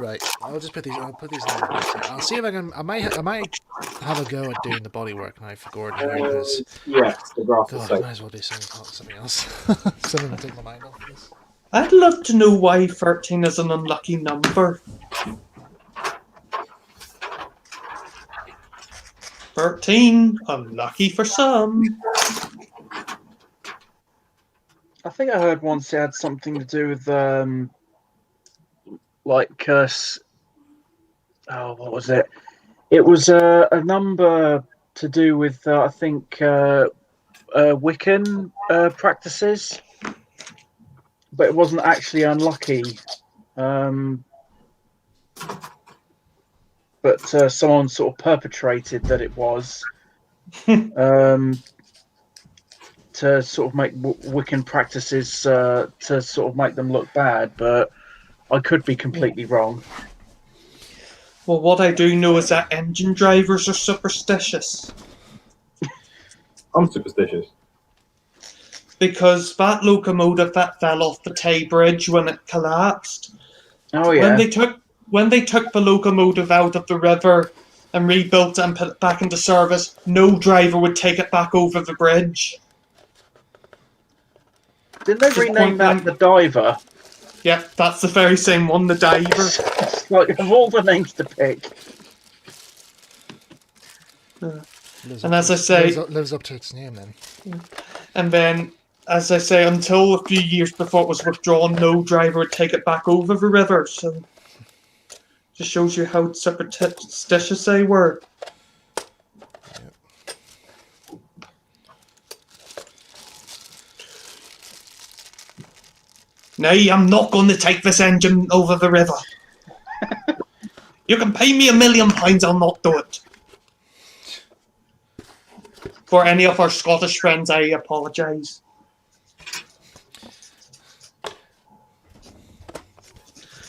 Speaker 1: Right. I'll just put these. I'll put these in the box here. I'll see if I can. I might have a go at doing the bodywork now for Gordon here because
Speaker 3: Yes, the grass is
Speaker 1: God, I
Speaker 3: safe.
Speaker 1: might as well do something else. Something to take my mind off this.
Speaker 2: I'd love to know why 13 is an unlucky number. 13. Unlucky for some.
Speaker 4: I think I heard once it had something to do with like what was it? It was a number to do with I think Wiccan practices, but it wasn't actually unlucky. But someone sort of perpetrated that it was to sort of make Wiccan practices to sort of make them look bad, but I could be completely wrong.
Speaker 2: Well, what I do know is that engine drivers are superstitious.
Speaker 3: I'm superstitious.
Speaker 2: Because that locomotive that fell off the Tay Bridge when it collapsed,
Speaker 4: Oh yeah.
Speaker 2: when they took the locomotive out of the river and rebuilt it and put it back into service, no driver would take it back over the bridge.
Speaker 4: Didn't they rename that the Diver?
Speaker 2: Yep, that's the very same one, the Diver.
Speaker 4: It's like of all the names to pick.
Speaker 2: And as I say,
Speaker 1: lives up to its name then.
Speaker 2: and then, as I say, until a few years before it was withdrawn, no driver would take it back over the river. So, just shows you how superstitious they were. Nay, I'm not going to take this engine over the river. You can pay me £1 million, I'll not do it. For any of our Scottish friends, I apologise.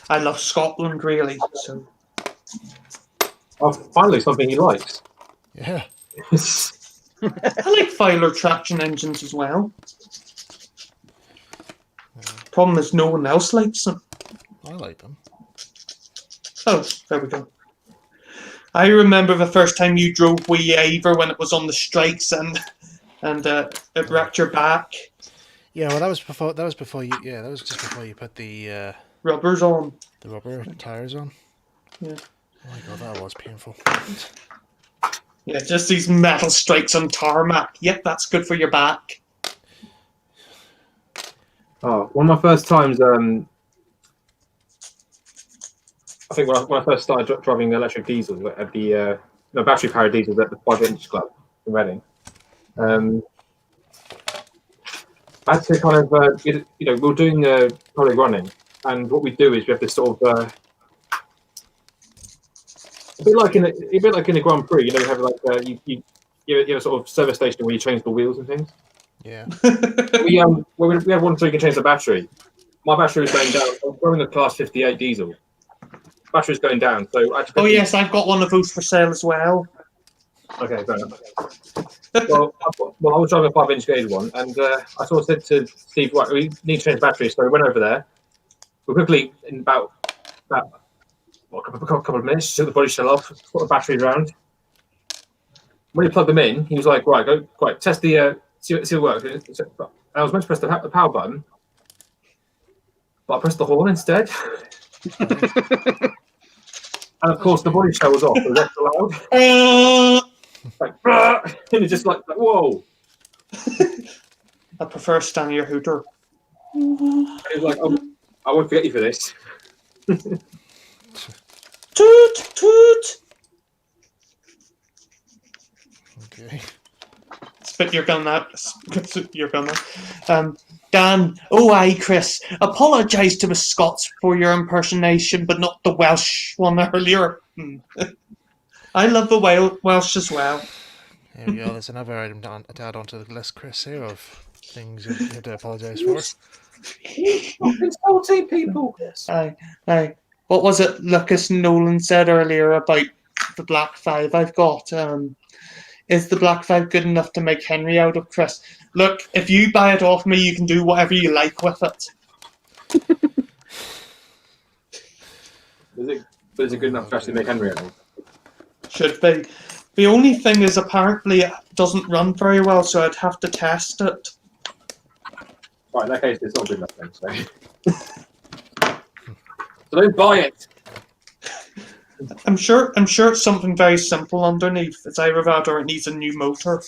Speaker 2: I love Scotland, really. So.
Speaker 3: Oh, finally, something he likes.
Speaker 1: Yeah.
Speaker 2: I like Filer traction engines as well. Problem is, no one else likes them.
Speaker 1: I like them.
Speaker 2: Oh, there we go. I remember the first time you drove Wee Aver when it was on the strikes and it wrecked your back.
Speaker 1: Yeah, well, that was before you. Yeah, that was just before you put the
Speaker 2: Rubbers on.
Speaker 1: the rubber tires on.
Speaker 2: Yeah.
Speaker 1: Oh my god, that was painful.
Speaker 2: Yeah, just these metal strikes on tarmac. Yep, that's good for your back.
Speaker 3: Oh, one of my first times. I think when I first started driving electric diesels at the battery powered diesels at the 5-inch club in Reading. I had to kind of, we were doing public running, and what we do is we have this sort of a bit like in a Grand Prix. You have like you have a sort of service station where you change the wheels and things.
Speaker 1: Yeah.
Speaker 3: we had one so you can change the battery. My battery was going down. I was running a Class 58 diesel. Battery was going down, so I had to
Speaker 2: Oh yes, I've got one of those for sale as well.
Speaker 3: Okay, fair enough. well, I was driving a 5-inch gauge one, and I sort of said to Steve, right, we need to change batteries. So we went over there. We quickly, in about a couple of minutes, took the body shell off, put the batteries around. When he plugged them in, he was like, right, test the, see what works. And I was meant to press the power button, but I pressed the horn instead. And of course, the body shell was off. It was extra loud. Like, and it's just like, whoa.
Speaker 2: I prefer Stanier Hooter.
Speaker 3: It was like, I won't forget you for this.
Speaker 2: Toot toot.
Speaker 1: Okay.
Speaker 2: Spit your gun out. Spit your gun out. Dan, oh aye, Chris. Apologise to the Scots for your impersonation, but not the Welsh one earlier. I love the Welsh as well.
Speaker 1: There we go. There's another item to add onto the list, Chris, here of things you have to apologise for.
Speaker 3: Insulting people.
Speaker 2: Aye. What was it Lucas Nolan said earlier about the Black 5 I've got? Is the Black 5 good enough to make Henry out of, Chris? Look, if you buy it off me, you can do whatever you like with it.
Speaker 3: Is it good enough to actually make Henry out of?
Speaker 2: Should be. The only thing is apparently it doesn't run very well, so I'd have to test it.
Speaker 3: Right, in that case, it's not good enough then. So don't buy it.
Speaker 2: I'm sure it's something very simple underneath. It's either that or it needs a new motor.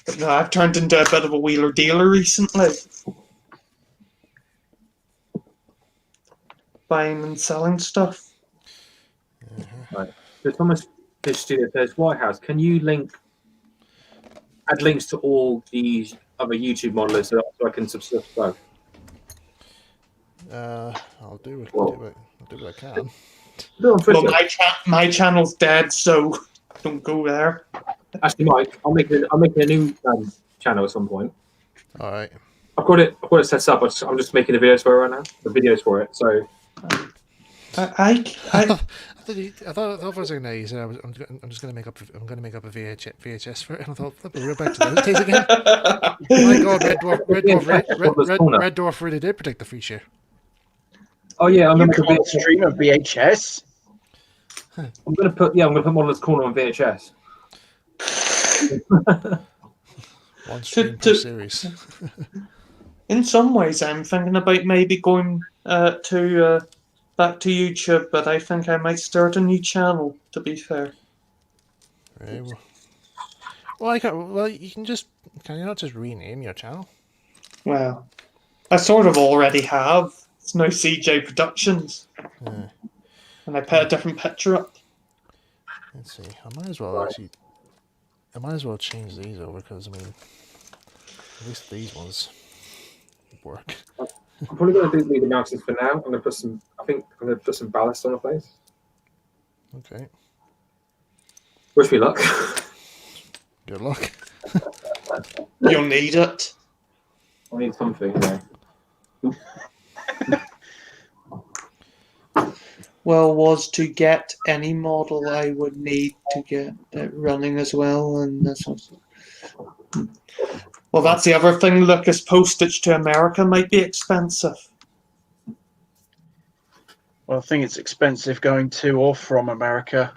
Speaker 2: But no, I've turned into a bit of a wheeler dealer recently. Buying and selling stuff.
Speaker 3: Right. So Thomas Fish Studio says, White House, can you add links to all these other YouTube modelers so I can subscribe?
Speaker 1: I'll do what I can.
Speaker 3: Do it on
Speaker 2: Well,
Speaker 3: Twitter.
Speaker 2: my channel's dead, so don't go there.
Speaker 3: Actually, Mike, I'm making a new channel at some point.
Speaker 1: All right.
Speaker 3: I've got it set up. I'm just making the videos for it right now. The videos for it. So
Speaker 2: I
Speaker 1: I thought for a second there you said I'm just going to make up a VHS for it, and I thought that'd be real back to those days again. My God, Red Dwarf really did predict the free share.
Speaker 3: oh yeah, I'm
Speaker 4: You
Speaker 3: gonna make a
Speaker 4: can't stream a VHS.
Speaker 3: I'm gonna put Modeler's Corner on VHS.
Speaker 1: One stream per series.
Speaker 2: in some ways, I'm thinking about maybe going to back to YouTube, but I think I might start a new channel. To be fair,
Speaker 1: Right, well, you can you not just rename your channel?
Speaker 2: well, I sort of already have. It's now CJ Productions,
Speaker 1: Yeah.
Speaker 2: and I put a different picture up.
Speaker 1: Let's see. I might as well change these over because I mean, at least these ones work.
Speaker 3: I'm probably gonna do the mountains for now. I'm gonna put some. I think I'm gonna put some ballast on the place.
Speaker 1: Okay.
Speaker 3: Wish me luck.
Speaker 1: Good luck.
Speaker 2: You'll need it.
Speaker 3: I need something. Yeah.
Speaker 2: Well, was to get any model, I would need to get it running as well, and this was. Well, that's the other thing. Lucas, postage to America might be expensive.
Speaker 4: Well, I think it's expensive going to or from America.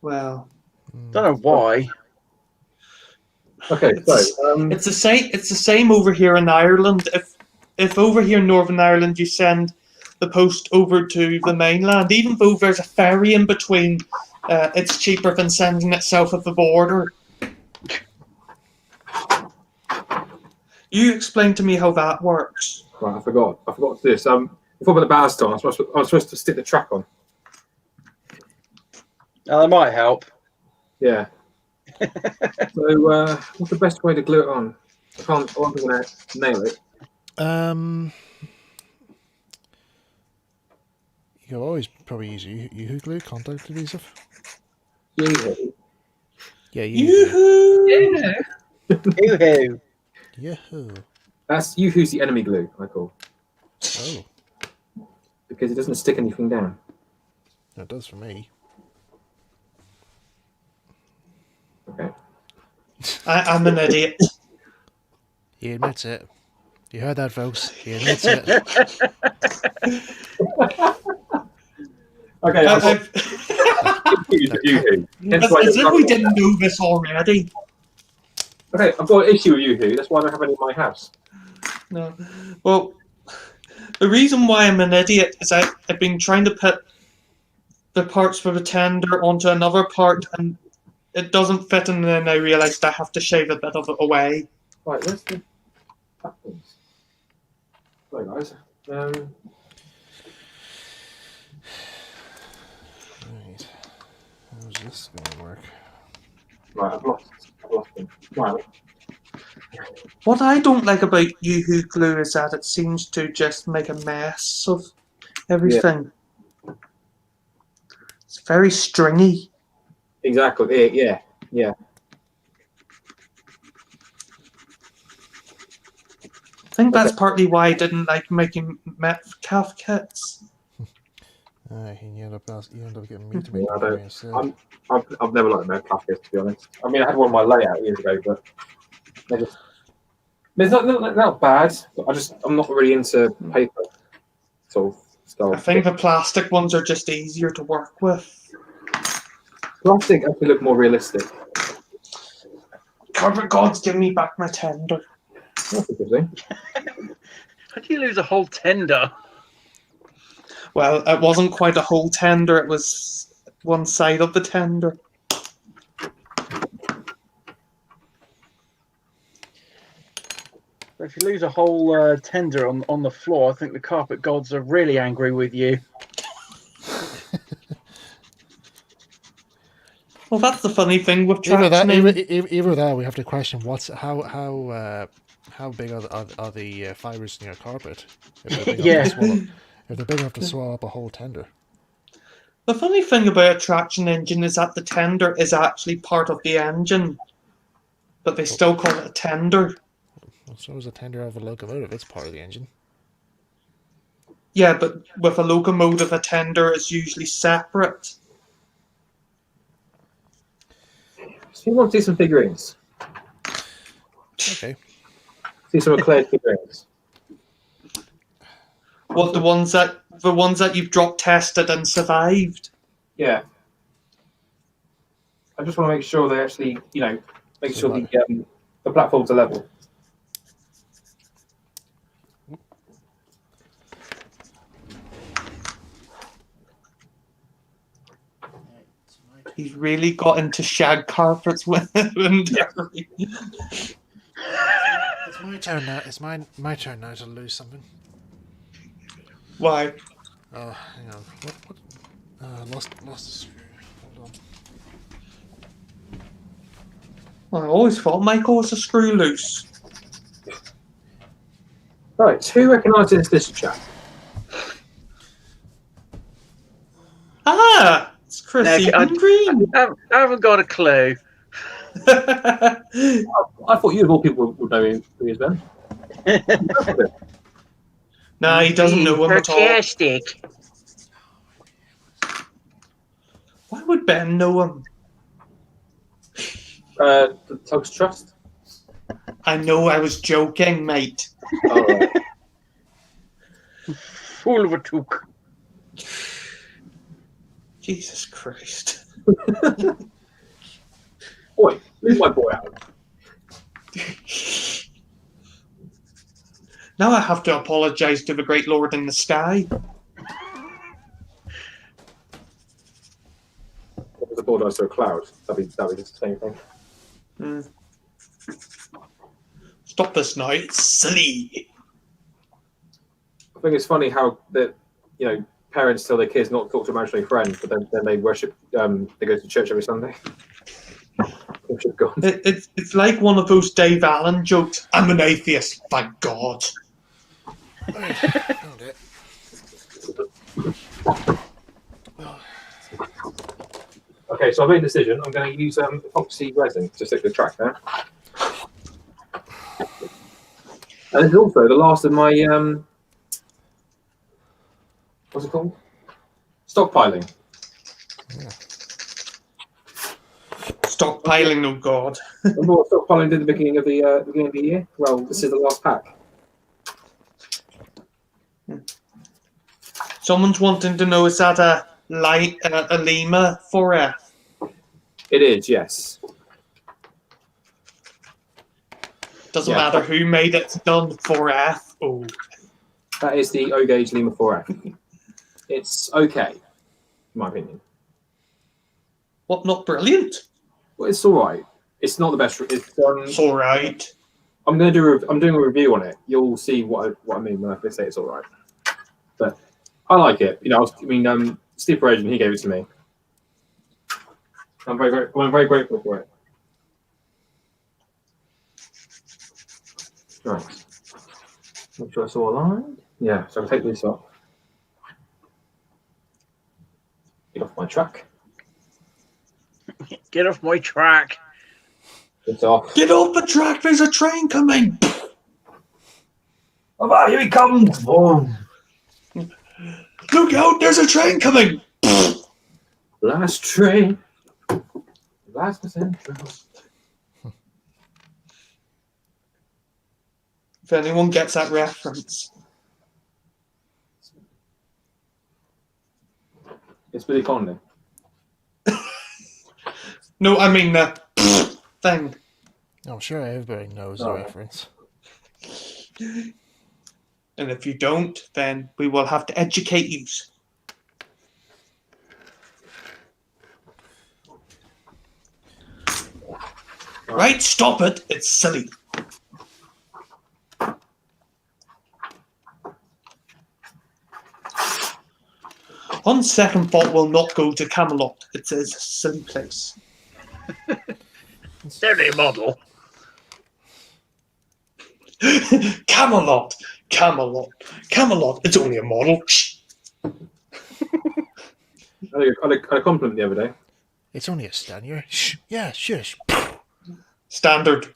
Speaker 2: Well,
Speaker 4: Don't know why.
Speaker 3: Okay, so
Speaker 2: it's the same. It's the same over here in Ireland. If over here in Northern Ireland you send the post over to the mainland, even though there's a ferry in between, it's cheaper than sending it south of the border. You explain to me how that works.
Speaker 3: right, I forgot to do this. Before I put the ballast on, I was supposed to stick the track on.
Speaker 4: That might help.
Speaker 3: Yeah. So, what's the best way to glue it on? I'm gonna nail it.
Speaker 1: You can always probably use Yoo-hoo glue, contact adhesive.
Speaker 3: Yeah.
Speaker 1: Yeah,
Speaker 2: Yoo-hoo!
Speaker 4: Yoo-hoo.
Speaker 1: Yahoo!
Speaker 3: That's Yoo-hoo's the enemy glue, I call.
Speaker 1: Oh,
Speaker 3: Because it doesn't stick anything down.
Speaker 1: that does for me.
Speaker 3: Okay.
Speaker 2: I'm an idiot.
Speaker 1: He admits it. You heard that, folks? He admits it.
Speaker 3: Okay, I've got Yoo-hoo.
Speaker 2: As if we didn't know this already.
Speaker 3: Okay, I've got an issue with Yoo-hoo. That's why I don't have any in my house.
Speaker 2: No. Well, the reason why I'm an idiot is I've been trying to put the parts for the tender onto another part and it doesn't fit, and then I realised I have to shave a bit of it away.
Speaker 3: Right, where's the buttons? Sorry, guys.
Speaker 1: Right. How's this going to work?
Speaker 3: Right, I've lost them. Right.
Speaker 2: What I don't like about Yoo-hoo glue is that it seems to just make a mess of everything. It's very stringy.
Speaker 3: Exactly. Yeah.
Speaker 2: I think that's partly why I didn't like making calf kits.
Speaker 1: You end up getting me to make
Speaker 3: Yeah, I
Speaker 1: them
Speaker 3: don't-
Speaker 1: instead.
Speaker 3: I've never liked Mad Cafés, to be honest. I mean, I had one on my layout years ago, but they're not bad. But I'm not really into paper sort of style.
Speaker 2: I think the plastic ones are just easier to work with.
Speaker 3: Plastic actually look more realistic.
Speaker 2: Carpet gods, give me back my tender.
Speaker 3: That's a good thing.
Speaker 4: How do you lose a whole tender?
Speaker 2: Well, it wasn't quite a whole tender. It was one side of the tender.
Speaker 4: If you lose a whole tender on the floor, I think the carpet gods are really angry with you.
Speaker 2: Well, that's the funny thing with
Speaker 1: Either that,
Speaker 2: tractioning.
Speaker 1: either that, we have to question how big are the fibers in your carpet? If they're big enough
Speaker 4: Yeah.
Speaker 1: to swallow, if they're big enough to swallow up a whole tender.
Speaker 2: The funny thing about a traction engine is that the tender is actually part of the engine, but they still call it a tender.
Speaker 1: So is a tender of a locomotive. It's part of the engine.
Speaker 2: Yeah, but with a locomotive, a tender is usually separate.
Speaker 3: So you want to see some figurines?
Speaker 1: Okay.
Speaker 3: See some cleared figurines.
Speaker 2: What, the ones that you've drop tested and survived?
Speaker 3: Yeah. I just want to make sure they actually, make sure the platforms are level.
Speaker 2: He's really got into shag carpets with Derry.
Speaker 1: It's my turn now. It's my turn now to lose something.
Speaker 2: Why?
Speaker 1: Oh, hang on. What? Lost the screw. Hold on.
Speaker 2: I always thought Michael was a screw loose.
Speaker 3: Right, who recognises this chap?
Speaker 2: Ah! It's Chris
Speaker 4: No,
Speaker 2: Eaton Green.
Speaker 4: I haven't got a clue.
Speaker 3: I thought you of all people would know who he is, Ben.
Speaker 2: Nah, he doesn't know him at all.
Speaker 4: Fantastic.
Speaker 2: Why would Ben know him?
Speaker 3: The Tugs Trust.
Speaker 2: I know I was joking, mate.
Speaker 3: Oh, right.
Speaker 4: Fool of a took.
Speaker 2: Jesus Christ.
Speaker 3: Boy, leave my boy out.
Speaker 2: Now I have to apologise to the Great Lord in the sky.
Speaker 3: What was a bulldozer to a cloud? That'd be the same thing.
Speaker 2: Stop this now, it's silly.
Speaker 3: I think it's funny how parents tell their kids not to talk to imaginary friends, but then they worship. They go to church every Sunday. Worship God.
Speaker 2: It's like one of those Dave Allen jokes. I'm an atheist, thank God.
Speaker 1: Found it.
Speaker 3: Okay, so I made a decision. I'm going to use epoxy resin to stick the track there. And this is also the last of my what's it called? Stockpiling.
Speaker 1: Yeah.
Speaker 2: Stockpiling, oh God.
Speaker 3: Remember what stockpiling did at the beginning of the year? Well, this is the last pack.
Speaker 2: Someone's wanting to know, is that a Lima 4F?
Speaker 3: It is, yes.
Speaker 2: Doesn't
Speaker 3: Yeah.
Speaker 2: matter who made it, it's done 4F. Oh.
Speaker 3: That is the O gauge Lima 4F. It's okay, in my opinion.
Speaker 2: What, not brilliant?
Speaker 3: Well, it's all right. It's not the best.
Speaker 2: It's alright.
Speaker 3: I'm doing a review on it. You'll see what I mean when I say it's all right. But I like it. Steve Peragin, he gave it to me. I'm very grateful for it. Right. Make sure it's all aligned. Yeah. So I'll take this off. Get off my track.
Speaker 4: Get off my track.
Speaker 3: It's off.
Speaker 2: Get off the track, there's a train coming!
Speaker 3: Oh, here he comes! Boom.
Speaker 2: Look out, there's a train coming!
Speaker 3: Last train. Last central.
Speaker 2: If anyone gets that reference.
Speaker 3: It's Billy Connolly.
Speaker 2: No, I mean the thing.
Speaker 1: I'm sure everybody knows the reference.
Speaker 2: And if you don't, then we will have to educate you. Right, stop it. It's silly. On second thought, we'll not go to Camelot. It's a silly place.
Speaker 4: Silly model.
Speaker 2: Camelot, Camelot, Camelot. It's only a model. Shh.
Speaker 3: I had a compliment the other day.
Speaker 1: It's only a Stanier. Shh. Yeah, shush.
Speaker 2: Standard,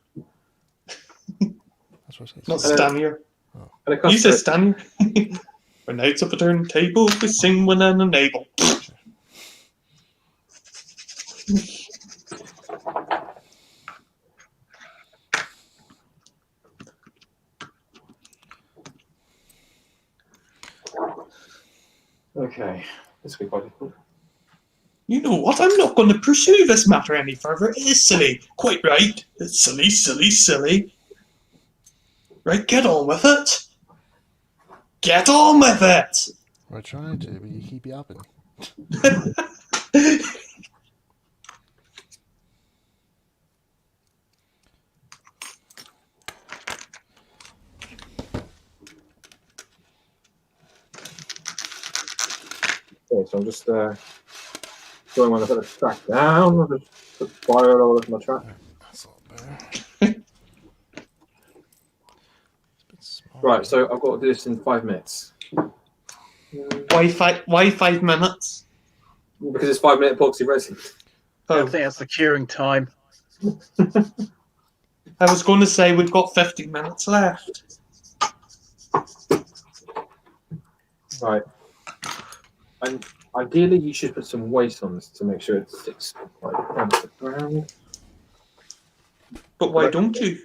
Speaker 1: That's what it
Speaker 2: not
Speaker 1: says.
Speaker 2: Stanier.
Speaker 3: Had a
Speaker 2: You say
Speaker 3: customer,
Speaker 2: Stanier. When knights of a turn table, we sing when an enable.
Speaker 3: okay, this will be quite difficult.
Speaker 2: You know what? I'm not going to pursue this matter any further. It is silly. Quite right. It's silly, silly, silly. Right, get on with it. Get on with it.
Speaker 1: We're trying to, but you keep yapping.
Speaker 3: Okay, so I'm just going when I put the track down. I'll just put fire all over my track.
Speaker 1: That's a lot better. It's a bit small.
Speaker 3: Right, so I've got to do this in 5 minutes.
Speaker 2: Why 5 minutes?
Speaker 3: Because it's 5-minute epoxy resin.
Speaker 4: I
Speaker 2: Oh,
Speaker 4: think that's the curing time.
Speaker 2: I was going to say we've got 50 minutes left.
Speaker 3: Right. And ideally, you should put some weight on this to make sure it sticks right onto the ground.
Speaker 2: But why don't you?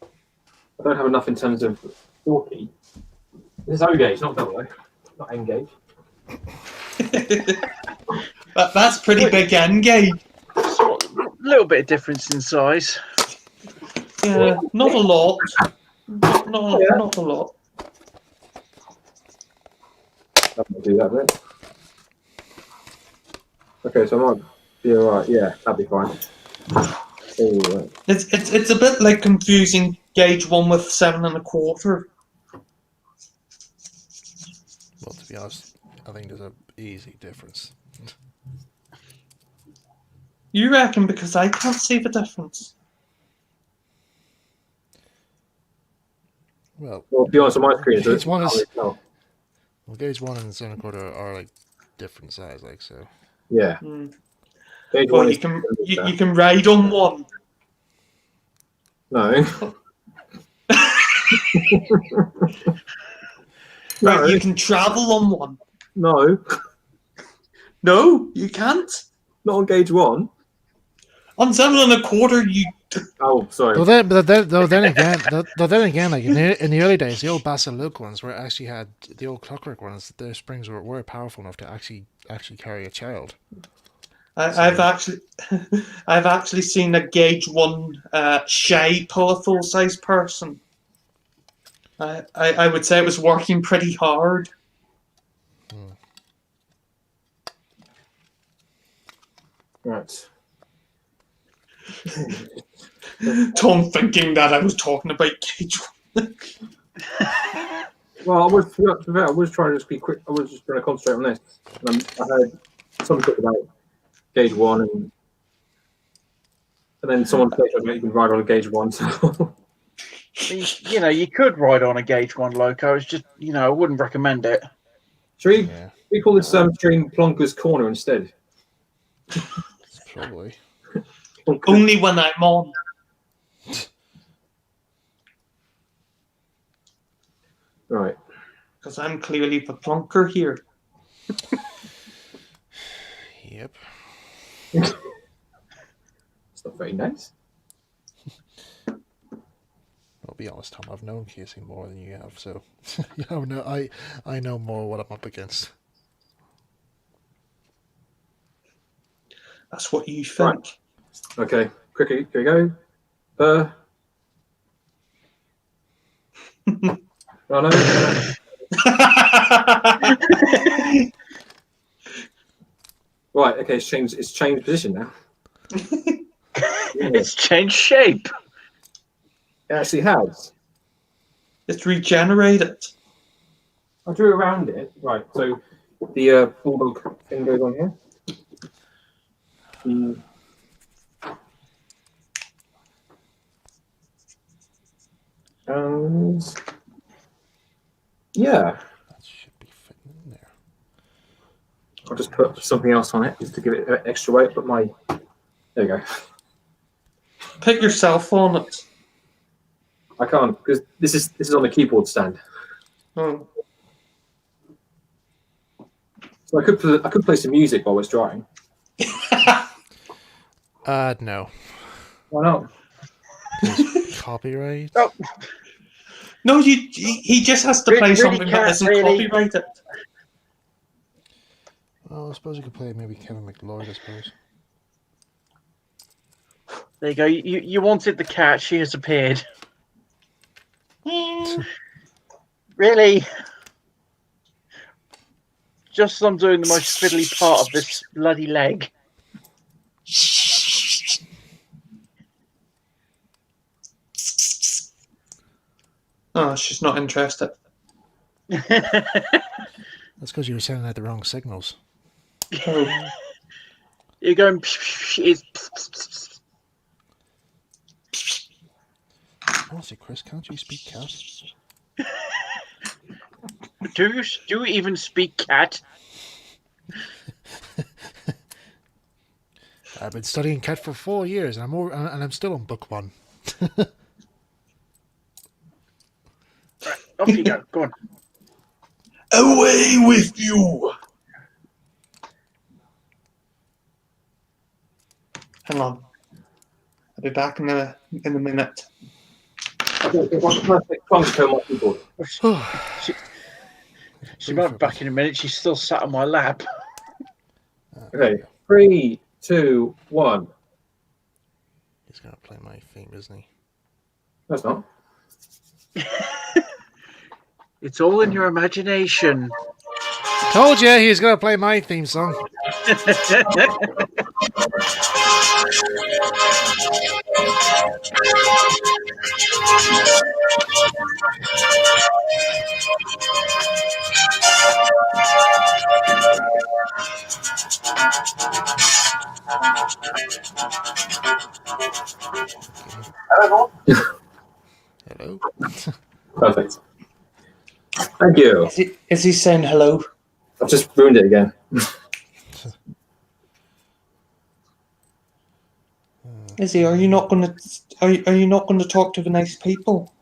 Speaker 3: I don't have enough in terms of 40. This is O gauge, not double O, not N gauge.
Speaker 2: That's pretty big end gauge.
Speaker 4: Sort of, a little bit of difference in size.
Speaker 2: Yeah, not a lot. Not a lot.
Speaker 3: I'm gonna do that bit. Okay, so I might be alright. Yeah, that'd be fine. Alright.
Speaker 2: It's a bit like confusing gauge 1 with 7 1/4.
Speaker 1: Well, to be honest, I think there's an easy difference.
Speaker 2: You reckon? Because I can't see the difference.
Speaker 1: Well,
Speaker 3: Well, to be honest, on my screen,
Speaker 1: Gauge one is-
Speaker 3: oh,
Speaker 1: well, gauge 1 and 7 1/4 are like different size, like so.
Speaker 3: yeah.
Speaker 2: Mm.
Speaker 3: Gauge
Speaker 2: Well,
Speaker 3: one
Speaker 2: you
Speaker 3: is
Speaker 2: can you can ride on one.
Speaker 3: no.
Speaker 2: Right,
Speaker 3: No.
Speaker 2: you can travel on one.
Speaker 3: No,
Speaker 2: No, you can't.
Speaker 3: not on gauge 1.
Speaker 2: On 7 1/4, you.
Speaker 3: Oh, sorry.
Speaker 1: Though then again, like in the early days, the old Basilic ones where it actually had the old clockwork ones. Their springs were powerful enough to actually carry a child.
Speaker 2: I've actually seen a gauge 1 shy pull a full size person. I would say it was working pretty hard.
Speaker 3: Right.
Speaker 2: Tom thinking that I was talking about gauge 1.
Speaker 3: Well, I was trying to just be quick. I was just trying to concentrate on this. And I heard someone talk about gauge 1, and then someone said that you can ride on a gauge 1. So
Speaker 4: You know, you could ride on a gauge 1 loco. It's just, you know, I wouldn't recommend it.
Speaker 3: should
Speaker 1: Yeah,
Speaker 3: we call this stream Plonker's Corner instead?
Speaker 1: probably.
Speaker 2: Only when I'm on.
Speaker 3: Right.
Speaker 2: Because I'm clearly the plonker here.
Speaker 1: Yep.
Speaker 3: It's not very nice.
Speaker 1: I'll be honest, Tom. I've known Casey more than you have, so you know, I know more what I'm up against.
Speaker 2: That's what you think.
Speaker 3: Okay. Quickly, here we go. No, no. Right. Okay. It's changed position now.
Speaker 4: It's changed shape.
Speaker 3: It actually has.
Speaker 2: It's regenerated.
Speaker 3: I drew around it. Right. So the bulldog thing goes on here. And yeah,
Speaker 1: That should be fitting in there.
Speaker 3: I'll just put something else on it just to give it extra weight. But there you go.
Speaker 2: Put yourself on it.
Speaker 3: I can't because this is on the keyboard stand.
Speaker 2: Oh.
Speaker 3: So I could play some music while it's drying.
Speaker 1: No.
Speaker 3: Why not?
Speaker 1: Copyright.
Speaker 4: Oh.
Speaker 2: No, he just has to play something that isn't copyrighted.
Speaker 1: Well, I suppose you could play maybe Kevin McLeod, I suppose.
Speaker 4: There you go. You wanted the cat. She has appeared. Really? Just as I'm doing the most fiddly part of this bloody leg.
Speaker 2: Oh, she's not interested.
Speaker 1: That's because you were sending out the wrong signals.
Speaker 2: Oh.
Speaker 4: You're going. It's.
Speaker 1: Honestly, Chris, can't you speak cat?
Speaker 4: Do you even speak cat?
Speaker 1: I've been studying cat for 4 years, and I'm still on book 1.
Speaker 4: Right, off you go. Go on.
Speaker 2: Away with you! Hang on. I'll be back in a minute.
Speaker 3: What's the perfect to my keyboard?
Speaker 4: She might be back in a minute. She's still sat on my lap.
Speaker 3: Okay, 3, 2, 1.
Speaker 1: He's gonna play my theme, isn't he?
Speaker 3: That's not.
Speaker 4: It's all in your imagination.
Speaker 1: Told you he's gonna play my theme song. Hello.
Speaker 3: Perfect. Thank you.
Speaker 2: Is he saying hello?
Speaker 3: I've just ruined it again.
Speaker 2: Is he? Are you not going to? Are you not going to talk to the nice people?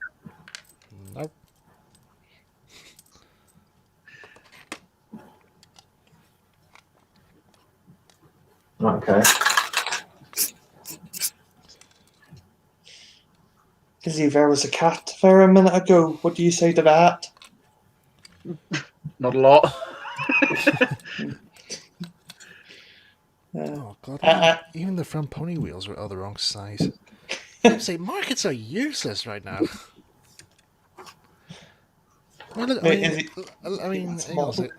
Speaker 1: Nope.
Speaker 3: Okay.
Speaker 2: Izzy, there was a cat there a minute ago. What do you say to that?
Speaker 4: Not a lot.
Speaker 1: Oh god! Even the front pony wheels were all the wrong size. I'd say markets are useless right now. I mean, hang on a sec.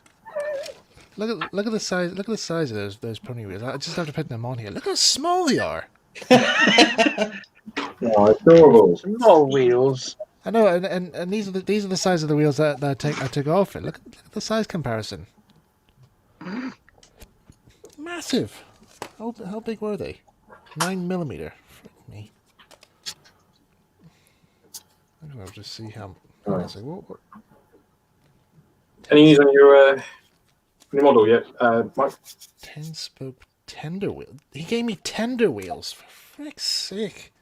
Speaker 1: Look at the size. Look at the size of those pony wheels. I just have to put them on here. Look how small they are.
Speaker 3: Oh, adorable.
Speaker 4: Small wheels.
Speaker 1: I know, and these are the size of the wheels that I took off it. Look at the size comparison. Massive. How big were they? 9mm. Frick me. I'm gonna just see how.
Speaker 3: Right.
Speaker 1: What?
Speaker 3: Any news on your model yet, Mike?
Speaker 1: 10-spoke tender wheel. He gave me tender wheels. For frick's sake.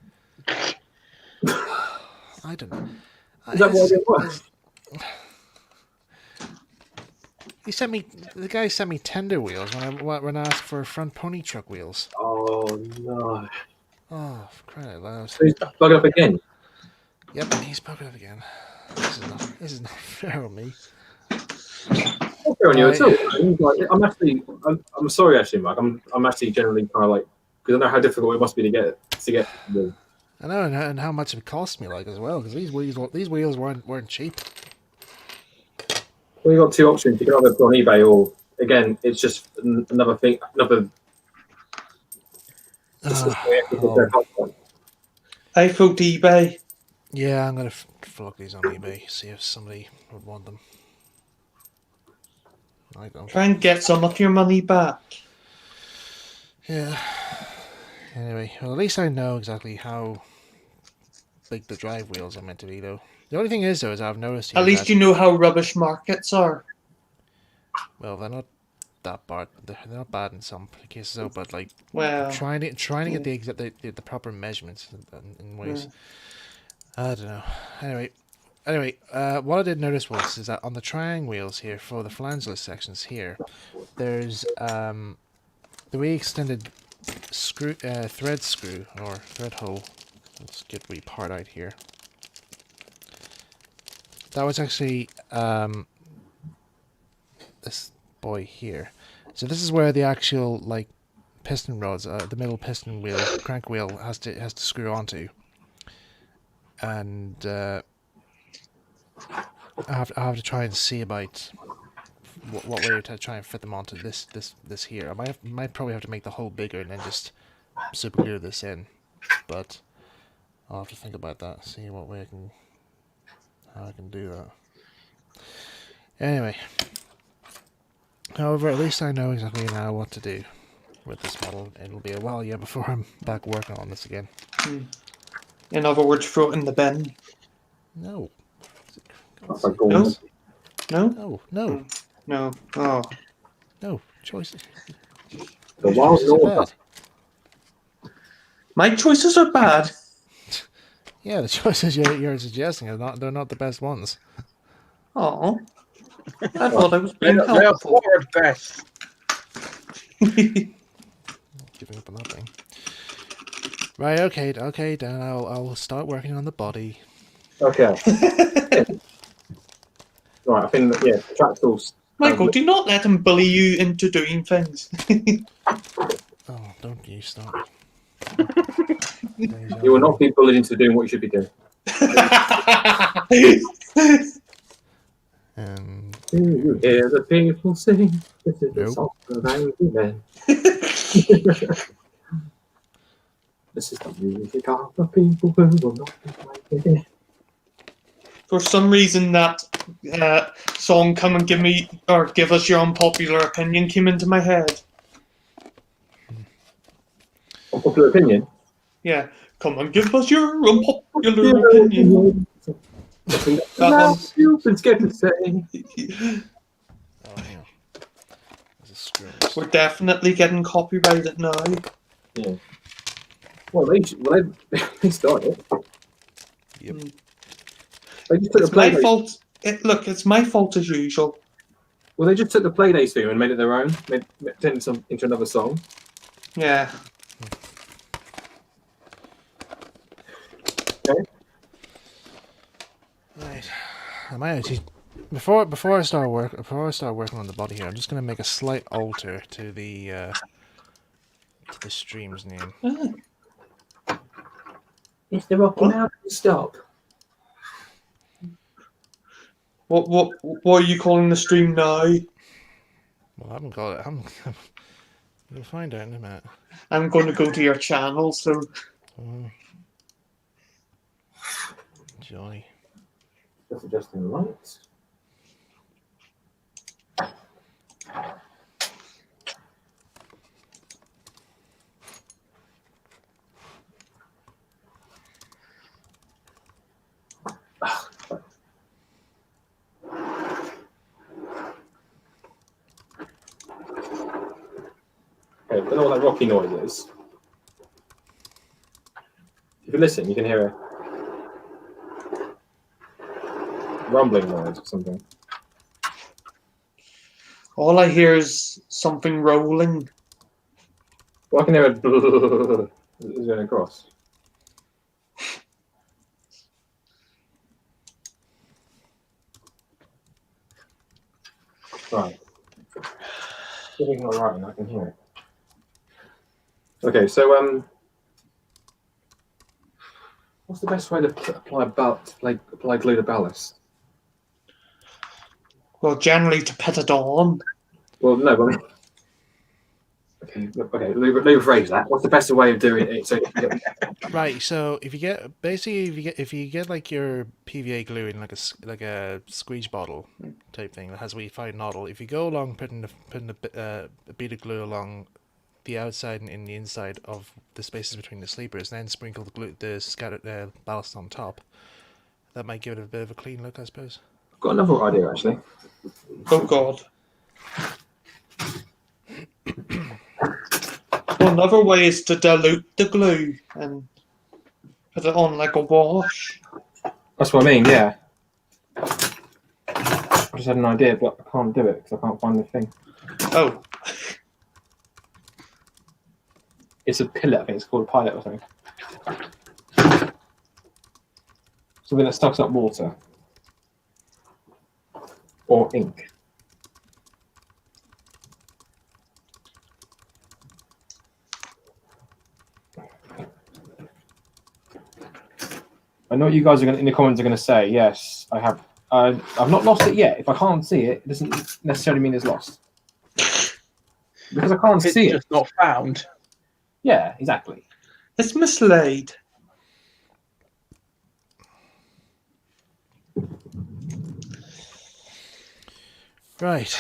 Speaker 1: I don't know.
Speaker 3: Is that what it was?
Speaker 1: The guy sent me tender wheels when I asked for front pony truck wheels.
Speaker 3: Oh no!
Speaker 1: Oh, for crying out loud!
Speaker 3: So he's plug it up again.
Speaker 1: Yep, he's bugging up again. This is not fair on me.
Speaker 3: Not fair on you at all. I'm sorry, actually, Mike. I'm actually generally kind of like, because I know how difficult it must be to get
Speaker 1: I know, and how much it cost me, like, as well, because these wheels weren't cheap.
Speaker 3: Well, you got two options. You can either put on eBay, or again, it's just another thing, another.
Speaker 2: I vote eBay.
Speaker 1: Yeah, I'm gonna flog these on eBay. See if somebody would want them. I don't.
Speaker 2: Try and get some of your money back.
Speaker 1: Yeah. Anyway, well, at least I know exactly how big the drive wheels are meant to be, though. The only thing is, though, is I've noticed here
Speaker 2: At least
Speaker 1: that,
Speaker 2: you know how rubbish markets are.
Speaker 1: well, they're not that bad. They're not bad in some cases, though. But like
Speaker 2: Well,
Speaker 1: trying to get the exact the proper measurements in ways. I don't know. Anyway, what I did notice is that on the triangle wheels here for the flangeless sections here, there's the wee extended screw, thread screw or thread hole. Let's get the part out here. That was actually this boy here. So this is where the actual like piston rods, the middle piston wheel, crank wheel has to screw onto. And I have to try and see about what way to try and fit them onto this here. I might probably have to make the hole bigger and then just super glue this in, but I'll have to think about that. See what way how I can do that. Anyway, however, at least I know exactly now what to do with this model. It'll be a while yet before I'm back working on this again.
Speaker 2: In other words, throw it in the bin.
Speaker 1: No.
Speaker 2: No? No?
Speaker 1: No. No.
Speaker 2: No. Oh.
Speaker 1: No. Choices.
Speaker 3: The wild
Speaker 1: Choices are
Speaker 3: north.
Speaker 1: bad.
Speaker 2: My choices are bad.
Speaker 1: Yeah, the choices you're suggesting they're not the best ones.
Speaker 2: Oh. I thought I was being
Speaker 4: They're
Speaker 2: helpful.
Speaker 4: forward best.
Speaker 1: Giving up on that thing. Right, okay, then I'll start working on the body.
Speaker 3: Okay. Right, I think yeah, tractals.
Speaker 2: Michael, do not let him bully you into doing things.
Speaker 1: Oh, don't you stop.
Speaker 3: You will not be bullied into doing what you should be doing. Do you hear the people sing? This is the song of angry men. This is the music of the people who will not be fighting.
Speaker 2: For some reason, that song "Come and Give Us Your Unpopular Opinion" came into my head.
Speaker 3: Unpopular opinion?
Speaker 2: Yeah, come and give us your unpopular opinion. That
Speaker 3: You're scared to say.
Speaker 1: Oh, hang on. There's a screw.
Speaker 2: We're definitely getting copyrighted now.
Speaker 3: Yeah. Well, they started.
Speaker 1: Yep.
Speaker 3: They just took
Speaker 2: It's
Speaker 3: the
Speaker 2: my
Speaker 3: Playdays.
Speaker 2: fault. Look, it's my fault as usual.
Speaker 3: Well, they just took the Playdays theme and made it their own. Turned it into another song.
Speaker 2: Yeah.
Speaker 3: Okay.
Speaker 1: Right. I might actually before I start working on the body here, I'm just gonna make a slight alter to the stream's name.
Speaker 3: Is the Rocky Mountain stop?
Speaker 2: What are you calling the stream now?
Speaker 1: Well, I haven't got it. You'll find out in a minute.
Speaker 2: I'm going to go to your channel, so
Speaker 1: Johnny.
Speaker 3: Just adjusting the lights. Okay, don't know what that rocky noise is. If you listen, you can hear a rumbling noise or something.
Speaker 2: all I hear is something rolling.
Speaker 3: Well, I can hear it going across. Right. Something's not right, and I can hear it. Okay, so what's the best way to apply glue to ballast?
Speaker 2: Well, generally to put it on.
Speaker 3: Well, no, but okay. Let me rephrase that. What's the best way of doing it? So
Speaker 1: Right. So if you get like your PVA glue in like a squeeze bottle type thing that has a wee fine noddle, if you go along putting a bead of glue along the outside and in the inside of the spaces between the sleepers, then sprinkle the scattered ballast on top, that might give it a bit of a clean look, I suppose.
Speaker 3: I've got another idea actually.
Speaker 2: Oh God. Well, another way is to dilute the glue and put it on like a wash.
Speaker 3: That's what I mean. Yeah. I just had an idea, but I can't do it because I can't find the thing.
Speaker 2: Oh,
Speaker 3: It's a pillet. I think it's called a pilot or something. Something that sucks up water or ink. I know what you guys are in the comments are going to say. Yes, I have. I've not lost it yet. If I can't see it, it doesn't necessarily mean it's lost. Because I can't
Speaker 4: It's
Speaker 3: see it.
Speaker 4: just not found.
Speaker 3: Yeah, exactly.
Speaker 2: it's mislaid.
Speaker 1: Right.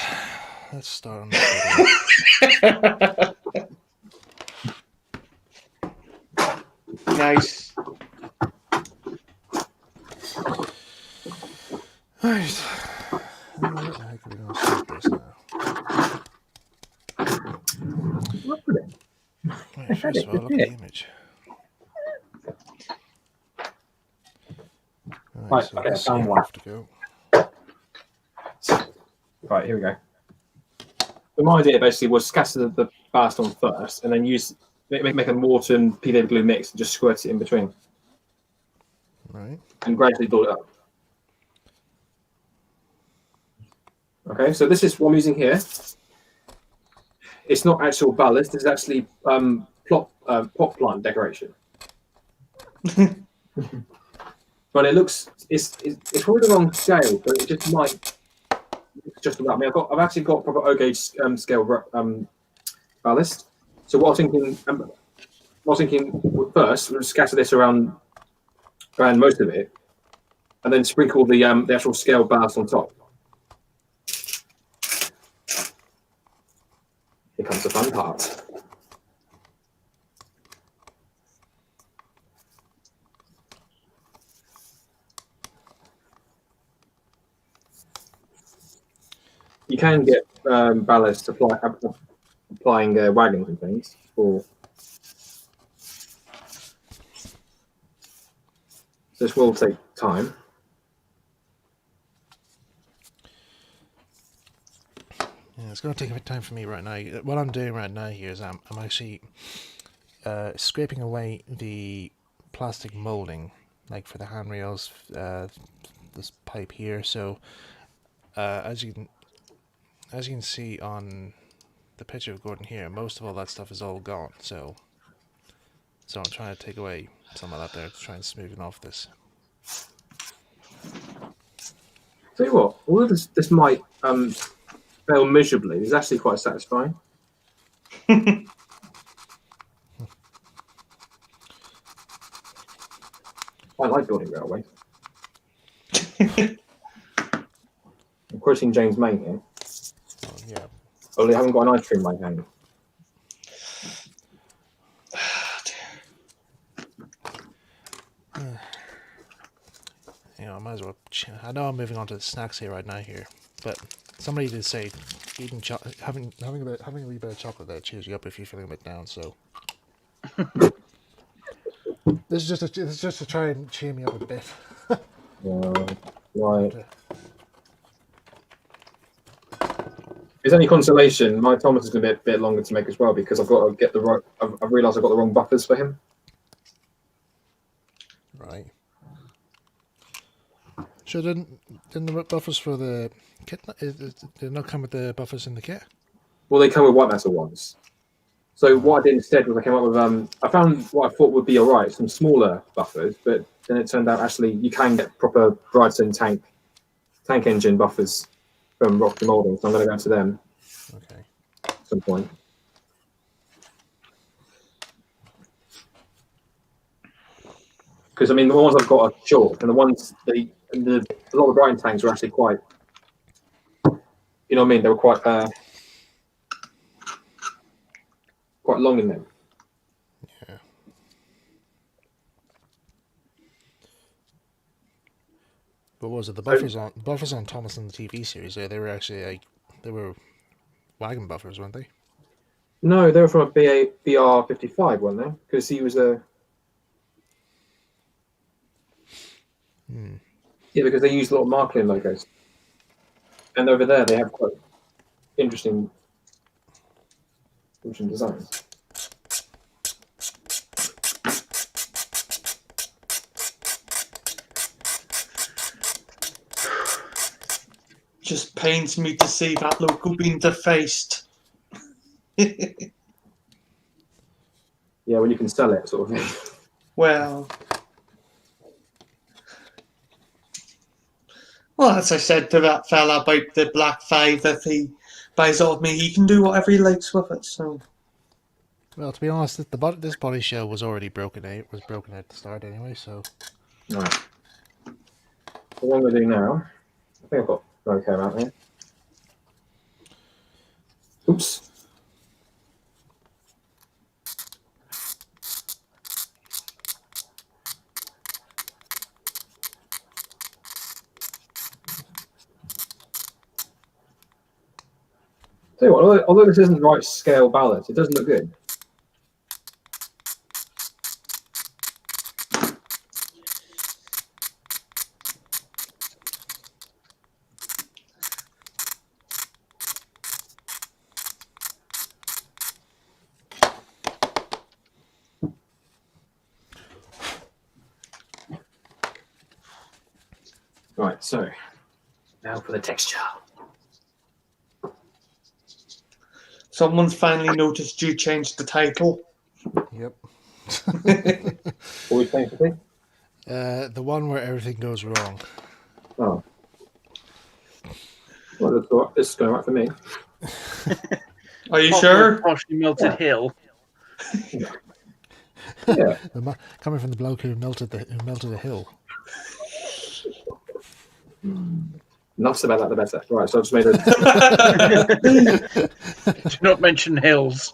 Speaker 1: Let's start on this video.
Speaker 2: Nice.
Speaker 1: Right. Where the heck are we going to start this now? Right, first of all, look at the image.
Speaker 3: Right,
Speaker 1: so
Speaker 3: okay, I
Speaker 1: this
Speaker 3: found
Speaker 1: here
Speaker 3: one.
Speaker 1: have to go.
Speaker 3: Right, here we go. So my idea basically was scatter the ballast on first, and then make a mortar and PVA glue mix and just squirt it in between,
Speaker 1: Right.
Speaker 3: and gradually build it up. Okay, so this is what I'm using here. It's not actual ballast; it's actually pot plant decoration. But it looks it's probably the wrong scale, but it just might. It's just about me. I've actually got proper O gauge scale ballast. So what I was thinking first, we'll scatter this around most of it, and then sprinkle the actual scale ballast on top. Here comes the fun part. You can get ballast applying wagons and things for. This will take time.
Speaker 1: Yeah, it's going to take a bit of time for me right now. What I'm doing right now here is I'm actually scraping away the plastic molding, like for the handrails, this pipe here. So as you can see on the picture of Gordon here, most of all that stuff is all gone. So I'm trying to take away some of that there to try and smoothen off this.
Speaker 3: Tell you what, although this might fail miserably, it's actually quite satisfying. I like building railways. I'm quoting James May here.
Speaker 1: Oh, yeah.
Speaker 3: Only I haven't got an ice cream in my hand.
Speaker 1: I might as well. I know I'm moving on to the snacks here right now but somebody did say eating having a wee bit of chocolate there cheers you up if you're feeling a bit down. So this is just to try and cheer me up a bit.
Speaker 3: Right. If there's any consolation, my Thomas is going to be a bit longer to make as well because I've got to get the right. I've realised I've got the wrong buffers for him.
Speaker 1: Right. So didn't the buffers for the kit did not come with the buffers in the kit?
Speaker 3: Well, they come with white metal ones. So what I did instead was I came up with I found what I thought would be alright, some smaller buffers, but then it turned out actually you can get proper Bridestone tank engine buffers from Rocky Moulding, so I'm going to go to them
Speaker 1: Okay.
Speaker 3: at some point. Because I mean, the ones I've got are short, and the ones a lot of drying tanks are actually quite, you know what I mean? They were quite long in them.
Speaker 1: Yeah. But what was it? The buffers on Thomas in the TV series? They were actually they were wagon buffers, weren't they?
Speaker 3: No, they were from a BR55, weren't they? Because he was a. Yeah, because they used a lot of Marklin logos, and over there they have quite interesting designs.
Speaker 2: Just pains me to see that logo being defaced.
Speaker 3: Yeah, when you can sell it, sort of thing.
Speaker 2: Well, as I said to that fella about the Black 5, if he buys it off me, he can do whatever he likes with it. So,
Speaker 1: Well, to be honest, this body shell was already broken out. It was broken at the start anyway, so.
Speaker 3: Right. What I'm going to do now, I think I've got an okay amount here. Oops. Tell you what, although this isn't right scale ballast, it does look good. Right, so now for the texture.
Speaker 2: someone's finally noticed you changed the title.
Speaker 1: Yep.
Speaker 3: What are we saying for thing?
Speaker 1: The one where everything goes wrong.
Speaker 3: Oh. Well, this is going right for me.
Speaker 2: Are you
Speaker 4: Top
Speaker 2: sure?
Speaker 4: of a partially melted hill.
Speaker 3: Yeah.
Speaker 1: Coming from the bloke who melted the hill.
Speaker 3: Enough about that, the better. Right, so I've just made a.
Speaker 4: Do not mention hills.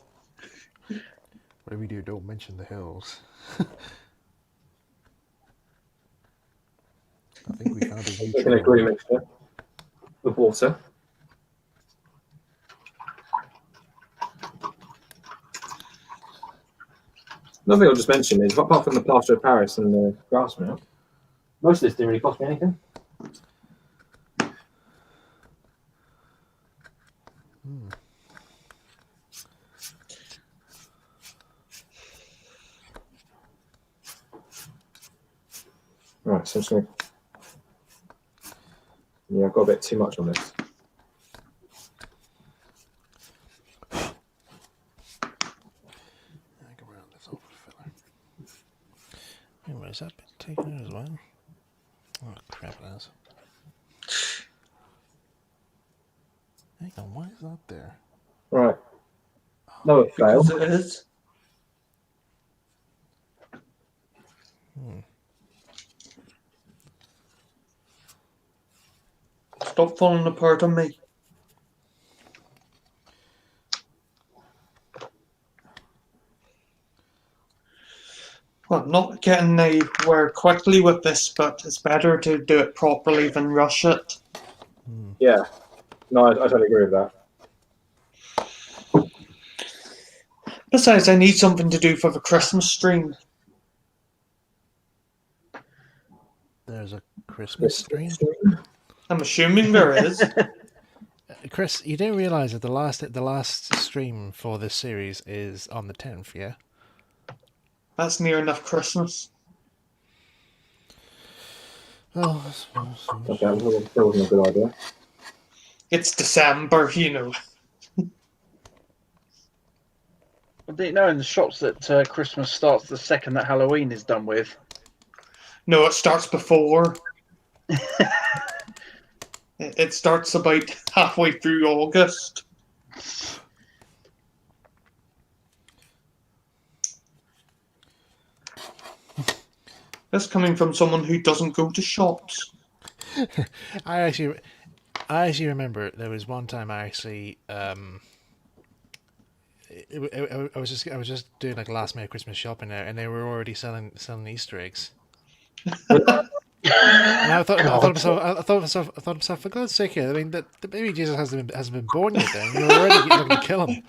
Speaker 1: Whatever you do, don't mention the hills. I think we found a
Speaker 3: Making a
Speaker 1: neutral.
Speaker 3: green mixture with water. Another thing I'll just mention is, apart from the plaster of Paris and the grass mount, most of this didn't really cost me anything. Right, so I'm just going to. Yeah, I've got a bit too much on this.
Speaker 1: Go around this old fella. Anyway, is that bit taken out as well? Oh crap, it has. Hang on, why is that there?
Speaker 3: Right. No, it failed.
Speaker 2: Because it is. Stop falling apart on me. Well, not getting anywhere quickly with this, but it's better to do it properly than rush it.
Speaker 3: Yeah. No, I totally agree with that.
Speaker 2: Besides, I need something to do for the Christmas stream.
Speaker 1: There's a Christmas stream.
Speaker 2: I'm assuming there is.
Speaker 1: Chris, you didn't realise that the last stream for this series is on the 10th, yeah?
Speaker 2: That's near enough Christmas.
Speaker 1: Oh, I suppose so.
Speaker 3: Okay, that wasn't a good idea.
Speaker 2: It's December, you know.
Speaker 4: I didn't know in the shops that Christmas starts the second that Halloween is done with.
Speaker 2: No, it starts before. It starts about halfway through August. That's coming from someone who doesn't go to shops.
Speaker 1: I actually remember there was one time I actually I was just doing like last minute Christmas shopping there, and they were already selling Easter eggs. And I thought to myself, for God's sake, here! I mean, the baby Jesus hasn't been born yet. Then you're already looking to kill him.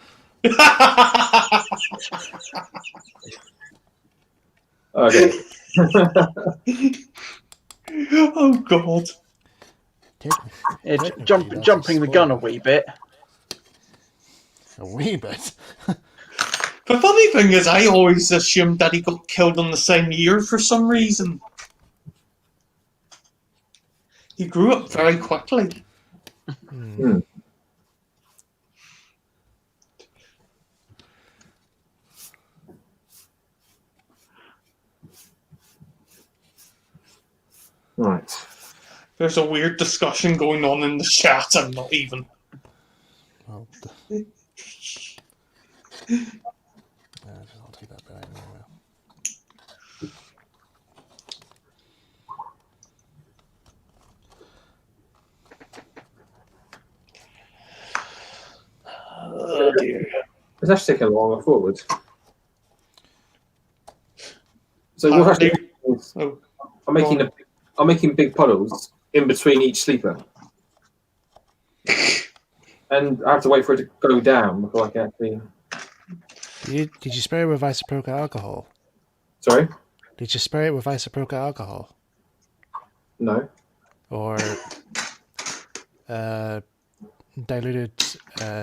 Speaker 3: Okay.
Speaker 2: Oh God!
Speaker 4: It's
Speaker 1: Technically, that's
Speaker 4: jumping the gun a
Speaker 1: spoiler.
Speaker 4: wee bit.
Speaker 1: A wee bit.
Speaker 2: The funny thing is, I always assumed that he got killed on the same year for some reason. He grew up very quickly.
Speaker 3: Hmm. Right.
Speaker 2: There's a weird discussion going on in the chat. I'm not even.
Speaker 1: Well, I'll take that back anyway.
Speaker 2: Oh dear.
Speaker 3: It's actually taking longer forward. So what actually happens is
Speaker 2: Oh,
Speaker 3: I'm making big puddles in between each sleeper. And I have to wait for it to go down before I can actually...
Speaker 1: Did you spray it with isopropyl alcohol?
Speaker 3: Sorry?
Speaker 1: Did you spray it with isopropyl alcohol?
Speaker 3: No.
Speaker 1: Or diluted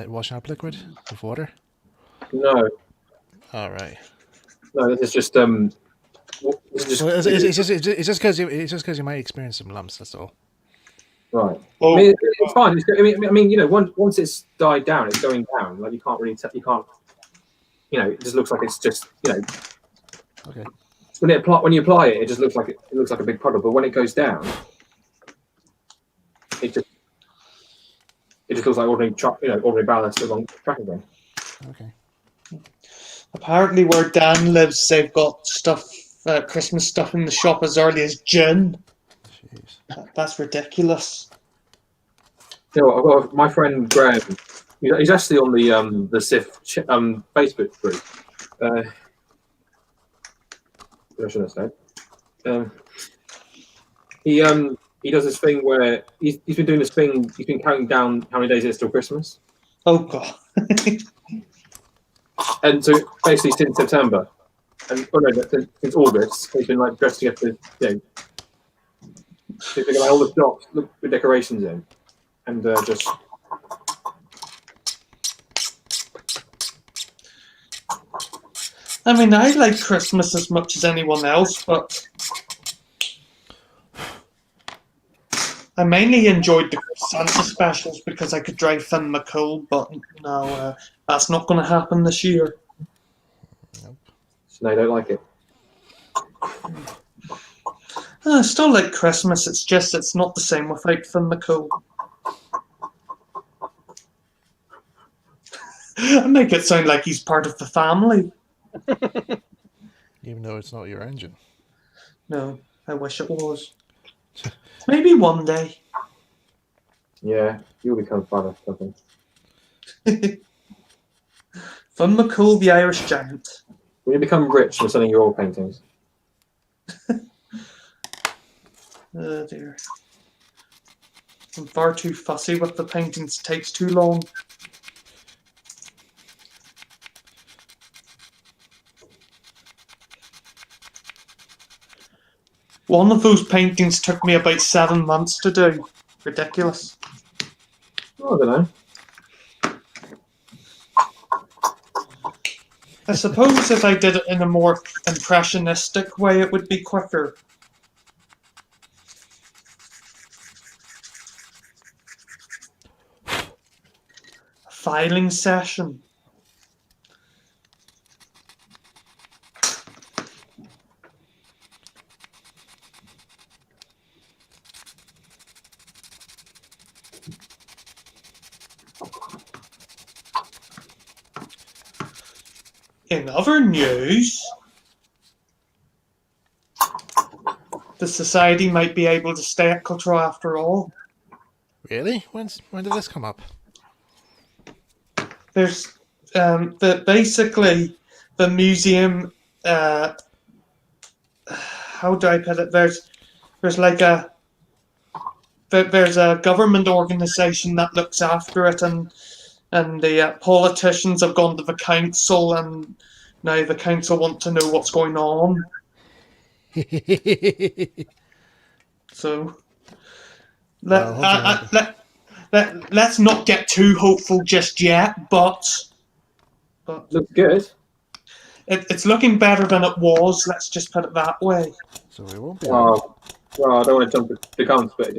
Speaker 1: washing up liquid with water?
Speaker 3: No.
Speaker 1: All right.
Speaker 3: No, this is just... this is just...
Speaker 1: Well, it's just because you might experience some lumps. That's all.
Speaker 3: Right.
Speaker 2: oh,
Speaker 3: I mean, it's fine. I mean, you know, once it's died down, it's going down. Like, you can't really... you can't... You know, it just looks like it's just, you know...
Speaker 1: Okay.
Speaker 3: When you apply it, it just looks like it looks like a big puddle. But when it goes down, it just looks like ordinary ballast along the track again.
Speaker 1: Okay.
Speaker 2: apparently, where Dan lives, they've got stuff, Christmas stuff in the shop as early as June.
Speaker 1: Jeez.
Speaker 2: That's ridiculous.
Speaker 3: You know, I've got my friend Graham. He's actually on the SIF Facebook group. I shouldn't have said. He does this thing where he's been doing this thing. He's been counting down how many days it is till Christmas,
Speaker 2: Oh God.
Speaker 3: and so basically since September, and since August, he's been like dressing up to he's got like, all the shops with decorations in, and just.
Speaker 2: I mean, I like Christmas as much as anyone else, but I mainly enjoyed the Santa specials because I could drive Finn McCool, but no, that's not going to happen this year.
Speaker 3: No, I don't like it.
Speaker 2: I still like Christmas, it's just it's not the same without Finn McCool. I make it sound like he's part of the family.
Speaker 1: Even though it's not your engine.
Speaker 2: No, I wish it was. Maybe one day.
Speaker 3: Yeah, you'll become fan of something.
Speaker 2: Finn McCool, the Irish giant.
Speaker 3: When you become rich from selling your old paintings.
Speaker 2: Oh dear. I'm far too fussy with the paintings, it takes too long. One of those paintings took me about 7 months to do. Ridiculous.
Speaker 3: Oh, I don't know.
Speaker 2: I suppose if I did it in a more impressionistic way, it would be quicker. A filing session. In other news, the society might be able to stay at Culture after all.
Speaker 1: Really? When did this come up?
Speaker 2: There's basically the museum. How do I put it? There's like there's a government organization that looks after it, and the politicians have gone to the council, and now the council want to know what's going on. So
Speaker 1: Well, hopefully
Speaker 2: let's not get too hopeful just yet, but
Speaker 3: Looks good.
Speaker 2: it's looking better than it was. Let's just put it that way.
Speaker 1: so we won't be.
Speaker 3: Well, I don't want to jump the guns, but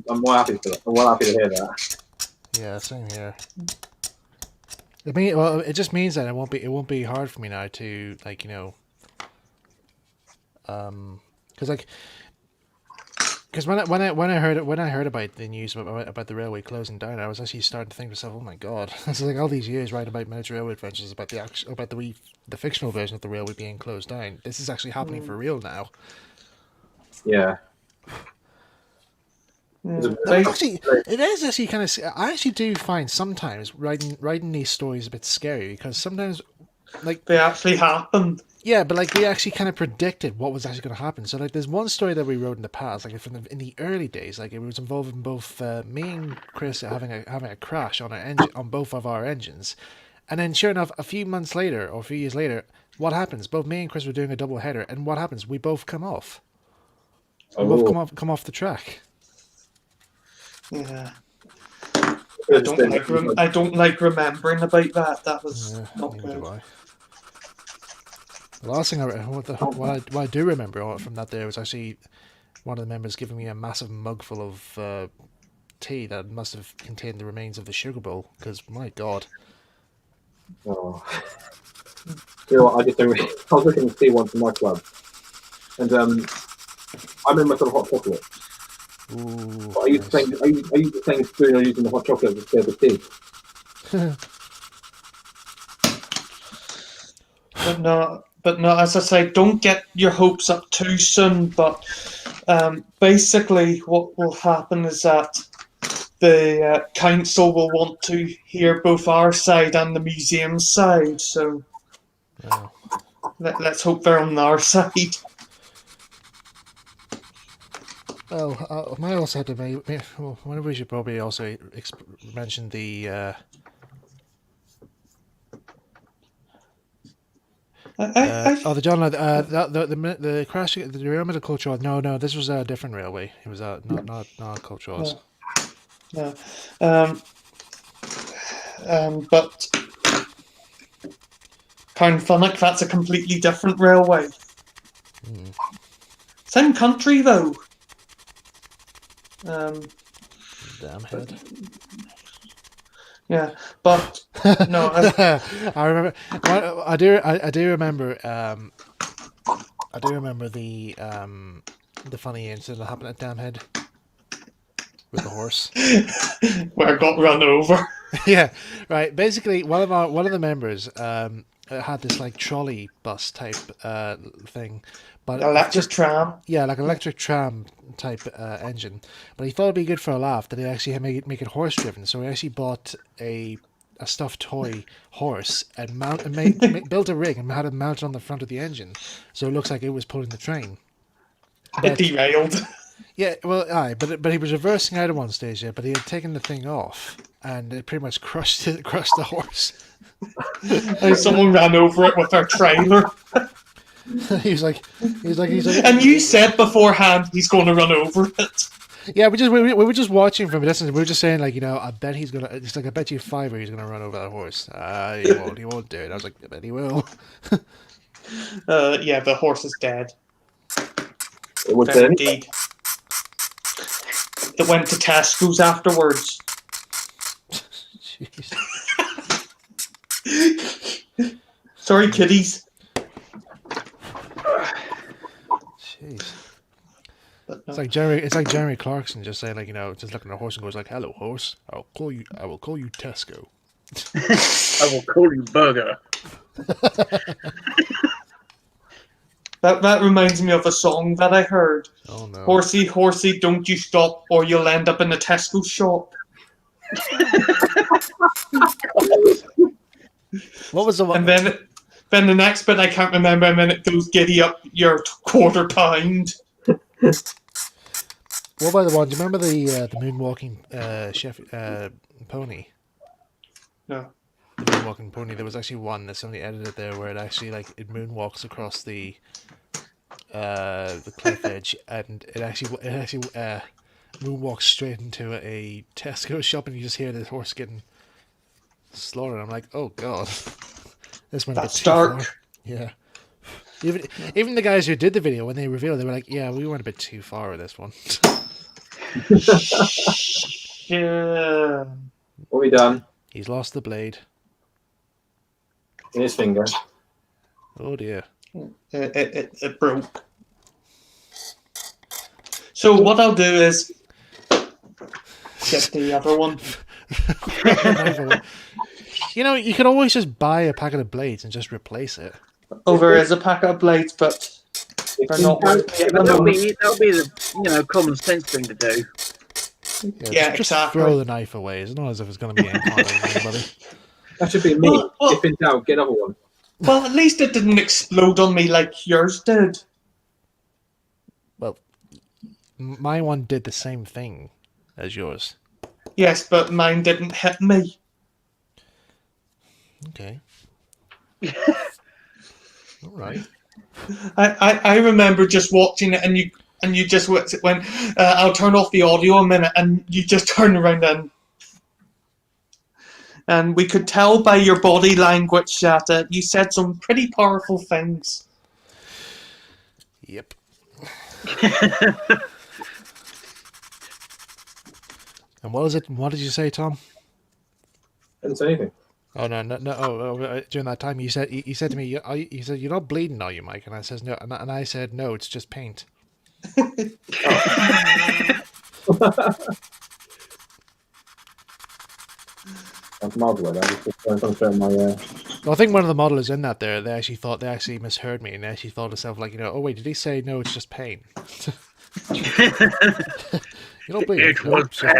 Speaker 3: I'm well happy for that. I'm well happy to hear that.
Speaker 1: Yeah, same here. It just means that it won't be hard for me now to like because when I heard about the news about the railway closing down, I was actually starting to think to myself, oh my god, it's like all these years writing about miniature railway adventures about the fictional version of the railway being closed down. This is actually happening for real now.
Speaker 3: Yeah.
Speaker 1: Actually, it is actually kind of. I actually do find sometimes writing these stories a bit scary because sometimes, like
Speaker 2: They actually happened.
Speaker 1: yeah, but like they actually kind of predicted what was actually going to happen. So like, there's one story that we wrote in the past, like in the early days, like it was involving both me and Chris having a crash on on both of our engines, and then sure enough, a few months later or a few years later, what happens? Both me and Chris were doing a double header, and what happens? We both come off. We both come off the track.
Speaker 2: Yeah. I don't like remembering about that. That was not
Speaker 1: Neither
Speaker 2: good.
Speaker 1: do I. The last thing what I do remember from that day was actually one of the members giving me a massive mug full of tea that must have contained the remains of the sugar bowl. Because my god,
Speaker 3: Oh. You know what, I was looking to see one for my club, and I made myself hot chocolate.
Speaker 1: ooh,
Speaker 3: But are you the same spoon or using the hot chocolate to stir the tea?
Speaker 2: But no, as I say, don't get your hopes up too soon. But basically, what will happen is that the council will want to hear both our side and the museum side. So
Speaker 1: yeah.
Speaker 2: let's hope they're on our side.
Speaker 1: Well, I also had to make. Well, whenever we should probably also mention the. The John, the crash, the derailment of Culture. No, this was a different railway. It was not Culture.
Speaker 2: No. But Carnfunnick, that's a completely different railway. Same country though.
Speaker 1: Damn head.
Speaker 2: Yeah, but no,
Speaker 1: I remember. I do remember. I do remember the funny incident that happened at Damhead with the horse.
Speaker 2: where I got run over.
Speaker 1: Yeah, right. Basically, one of the members had this like trolley bus type thing, but
Speaker 2: Electric tram.
Speaker 1: yeah, like electric tram type engine. But he thought it'd be good for a laugh that he actually make it horse driven. So he actually bought a stuffed toy horse and built a rig and had it mounted on the front of the engine, so it looks like it was pulling the train.
Speaker 2: It derailed.
Speaker 1: Yeah, well, aye, but he was reversing out at one stage there, but he had taken the thing off, and it pretty much crushed the horse.
Speaker 2: And someone ran over it with their trailer.
Speaker 1: he's like.
Speaker 2: And you said beforehand he's going to run over it.
Speaker 1: Yeah, we were just watching from a distance. We were just saying like, I bet he's gonna. It's like I bet you $5 he's gonna run over that horse. He won't do it. I was like, I bet he will.
Speaker 2: Yeah, the horse is dead.
Speaker 3: It was
Speaker 2: Very
Speaker 3: then.
Speaker 2: indeed. It went to Tesco's afterwards.
Speaker 1: Jeez.
Speaker 2: Sorry, kiddies.
Speaker 1: Jeez.
Speaker 2: But no.
Speaker 1: It's like Jeremy Clarkson just saying like, just looking at a horse and goes like, "Hello, horse. I will call you Tesco."
Speaker 4: I will call you Burger.
Speaker 2: That reminds me of a song that I heard.
Speaker 1: Oh no.
Speaker 2: Horsey, horsey, don't you stop, or you'll end up in a Tesco shop.
Speaker 1: What was the one?
Speaker 2: And then the next bit I can't remember, and then it goes giddy up your quarter pound.
Speaker 1: What about the one? Do you remember the moonwalking chef pony?
Speaker 2: No.
Speaker 1: The moonwalking pony. There was actually one that somebody edited there where it actually it moonwalks across the cliff edge, and it actually moonwalks straight into a Tesco shop, and you just hear the horse getting slaughtered. I'm like, oh god, this went a bit
Speaker 2: That's
Speaker 1: too
Speaker 2: dark.
Speaker 1: far. Yeah. Even the guys who did the video, when they revealed, they were like, yeah, we went a bit too far with this one.
Speaker 2: Yeah.
Speaker 3: What have we done?
Speaker 1: He's lost the blade.
Speaker 3: In his finger.
Speaker 1: Oh dear.
Speaker 2: It broke. So what I'll do is get the other one.
Speaker 1: You know, you could always just buy a packet of blades and just replace it.
Speaker 2: Over is a packet of blades, but they're not worth it.
Speaker 4: That'll be the common sense thing to do.
Speaker 2: Yeah,
Speaker 1: just
Speaker 2: exactly.
Speaker 1: throw the knife away. It's not as if it's going to be encountering anybody.
Speaker 3: That should be me.
Speaker 2: Well-
Speaker 3: If in doubt, get another one.
Speaker 2: Well, at least it didn't explode on me like yours did.
Speaker 1: Well, my one did the same thing as yours.
Speaker 2: Yes, but mine didn't hit me.
Speaker 1: Okay. All right.
Speaker 2: I remember just watching it, and you just went, I'll turn off the audio a minute, and you just turned around and we could tell by your body language that you said some pretty powerful things.
Speaker 1: Yep. And what was it? What did you say, Tom?
Speaker 3: I didn't say anything.
Speaker 1: Oh no! During that time, you said to me, you said, "You're not bleeding, are you, Mike?" And I says no, and I said no, it's just paint.
Speaker 3: That's marble. I just concentrate on my.
Speaker 1: Well, I think one of the modelers in that there, they actually misheard me, and they actually thought to themselves like, oh wait, did he say no? It's just pain. You're not bleeding.
Speaker 4: It
Speaker 1: No,
Speaker 4: was
Speaker 1: it's just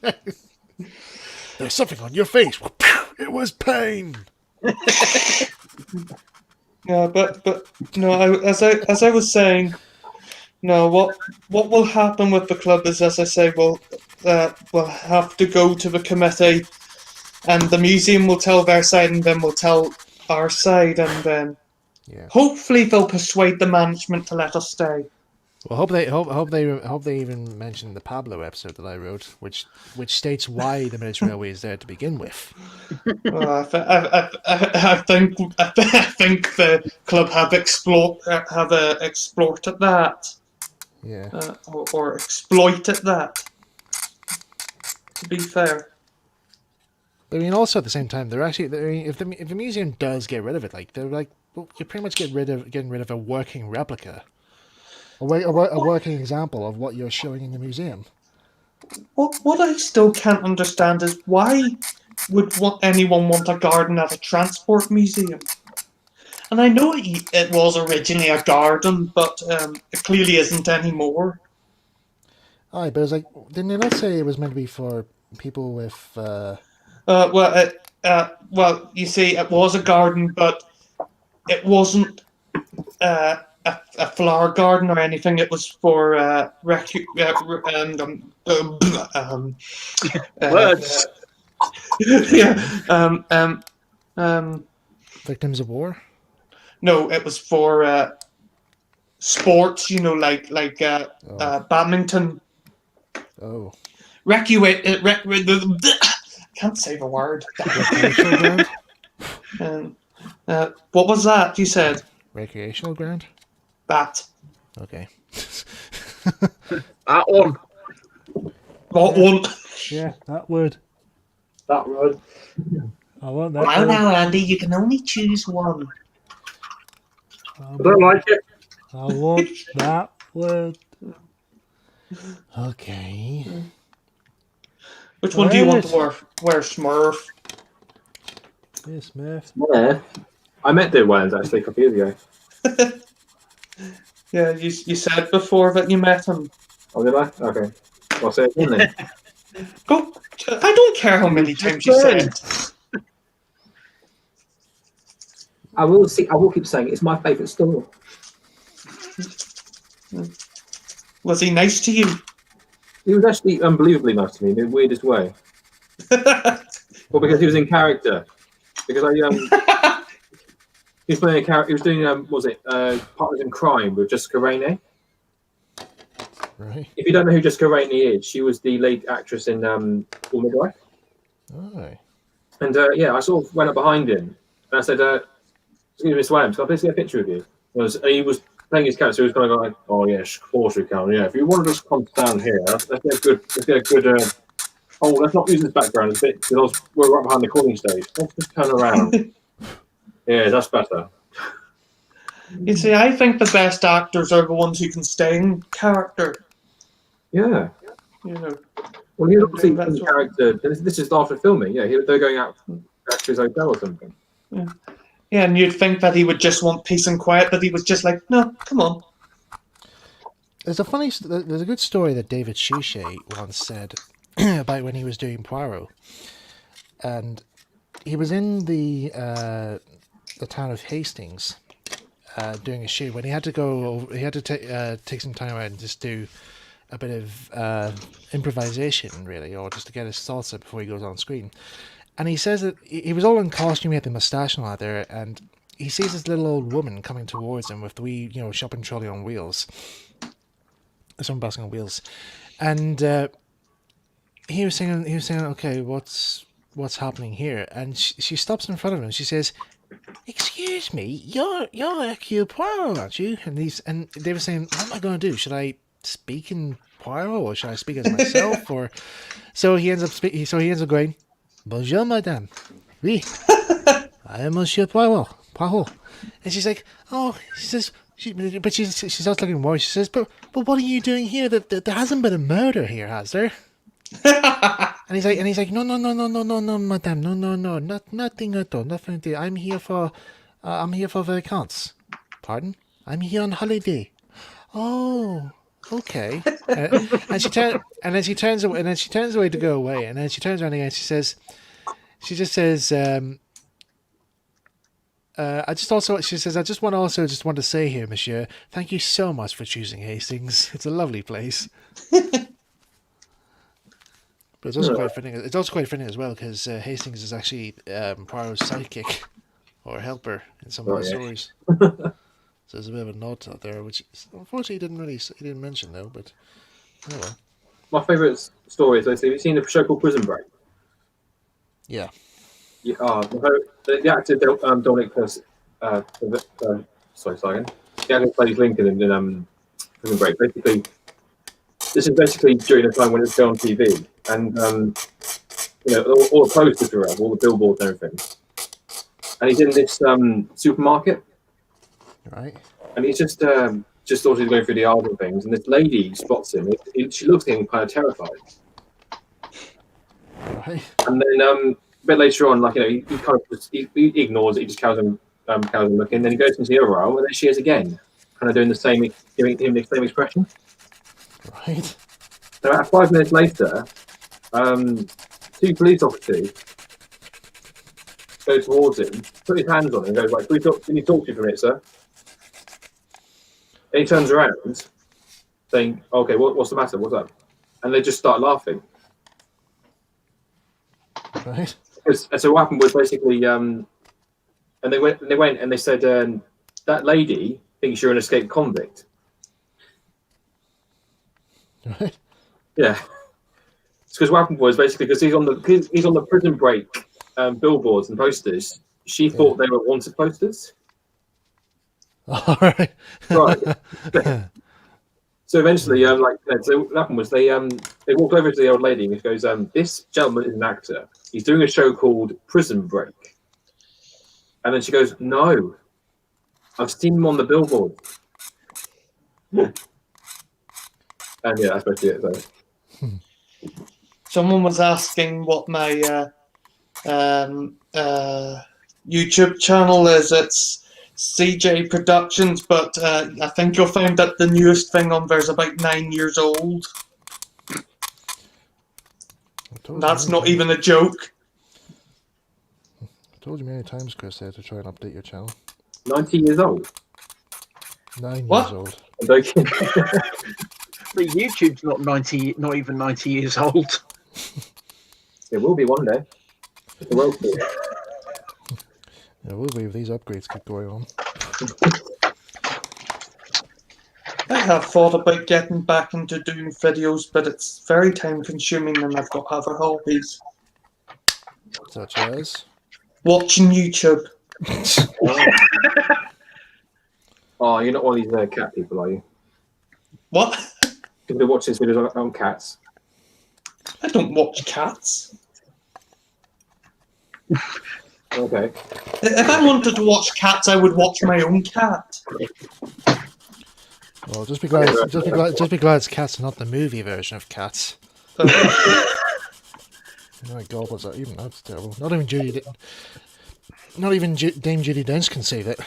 Speaker 4: pain.
Speaker 1: There's something on your face. It was pain.
Speaker 2: Yeah, but no. As I was saying, no. What will happen with the club is, as I say, we'll have to go to the committee, and the museum will tell their side, and then we'll tell our side, and then hopefully they'll persuade the management to let us stay.
Speaker 1: Well, hope they even mention the Pablo episode that I wrote, which states why the Military Railway is there to begin with.
Speaker 2: Well, I think the club have exploited that.
Speaker 1: Yeah.
Speaker 2: Or exploited that. To be fair.
Speaker 1: I mean, also at the same time, if the museum does get rid of it, they're like, well, you pretty much getting rid of a working replica. A working example of what you're showing in the museum.
Speaker 2: What I still can't understand is why would anyone want a garden at a transport museum? And I know it was originally a garden, but it clearly isn't anymore.
Speaker 1: Aye, but it's like, didn't they not say it was meant to be for people with?
Speaker 2: Well, you see, it was a garden, but it wasn't a flower garden or anything. It was for
Speaker 4: Words.
Speaker 1: Victims of war.
Speaker 2: No, it was for sports. Like badminton.
Speaker 1: Oh.
Speaker 2: Can't say the word.
Speaker 1: Recreational ground.
Speaker 2: What was that you said?
Speaker 1: Recreational ground.
Speaker 2: That.
Speaker 1: Okay.
Speaker 4: That one.
Speaker 2: What one?
Speaker 1: Yeah, that word.
Speaker 3: That road.
Speaker 1: I want that.
Speaker 2: Now, Andy, you can only choose one.
Speaker 3: I don't like it.
Speaker 1: I want that word. Okay.
Speaker 2: Which one do you want to wear, Smurf?
Speaker 1: Yes, Smith.
Speaker 3: Yeah. I met Dear Wayans actually a couple of years ago.
Speaker 2: Yeah, you said before that you met him.
Speaker 3: Oh, did I? Okay. Well, say it again then.
Speaker 2: Go. I don't care how many times you say it.
Speaker 3: I will keep saying it's my favourite store.
Speaker 2: Was he nice to you?
Speaker 3: He was actually unbelievably nice to me in the weirdest way. Well, because he was in character. Because he was playing a character. He was doing Partners in Crime with Jessica Rainey.
Speaker 1: Right.
Speaker 3: If you don't know who Jessica Rainey is, she was the lead actress in Full Midwife.
Speaker 1: Oh.
Speaker 3: And I sort of went up behind him and I said, "Excuse me, Mr. Williams, can I please get a picture of you?" And he was playing his character. So he was kind of like, "Oh yes, of course we can. Yeah, if you want to just come down here, let's get a good. Oh, let's not use this background. It's a bit because we're right behind the calling stage. Let's just turn around. Yeah, that's better."
Speaker 2: You see, I think the best actors are the ones who can stay in character.
Speaker 3: Yeah.
Speaker 2: You know.
Speaker 3: Well, he was obviously in character. This is after filming. Yeah, they're going out to his hotel or something.
Speaker 2: Yeah, and you'd think that he would just want peace and quiet, but he was just like, no, come on.
Speaker 1: There's a good story that David Suchet once said about when he was doing Poirot, and he was in the town of Hastings doing a shoot when he had to go over, he had to take some time out and just do a bit of improvisation, really, or just to get his thoughts out before he goes on screen. And he says that he was all in costume, he had the moustache and all out there, and he sees this little old woman coming towards him with the wee, shopping trolley on wheels. Some basket on wheels. And he was saying, okay, what's happening here? And she stops in front of him and she says, "Excuse me, you're Hercule Poirot, aren't you?" And they were saying, "What am I going to do? Should I speak in Poirot or should I speak as myself?" Or so he ends up going, "Bonjour, madame. Oui, I am Monsieur Poirot. And she's like, "Oh," she says, but she starts looking worried. She says, "But what are you doing here? There hasn't been a murder here, has there?" And he's like, "No, madame, no, nothing at all, nothing at all. I'm here for vacances. Pardon? I'm here on holiday. Oh, okay." And she turns away to go away, and then she turns around again. She just says, I just want to say here, monsieur, thank you so much for choosing Hastings. It's a lovely place." But it's also quite fitting. It's also quite fitting as well because Hastings is actually Poirot's sidekick or helper in some of the stories. So there's a bit of a nod out there, which unfortunately he didn't mention though. But oh well.
Speaker 3: My favourite story is, have you seen the show called Prison Break?
Speaker 1: Yeah.
Speaker 3: Yeah. The actor Dominic sorry. The actor plays Lincoln in Prison Break. Basically, this is basically during the time when it's still on TV, and all the posters are up, all the billboards and everything. And he's in this supermarket,
Speaker 1: Right.
Speaker 3: and he's just obviously going through the aisles and things, and this lady spots him. She looks at him kind of terrified.
Speaker 1: Right.
Speaker 3: And then a bit later on, he kind of he ignores it. He just carries on looking. Then he goes into the other aisle, and there she is again, kind of doing the same, giving him the same expression.
Speaker 1: Right.
Speaker 3: So about 5 minutes later, 2 police officers go towards him, put his hands on him, and goes, "Right, can you talk to you for a minute, sir?" And he turns around, saying, "Okay, what's the matter? What's up?" And they just start laughing.
Speaker 1: Right.
Speaker 3: And so what happened was basically, and they went and they said, "That lady thinks you're an escaped convict."
Speaker 1: Right.
Speaker 3: Yeah. Because what happened was basically because he's on the Prison Break billboards and posters. She thought they were wanted posters.
Speaker 1: All right.
Speaker 3: Right. So eventually, so what happened was they walked over to the old lady and he goes, "This gentleman is an actor. He's doing a show called Prison Break." And then she goes, "No, I've seen him on the billboard." And yeah, that's basically it. So.
Speaker 2: Someone was asking what my YouTube channel is it's CJ Productions, but I think you'll find that the newest thing on there is about 9 years old. That's not even a joke.
Speaker 1: I told you many times, Chris, I had to try and update your channel.
Speaker 3: 90 years old.
Speaker 1: 9
Speaker 2: What?
Speaker 1: years old.
Speaker 3: I'm joking.
Speaker 4: But YouTube's not even 90 years old.
Speaker 3: It will be one day. It will be.
Speaker 1: Yeah, we'll be if these upgrades keep going on.
Speaker 2: I have thought about getting back into doing videos, but it's very time consuming and I've got other hobbies.
Speaker 1: Such as?
Speaker 2: Watching YouTube.
Speaker 3: Oh, you're not one of these cat people, are you?
Speaker 2: What?
Speaker 3: People who watch these videos on cats.
Speaker 2: I don't watch cats.
Speaker 3: Okay.
Speaker 2: If I wanted to watch cats, I would watch my own cat.
Speaker 1: Well, just be glad it's Cats, not the movie version of Cats.
Speaker 2: Uh,
Speaker 1: Oh my God, what's that? Even that's terrible. Not even Dame Judi Dench can save it.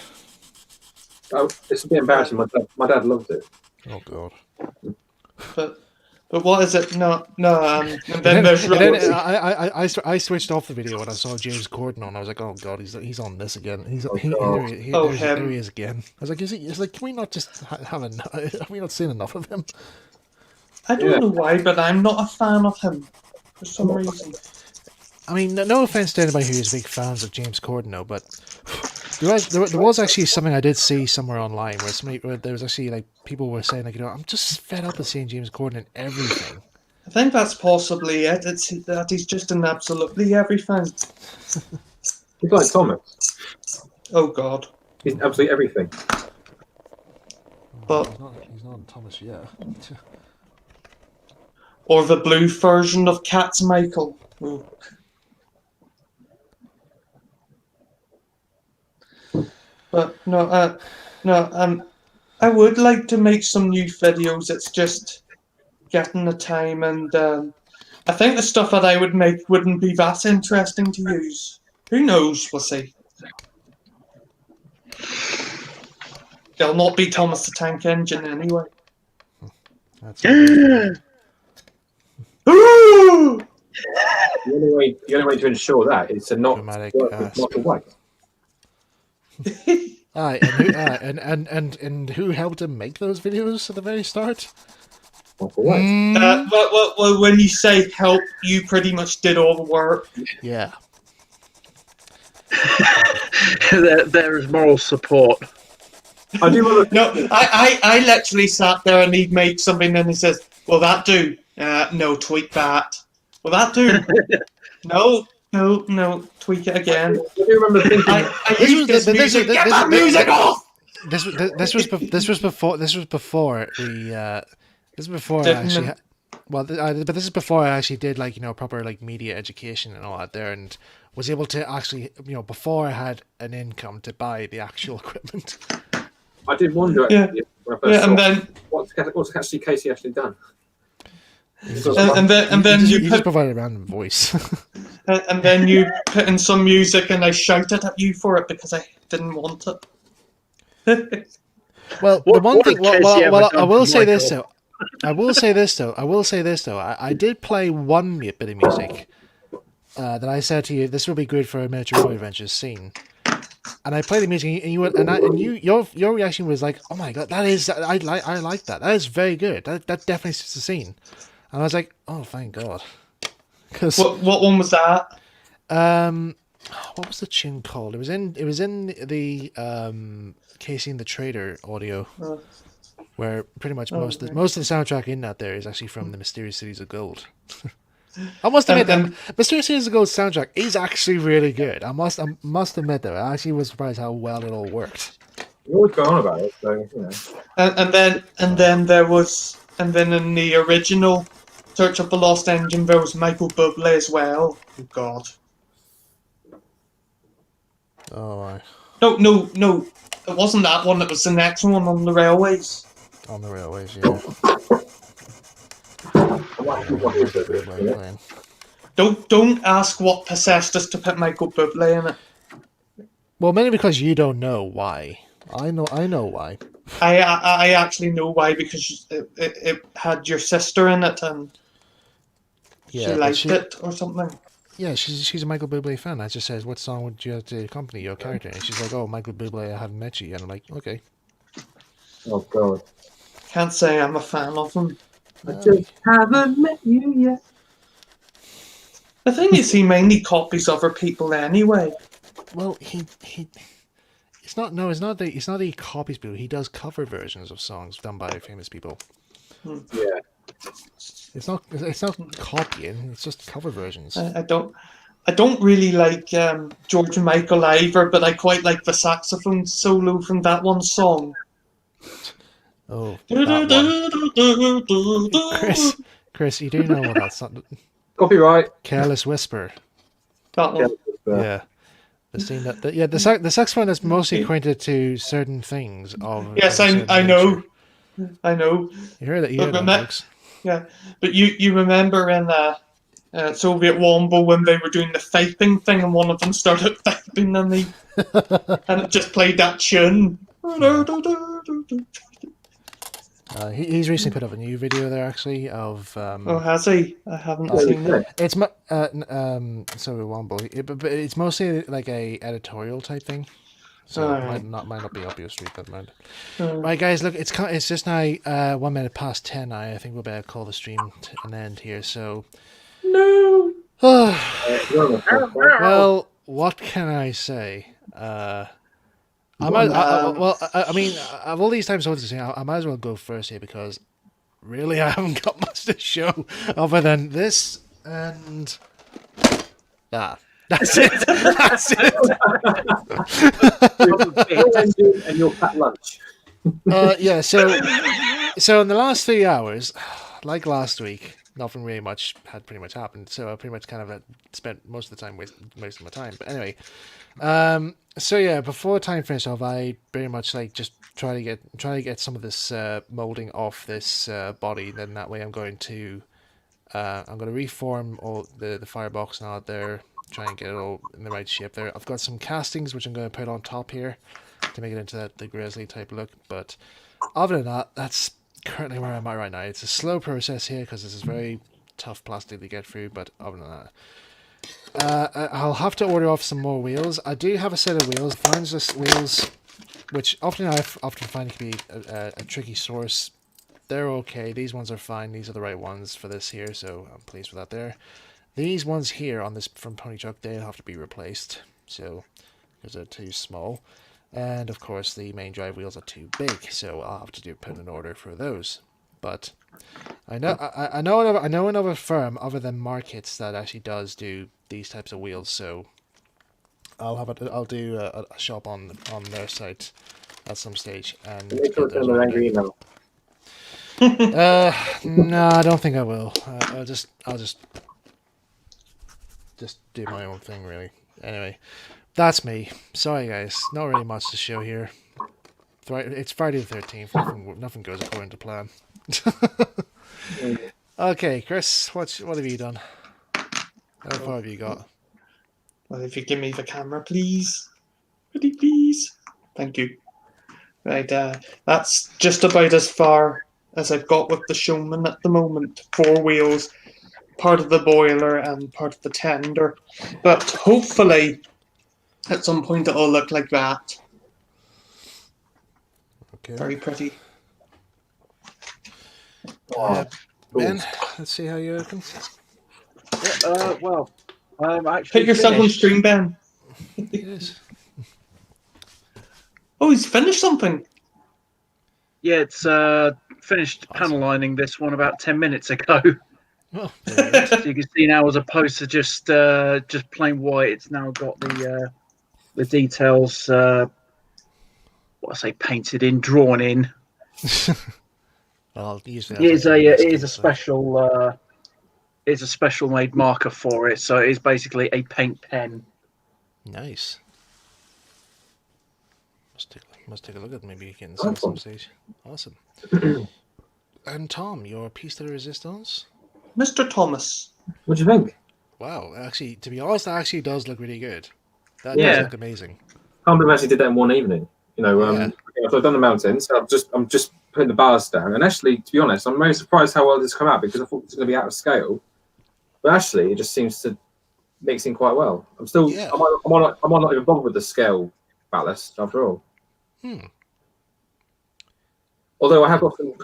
Speaker 3: Oh, this would be embarrassing. My dad loves it.
Speaker 1: Oh God.
Speaker 2: but what is it? No. And then there's
Speaker 1: I switched off the video when I saw James Corden on. I was like, oh God, he's on this again. There he is again. I was like, can we not just have we not seen enough of him?
Speaker 2: I don't know why, but I'm not a fan of him for some reason.
Speaker 1: I mean, no offense to anybody who is big fans of James Corden, though, but there was actually something I did see somewhere online where there was actually like people were saying like, I'm just fed up with seeing James Corden in everything.
Speaker 2: I think that's possibly it. It's that he's just in absolutely everything.
Speaker 3: He's like Thomas.
Speaker 2: Oh God.
Speaker 3: He's absolutely everything.
Speaker 2: But
Speaker 1: He's not Thomas yet.
Speaker 2: or the blue version of Cat's Michael. Ooh. But I would like to make some new videos. It's just getting the time, and I think the stuff that I would make wouldn't be that interesting to use. Who knows? We'll see. They'll not be Thomas the Tank Engine anyway.
Speaker 1: That's
Speaker 3: The only way to ensure that is to not
Speaker 1: Dramatic
Speaker 3: work with Michael White.
Speaker 1: And who helped him make those videos at the very start?
Speaker 3: Michael White.
Speaker 2: Well, when you say help, you pretty much did all the work.
Speaker 1: Yeah.
Speaker 4: there is moral support.
Speaker 3: I do want to.
Speaker 2: No, I literally sat there and he'd make something and he says, "Will that do? No, tweak that. Will that do? No, tweak it again."
Speaker 3: I do remember thinking.
Speaker 2: I used this music. Get that music off!
Speaker 1: This was before this is before I actually did proper media education and all that there, and was able to actually before I had an income to buy the actual equipment.
Speaker 3: I did wonder actually when I first saw
Speaker 2: and then
Speaker 3: what's actually Casey actually done.
Speaker 2: and then
Speaker 1: you
Speaker 2: you
Speaker 1: just provided a random voice.
Speaker 2: and then you put in some music and I shouted at you for it because I didn't want it.
Speaker 1: Well,
Speaker 4: What-
Speaker 1: the one
Speaker 4: what
Speaker 1: thing.
Speaker 4: has Casey ever
Speaker 1: Well, I
Speaker 4: done
Speaker 1: will
Speaker 4: for
Speaker 1: say this
Speaker 4: Michael?
Speaker 1: though. I will say this though. I did play one bit of music that I said to you, this will be good for a miniature toy adventures scene. And I played the music, and your reaction was like, "Oh my God, I like that. That is very good. That definitely suits the scene." And I was like, "Oh, thank God." Because
Speaker 2: What one was that?
Speaker 1: what was the tune called? It was in the Casey and the Trader audio, where pretty much most of the soundtrack in that there is actually from the Mysterious Cities of Gold. I must admit that Mysterious Cities of Gold soundtrack is actually really good. I must admit that I actually was surprised how well it all worked.
Speaker 3: You always go on about it, so you know.
Speaker 2: And then there was in the original Search of the Lost Engine there was Michael Bublé as well. Oh God.
Speaker 1: Oh my.
Speaker 2: No. It wasn't that one. It was the next one on the railways.
Speaker 1: On the railways, yeah.
Speaker 2: Don't ask what possessed us to put Michael Bublé in it.
Speaker 1: Well, mainly because you don't know why. I know why.
Speaker 2: I actually know why, because it had your sister in it and she
Speaker 1: Yeah, but
Speaker 2: liked
Speaker 1: she
Speaker 2: it or something.
Speaker 1: yeah, she's a Michael Bublé fan. I just says, what song would you have to accompany your character? And she's like, oh, Michael Bublé, I haven't met you yet. And I'm like, okay.
Speaker 3: Oh God.
Speaker 2: Can't say I'm a fan of him.
Speaker 3: I just haven't met you yet.
Speaker 2: The thing is, he mainly copies other people anyway.
Speaker 1: Well, it's not no, it's not that he copies people. He does cover versions of songs done by famous people.
Speaker 3: Yeah.
Speaker 1: It's not copying. It's just cover versions.
Speaker 2: I don't really like George Michael either, but I quite like the saxophone solo from that one song.
Speaker 1: Oh, that one. Chris, you do know what that's not.
Speaker 3: Copyright.
Speaker 1: Careless Whisper.
Speaker 2: That one.
Speaker 1: Yeah. The scene the saxophone that's mostly acquainted to certain things of.
Speaker 2: Yes,
Speaker 1: of a certain
Speaker 2: I know.
Speaker 1: nature.
Speaker 2: I know.
Speaker 1: You heard that,
Speaker 2: But
Speaker 1: folks.
Speaker 2: Yeah, but you remember in Soviet Womble when they were doing the piping thing and one of them started piping and it just played that tune.
Speaker 1: He's recently put up a new video there actually of.
Speaker 2: Oh, has he? I haven't seen it.
Speaker 1: It's sorry, Womble, but it's mostly like a editorial type thing. So it might not be obvious to read that mind. Right, guys, look, it's just now 1 minute past 10 now. I think we'll better call the stream an end here. So,
Speaker 2: No.
Speaker 1: well, what can I say? I mean, of all these times I wanted to say, I might as well go first here because really I haven't got much to show other than this and that. That's it. That's it.
Speaker 3: And your packed lunch.
Speaker 1: Yeah. So in the last 3 hours, like last week, nothing really much had pretty much happened. So I pretty much kind of spent most of the time wasting my time. But anyway, so yeah, before time finished off, I pretty much like just try to get some of this molding off this body. Then that way, I'm going to reform all the firebox and all there. Try and get it all in the right shape there. I've got some castings which I'm going to put on top here to make it into the grizzly type look. But other than that, that's currently where I'm at right now. It's a slow process here because this is very tough plastic to get through. But other than that, I'll have to order off some more wheels. I do have a set of wheels. Finds this wheels, which I often find can be a tricky source. They're okay. These ones are fine. These are the right ones for this here, so I'm pleased with that there. These ones here on this from Pony Truck, they'll have to be replaced, so because they're too small. And of course, the main drive wheels are too big, so I'll have to put an order for those. But I know another firm other than Markets that actually does do these types of wheels, so I'll do a shop on their site at some stage and
Speaker 3: Make sure to send an angry email.
Speaker 1: No, I don't think I will. I'll just do my own thing, really. Anyway, that's me. Sorry, guys. Not really much to show here. It's Friday the 13th. Nothing goes according to plan. Okay, Chris, what have you done? How far have you got?
Speaker 2: Well, if you give me the camera, please. Pretty please. Thank you. Right, that's just about as far as I've got with the Showman at the moment. 4 wheels, part of the boiler and part of the tender. But hopefully, at some point it'll look like that.
Speaker 1: Okay.
Speaker 2: Very pretty.
Speaker 1: Ben, let's see how you open.
Speaker 4: Well, I'm actually
Speaker 2: Put yourself on
Speaker 4: finished.
Speaker 2: stream, Ben.
Speaker 1: Yes.
Speaker 2: Oh, he's finished something.
Speaker 4: Yeah, it's finished panel lining this one about 10 minutes ago.
Speaker 1: Oh,
Speaker 4: So you can see now, as opposed to just plain white, it's now got the details. What I say, painted in, drawn in.
Speaker 1: Well, usually
Speaker 4: It is a special. It's a special made marker for it, so it is basically a paint pen.
Speaker 1: Nice. Must take a look at it. Maybe you can see at some stage. Awesome. And Tom, your piece de resistance?
Speaker 2: Mr. Thomas.
Speaker 3: What do you think?
Speaker 1: Wow, actually, to be honest, that actually does look really good. That
Speaker 4: Yeah.
Speaker 1: does look amazing.
Speaker 3: can't believe I actually did that in one evening. You know, so I've done the mountains. So I'm just putting the bars down. And actually, to be honest, I'm very surprised how well this come out because I thought it was going to be out of scale. But actually, it just seems to mix in quite well. I'm still,
Speaker 1: Yeah.
Speaker 3: I'm on not even bothered with the scale ballast after all. Although I have often,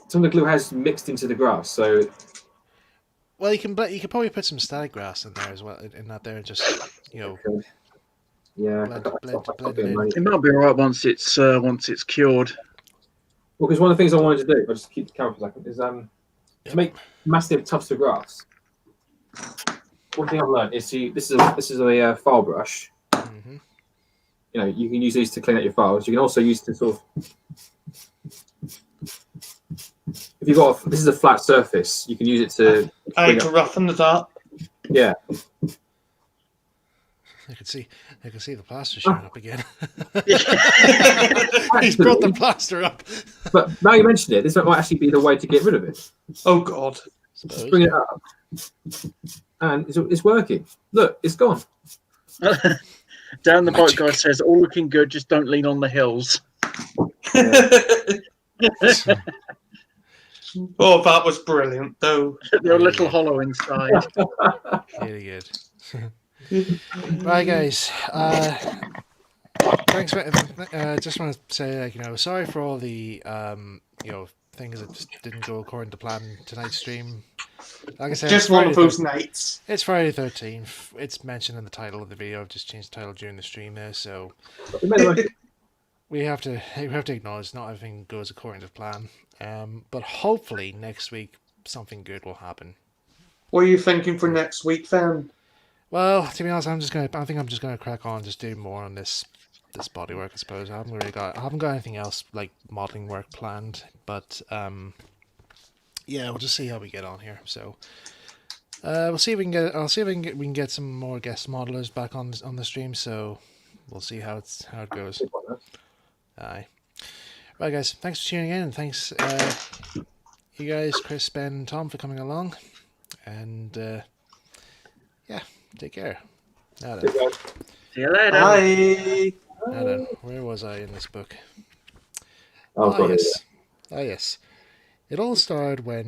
Speaker 3: some of the glue has mixed into the grass, so.
Speaker 1: Well, you can probably put some static grass in there as well, in that there, and just
Speaker 3: Okay. Yeah,
Speaker 1: blend it in.
Speaker 4: It might be alright once it's cured.
Speaker 3: Well, because one of the things I wanted to do, I'll just keep the camera for a second, is to make massive tufts of grass. One thing I've learned is this is a file brush.
Speaker 1: Mm-hmm.
Speaker 3: You know, you can use these to clean out your files. You can also use to sort of, if you've got this is a flat surface, you can use it to
Speaker 2: roughen it up.
Speaker 3: Yeah.
Speaker 1: I can see the plaster showing up again. He's brought the plaster up.
Speaker 3: But now you mention it, this might actually be the way to get rid of it.
Speaker 2: Oh God!
Speaker 3: Just bring it up, and it's working. Look, it's gone.
Speaker 4: Down the bike guy says, "All looking good, just don't lean on the hills."
Speaker 2: Oh, that was brilliant, though.
Speaker 4: They're a little hollow inside.
Speaker 1: Really good. Right, guys. Thanks for. Just want to say, sorry for all the things that just didn't go according to plan tonight's stream. Like I said,
Speaker 2: just one of those nights.
Speaker 1: It's Friday the 13th. It's mentioned in the title of the video. I've just changed the title during the stream there, so we have to acknowledge not everything goes according to plan. But hopefully next week something good will happen.
Speaker 2: What are you thinking for next week, then?
Speaker 1: Well, to be honest, I think I'm just gonna crack on, just do more on this bodywork. I suppose I haven't got anything else like modeling work planned. But yeah, we'll just see how we get on here. So we'll see if we can get. I'll see if we can get some more guest modelers back on the stream. So we'll see how it goes. Aye. Right, guys. Thanks for tuning in, and thanks you guys, Chris, Ben, and Tom, for coming along. And yeah, take care. Now then.
Speaker 4: See you later.
Speaker 2: Bye.
Speaker 1: Now then, where was I in this book?
Speaker 3: Oh,
Speaker 1: yes. It all started when